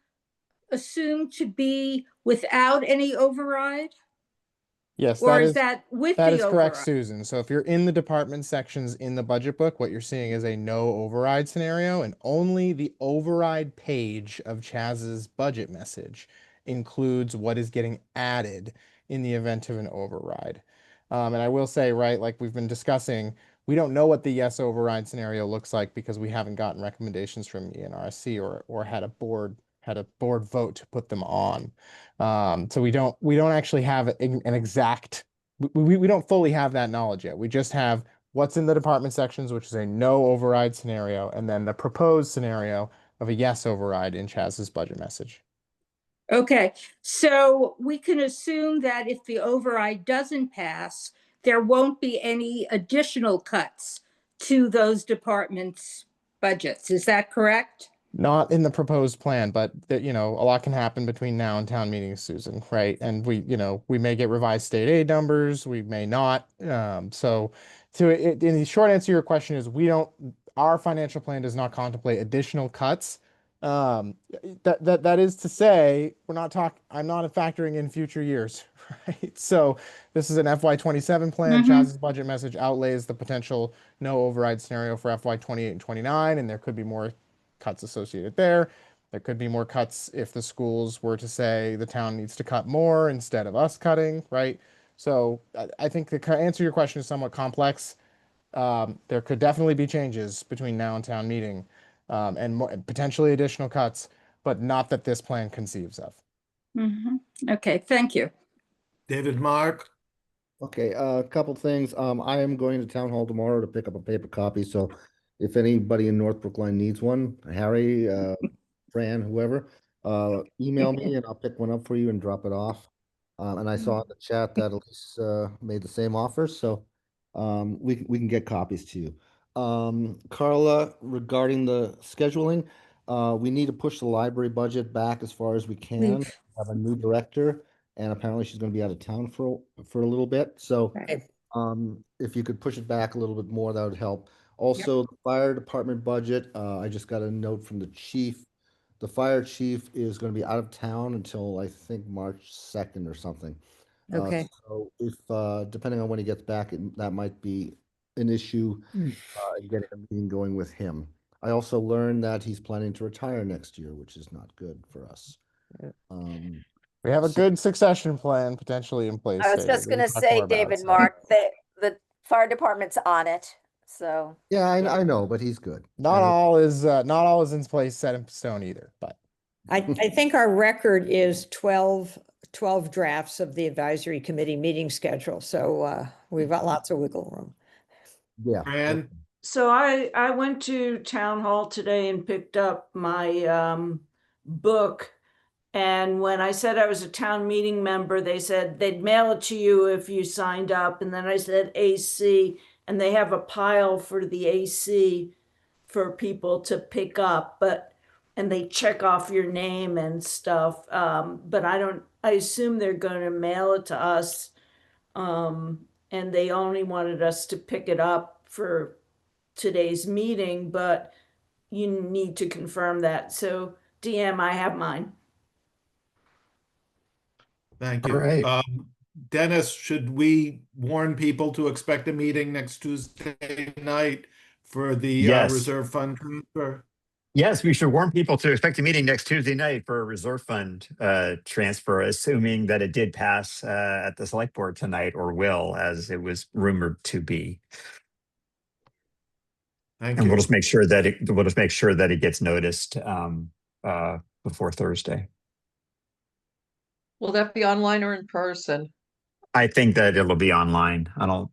assumed to be without any override? Yes, Or is that with that the is correct, override? Susan. So if you're in the department sections in the budget book, what you're seeing is a no override scenario, and only the override page of Chaz's budget message includes what is getting added in the event of an override. And I will say, right, like we've been discussing, we don't know what the yes override scenario looks like because we haven't gotten recommendations from ENRC or had a board vote to put them on. So we don't actually have an exact, we don't fully have that knowledge yet. We just have what's in the department sections, which is a no override scenario, and then the proposed scenario of a yes override in Chaz's budget message. Okay, so we can assume that if the override doesn't pass, there won't be any additional cuts to those departments' budgets. Is that correct? Not in the proposed plan, but a lot can happen between now and town meeting, Susan, right? And we may get revised state aid numbers, we may not. In the short answer to your question is our financial plan does not contemplate additional cuts. That is to say, I'm not factoring in future years, right? So this is an FY27 plan. Chaz's budget message outlays the potential no override scenario for FY28 and 29, and there could be more cuts associated there. There could be more cuts if the schools were to say the town needs to cut more instead of us cutting, right? So I think the answer to your question is somewhat complex. There could definitely be changes between now and town meeting, and potentially additional cuts, but not that this plan conceives of. Okay, thank you. David Mark? Okay, a couple things. I am going to town hall tomorrow to pick up a paper copy, so if anybody in North Brookline needs one, Harry, Fran, whoever, email me and I'll pick one up for you and drop it off. And I saw in the chat that Elise made the same offer, so we can get copies to you. Carla, regarding the scheduling, we need to push the library budget back as far as we can. Leave. Have a new director, and apparently she's going to be out of town for a little bit. So, Right. if you could push it back a little bit more, that would help. Also, the fire department budget. I just got a note from the chief. The fire chief is going to be out of town until I think March 2nd or something. Okay. So if depending on when he gets back, that might be an issue getting a meeting going with him. I also learned that he's planning to retire next year, which is not good for us. We have a good succession plan potentially in place. I was David. just We can gonna talk say, more about it, David, so. Mark, the fire department's on it, so. Yeah, I know, but he's good. Not all is in place set in stone either, but I think our record is 12 drafts of the advisory committee meeting schedule. So we've got lots of wiggle room. Yeah. Fran? So I went to town hall today and picked up my book. And when I said I was a town meeting member, they said they'd mail it to you if you signed up. And then I said AC, and they have a pile for the AC for people to pick up, and they check off your name and stuff. But I assume they're going to mail it to us. And they only wanted us to pick it up for today's meeting, but you need to confirm that. So DM, I have mine. Thank All you. right. Dennis, should we warn people to expect a meeting next Tuesday night for the Yes. reserve fund transfer? Yes, we should warn people to expect a meeting next Tuesday night for a reserve fund transfer, assuming that it did pass at the select board tonight, or will, as it was rumored to be. Thank And you. we'll just make sure that it gets noticed before Thursday. Will that be online or in person? I think that it'll be online. I don't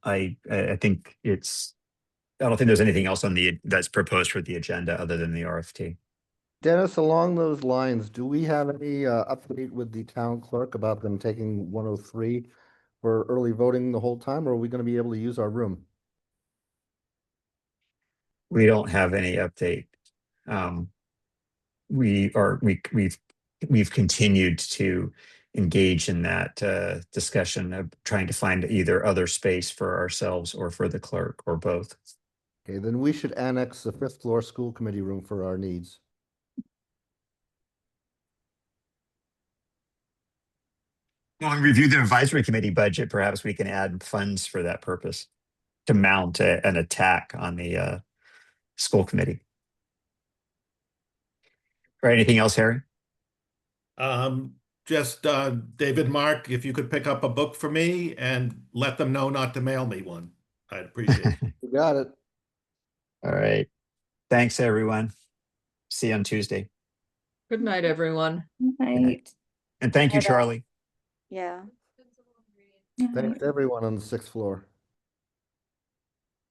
think there's anything else that's proposed for the agenda other than the RFT. Dennis, along those lines, do we have any update with the town clerk about them taking 103 for early voting the whole time, or are we going to be able to use our room? We don't have any update. We've continued to engage in that discussion of trying to find either other space for ourselves or for the clerk, or both. Okay, then we should annex the 5th floor school committee room for our needs. When we review the advisory committee budget, perhaps we can add funds for that purpose to mount an attack on the school committee. Or anything else, Harry? Just David, Mark, if you could pick up a book for me and let them know not to mail me one, I'd appreciate it. You got it. All right. Thanks, everyone. See you on Tuesday. Good night, everyone. Right. And thank you, Bye-bye. Charlie. Yeah. Thanks to everyone on the 6th floor.